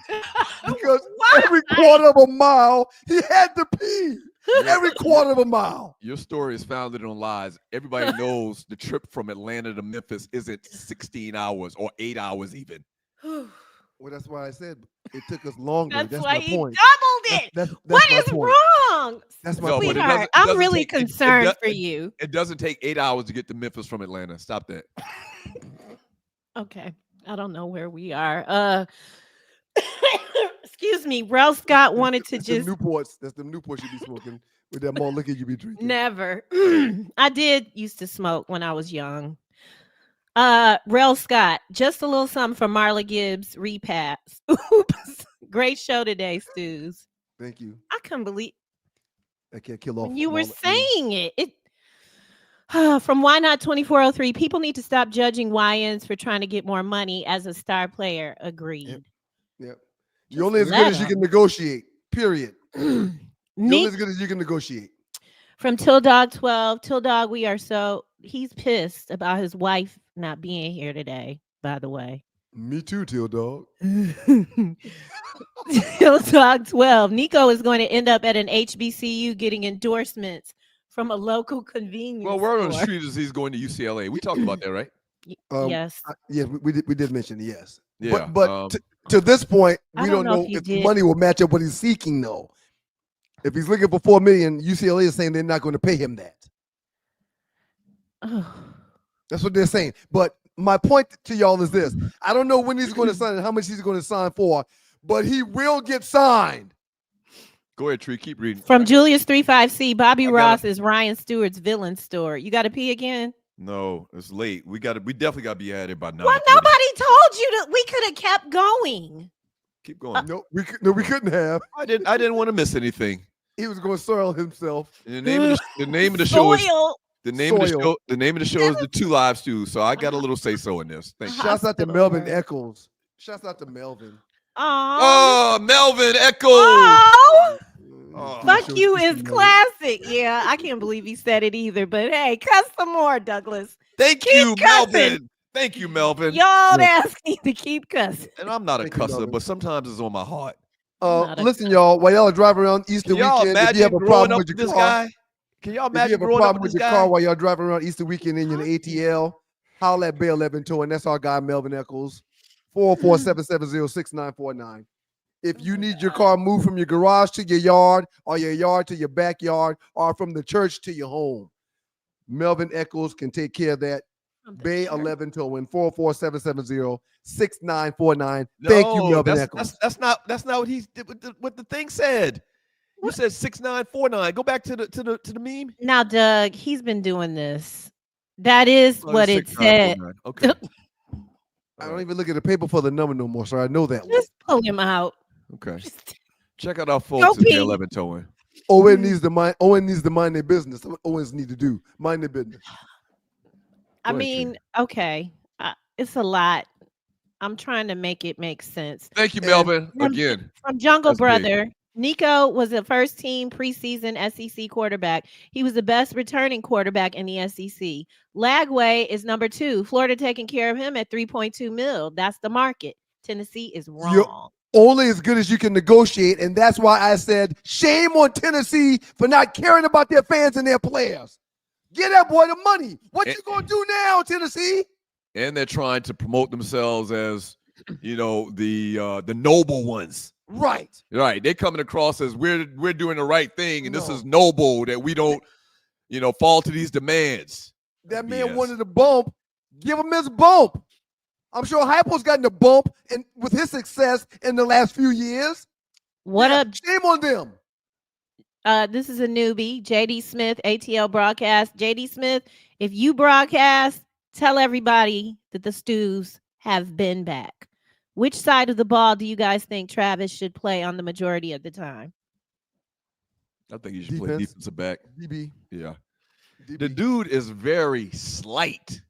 Because every quarter of a mile, he had to pee. Every quarter of a mile. Your story is founded on lies. Everybody knows the trip from Atlanta to Memphis isn't 16 hours or 8 hours even. Well, that's why I said it took us longer. That's my why he point. doubled it. That's what my is point. wrong? That's my point. Sweetheart, I'm really concerned for you. It doesn't take 8 hours to get to Memphis from Atlanta. Stop that. Okay. I don't know where we are. Excuse me. Rel Scott wanted to just Newports. That's the Newports you be smoking with that more liquor you be drinking. Never. I did used to smoke when I was young. Rel Scott, just a little something from Marla Gibbs repass. Oops. Great show today, Stews. Thank you. I couldn't believe I can't kill off. You were saying it. From Why Not 2403, people need to stop judging YNs for trying to get more money as a star player. Agreed. Yep. You're only as good as you can negotiate. Period. You're only as good as you can negotiate. From Till Dog 12, Till Dog, he's pissed about his wife not being here today, by the way. Me too, Till Dog. Till Dog 12. Nico is going to end up at an HBCU getting endorsements from a local convenience Well, word on the store. street is he's going to UCLA. We talked about that, right? Yes. Yes, we did mention yes. Yeah. But to this point, I we don't don't know know if you if did. money will match up what he's seeking, though. If he's looking for $4 million, UCLA is saying they're not going to pay him that. Oh. That's what they're saying. But my point to y'all is this. I don't know when he's going to sign and how much he's going to sign for, but he will get signed. Go ahead, Tree. Keep reading. From Julius 35C, Bobby Ross is Ryan Stewart's villain store. You got to pee again? No, it's late. We definitely got to be at it by now. Well, nobody told you that we could have kept going. Keep going. We couldn't have. I didn't want to miss anything. He was going to soil himself. And the name of the show is the name of the show is the Two Lives Stews. So I got a little say so in this. Thank you. Shouts out to Melvin Eccles. Shouts out to Melvin. Oh, Melvin Eccles. Oh, fuck you is classic. Yeah, I can't believe he said it either. But hey, cuss some more, Douglas. Thank you, Melvin. Thank you, Melvin. Y'all ask me to keep cussing. And I'm not a cusser, but sometimes it's on my heart. Listen, y'all, while y'all are driving around Easter weekend, if you have a problem with your car, can y'all if you have a problem with your car while y'all driving around Easter weekend in your ATL, holla at Bay 11 Towing. That's our guy, Melvin Eccles. 404-770-6949. If you need your car moved from your garage to your yard or your yard to your backyard or from the church to your home, Melvin Eccles can take care of that. Bay 11 Towing, 404-770-6949. Thank you, Melvin Eccles. That's not what he did what the thing said. You said 6949. Go back to the meme. Now, Doug, he's been doing this. That is what it said. Okay. I don't even look at the paper for the number no more, so I know that one. Just pull him out. Okay. Check out our folks at Bay 11 Towing. Owen needs to mind their business. That's what Owens need to do. Mind their business. I mean, okay. It's a lot. I'm trying to make it make sense. Thank you, Melvin. Again. From Jungle That's Brother. big. Nico was a first team preseason SEC quarterback. He was the best returning quarterback in the SEC. Lagway is number 2. Florida taking care of him at $3.2 million. That's the market. Tennessee is wrong. You're only as good as you can negotiate, and that's why I said shame on Tennessee for not caring about their fans and their players. Get that boy the money. What you gonna do now, Tennessee? And they're trying to promote themselves as, the noble ones. Right. They're coming across as we're doing the right thing, and this is noble that we don't, fall to these demands. That man wanted a bump. Give him his bump. I'm sure Hypo's gotten a bump with his success in the last few years. Shame on them. This is a newbie, JD Smith, ATL broadcast. JD Smith, if you broadcast, tell everybody that the Stews have been back. Which side of the ball do you guys think Travis should play on the majority of the time? I think he should play defensive back. DB. Yeah. DB. The dude is very slight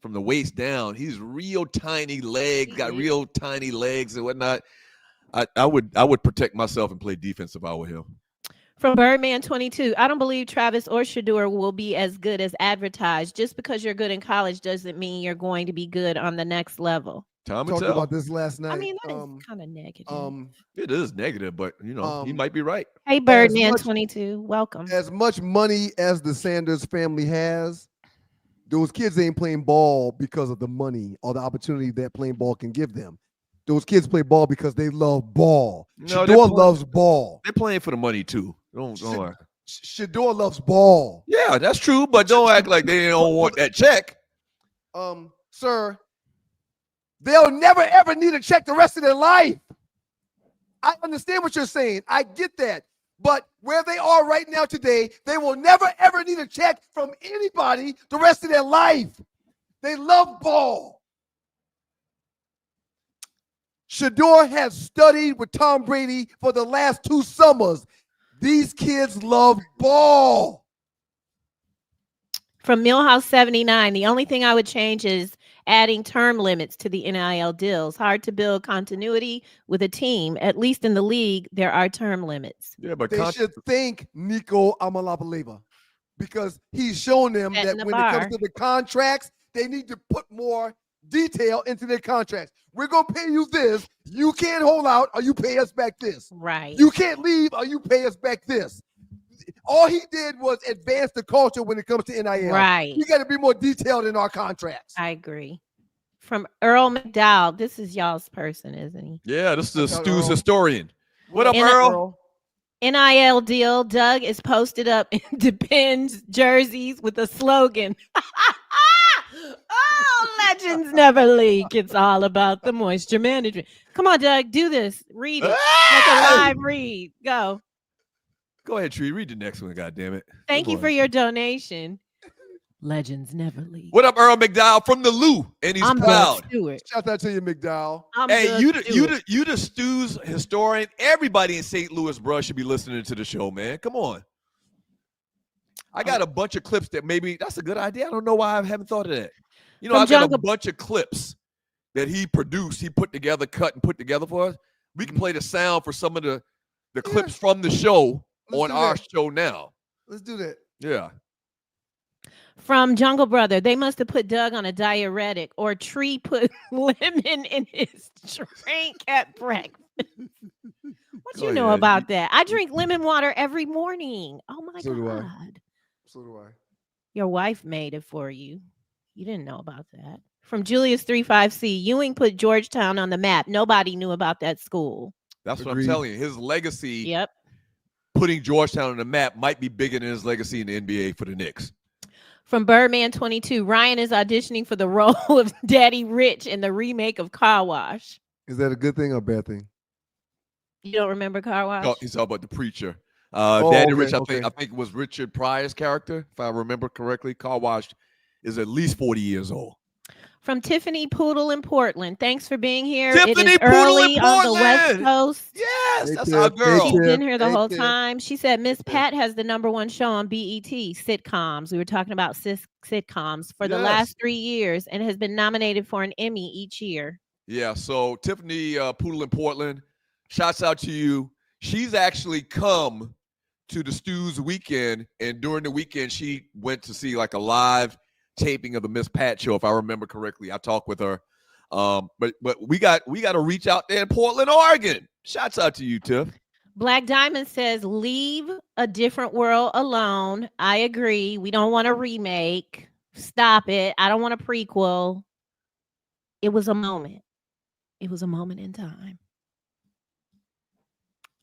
from the waist down. He's real tiny legs, got real tiny legs and whatnot. I would protect myself and play defense if I were him. From Birdman 22, I don't believe Travis or Shedeur will be as good as advertised. Just because you're good in college doesn't mean you're going to be good on the next level. Time Talked about this last night. I mean, that is kind of negative. It is negative, but he might be right. Hey, Birdman 22, welcome. As much money as the Sanders family has, those kids ain't playing ball because of the money or the opportunity that playing ball can give them. Those kids play ball because they love ball. No, Shedeur loves ball. They're playing for the money too. Don't worry. Shedeur loves ball. Yeah, that's true, but don't act like they don't want that check. Sir, they'll never ever need a check the rest of their life. I understand what you're saying. I get that. But where they are right now today, they will never ever need a check from anybody the rest of their life. They love ball. Shedeur has studied with Tom Brady for the last 2 summers. These kids love ball. From Millhouse 79, the only thing I would change is adding term limits to the NIL deals. Hard to build continuity with a team. At least in the league, there are term limits. Yeah, but they should thank Nico Iamaleava because he's shown them that when it comes to the contracts, they need to put more detail into their contracts. We're going to pay you this. You can't hold out or you pay us back this. Right. You can't leave or you pay us back this. All he did was advance the culture when it comes to NIL. Right. We got to be more detailed in our contracts. I agree. From Earl McDowell, this is y'all's person, isn't he? Yeah, this is the Stu's historian. What up, Earl? NIL deal. Doug is posted up in Depends jerseys with a slogan. Oh, legends never leak. It's all about the moisture management. Come on, Doug, do this. Read it. Make a live read. Go. Go ahead, Tree. Read the next one, goddammit. Thank you for your donation. Legends never leave. What up, Earl McDowell from the Lou? And he's proud. Shout out to you, McDowell. Hey, you the Stews historian. Everybody in St. Louis, bro, should be listening to the show, man. Come on. I got a bunch of clips that maybe that's a good idea. I don't know why I haven't thought of that. You know, I've got a bunch of clips that he produced, he put together, cut and put together for us. We can play the sound for some of the clips from the show on our show now. Let's do that. Yeah. From Jungle Brother, they must have put Doug on a diuretic, or Tree put lemon in his drink at breakfast. What you know about that? I drink lemon water every morning. Oh my God. So do I. Your wife made it for you. You didn't know about that. From Julius 35C, Ewing put Georgetown on the map. Nobody knew about that school. That's what I'm telling you. His legacy, Yep. putting Georgetown on the map might be bigger than his legacy in the NBA for the Knicks. From Birdman 22, Ryan is auditioning for the role of Daddy Rich in the remake of Car Wash. Is that a good thing or a bad thing? You don't remember Car Wash? Oh, he's talking about the preacher. Daddy Rich, I okay. think it was Richard Pryor's character, if I remember correctly. Car Wash is at least 40 years old. From Tiffany Poodle in Portland. Thanks for being here. Tiffany it is Poodle early in on the West Portland. Coast. Yes, that's our girl. She's been here the whole time. She said Miss Pat has the #1 show on BET, Sitcoms. We were talking about sitcoms for the last 3 years and has been nominated for an Emmy each year. Yeah, so Tiffany Poodle in Portland, shouts out to you. She's actually come to the Stews weekend, and during the weekend, she went to see like a live taping of the Miss Pat show, if I remember correctly. I talked with her. But we got to reach out there in Portland, Oregon. Shouts out to you, Tiff. Black Diamond says, leave A Different World alone. I agree. We don't want a remake. Stop it. I don't want a prequel. It was a moment. It was a moment in time.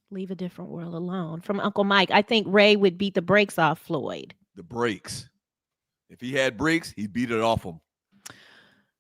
Leave A Different World alone. From Uncle Mike, I think Ray would beat the brakes off Floyd. The brakes. If he had brakes, he'd beat it off him.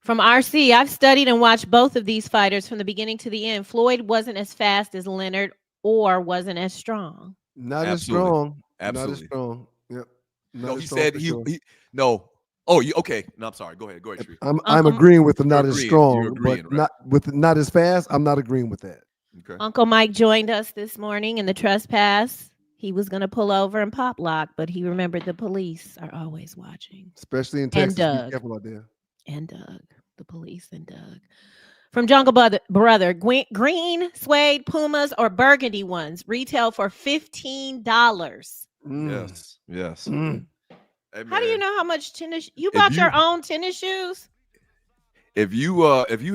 From RC, I've studied and watched both of these fighters from the beginning to the end. Floyd wasn't as fast as Leonard or wasn't as strong. Not as strong. Absolutely. Not as strong. Yep. No, he said he no. Oh, you okay? No, I'm sorry. Go ahead, Tree. I'm agreeing with him. Not as strong, You're agreeing, but not as fast. I'm not agreeing with that. Okay. Uncle Mike joined us this morning in the trespass. He was going to pull over and pop lock, but he remembered the police are always watching. Especially in Texas. And Doug. Be careful out there. And Doug. The police and Doug. From Jungle Brother, green suede Pumas or burgundy ones retail for $15. Yes. Hey, how do you know how much tennis? You bought your own tennis shoes? If you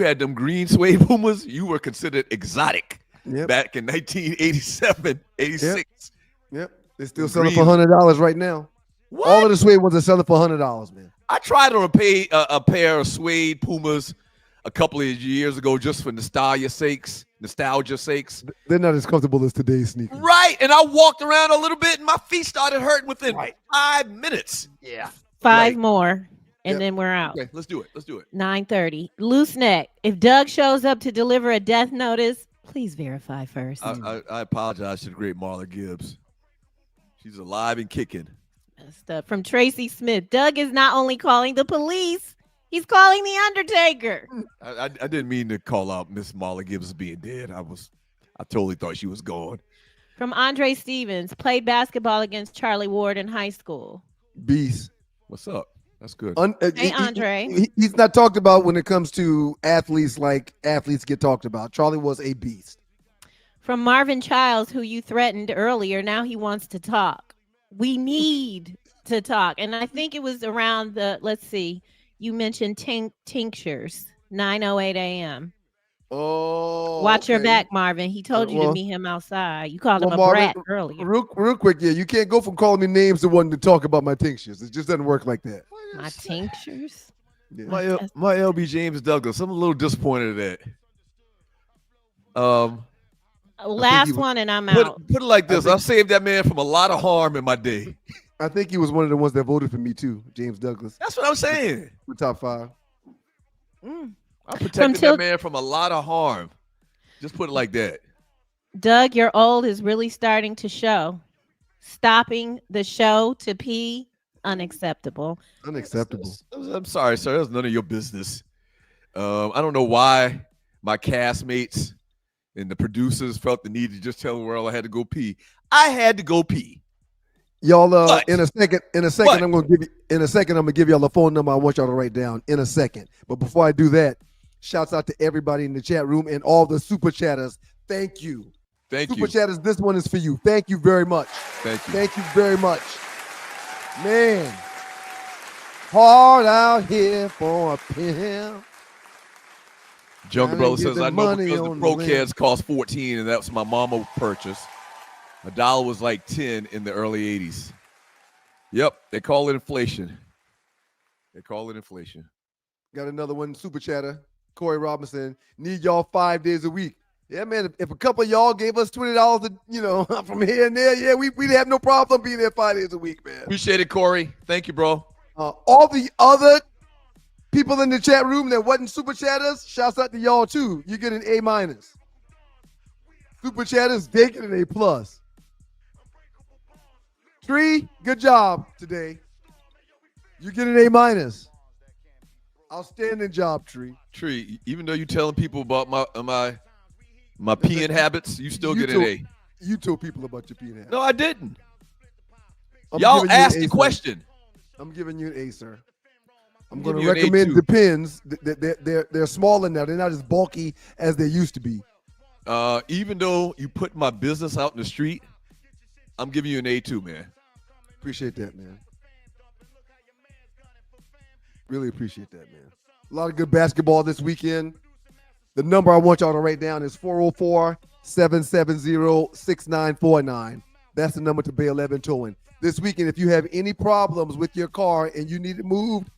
had them green suede Pumas, you were considered exotic back in 1987, 86. Yep. They're still selling for $100 right now. What? All of the suede ones are selling for $100, man. I tried to pay a pair of suede Pumas a couple of years ago just for nostalgia sakes. They're not as comfortable as today's sneakers. Right. And I walked around a little bit and my feet started hurting within 5 minutes. Yeah. Five more. And then we're out. Okay, let's do it. 9:30. Loose neck. If Doug shows up to deliver a death notice, please verify first. I apologize to the great Marla Gibbs. She's alive and kicking. Stuff from Tracy Smith. Doug is not only calling the police, he's calling the Undertaker. I didn't mean to call out Miss Marla Gibbs being dead. I totally thought she was gone. From Andre Stevens. Played basketball against Charlie Ward in high school. Beast. What's up? That's good. Hey, Andre. He's not talked about when it comes to athletes like athletes get talked about. Charlie was a beast. From Marvin Childs, who you threatened earlier. Now he wants to talk. We need to talk. And I think it was around let's see, you mentioned tinctures, 9:08 a.m. Oh, watch your back, Marvin. He told you to meet him outside. You called him a Marvin, brat earlier. Real quick, you can't go from calling me names to wanting to talk about my tinctures. It just doesn't work like that. My tinctures? Yeah. My LB James Douglas. I'm a little disappointed at that. Last one, and I'm out. Put it like this: I saved that man from a lot of harm in my day. I think he was one of the ones that voted for me too, James Douglas. That's what I'm saying. The top 5. I protected that man from a lot of harm. Just put it like that. Doug, your old is really starting to show. Stopping the show to pee unacceptable. Unacceptable. I'm sorry, sir. That's none of your business. I don't know why my castmates and the producers felt the need to just tell the world I had to go pee. I had to go pee. Y'all, in a second, I'm gonna give y'all the phone number I want y'all to write down in a second. But before I do that, shouts out to everybody in the chat room and all the super chatters. Thank you. Super chatters, this one is for you. Thank you very much. Thank you. Thank you very much. Man, hard out here for a pimp. Jungle Brother says, I know because the Pro Cats cost $14 and that's my mama purchase. $1 was like 10 in the early 80s. Yep, they call it inflation. Got another one, super chatter. Corey Robinson, need y'all 5 days a week. Yeah, man, if a couple of y'all gave us $20, from here and there, yeah, we'd have no problem being there 5 days a week, man. Appreciate it, Corey. Thank you, bro. All the other people in the chat room that wasn't super chatters, shouts out to y'all too. You get an A-. Super chatters, they get an A+. Tree, good job today. You get an A-. Outstanding job, Tree. Tree, even though you're telling people about my peeing habits, you still get an A. You told people about your peeing habits. No, I didn't. Y'all asked the question. I'm giving you an A, sir. I'm going to recommend Depends. They're smaller now. They're not as bulky as they used to be. Even though you put my business out in the street, I'm giving you an A2, man. Appreciate that, man. Really appreciate that, man. A lot of good basketball this weekend. The number I want y'all to write down is 404-770-6949. That's the number to Bay 11 Towing. This weekend, if you have any problems with your car and you need it moved,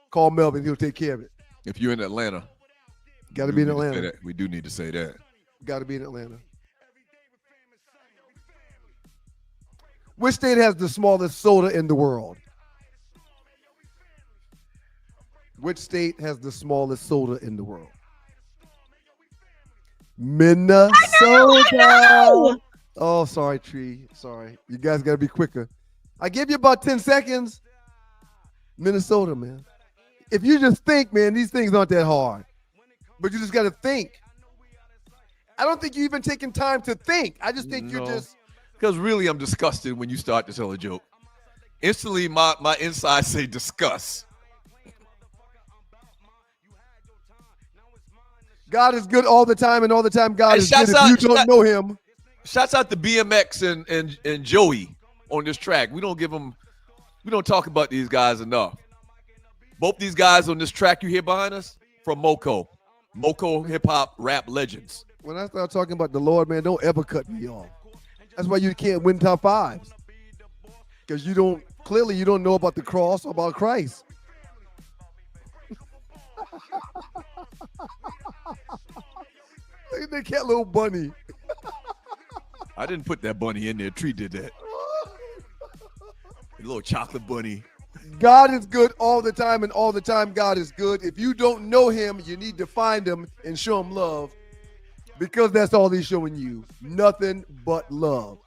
call Melvin. He'll take care of it. If you're in Atlanta. Got to be in Atlanta. We do need to say that. Got to be in Atlanta. Which state has the smallest soda in the world? Which state has the smallest soda in the world? Minnesota. I know. Oh, sorry, Tree. Sorry. You guys got to be quicker. I give you about 10 seconds. Minnesota, man. If you just think, man, these things aren't that hard. But you just got to think. I don't think you even taking time to think. I just think you're just. Because really, I'm disgusted when you start to tell a joke. Instantly, my insides say disgust. God is good all the time, and all the time God is good if you don't know him. Shouts out to BMX and Joey on this track. We don't talk about these guys enough. Both these guys on this track you hear behind us from Moco hip hop rap legends. When I start talking about the Lord, man, don't ever cut me off. That's why you can't win top fives. Because you don't know about the cross or about Christ. Look at that cat little bunny. I didn't put that bunny in there. Tree did that. A little chocolate bunny. God is good all the time, and all the time God is good. If you don't know him, you need to find him and show him love, because that's all he's showing you. Nothing but love.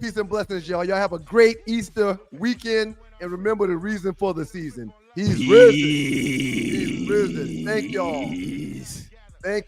Peace and blessings, y'all. Y'all have a great Easter weekend, and remember the reason for the season. He's risen. He's risen. Thank y'all. Thank you.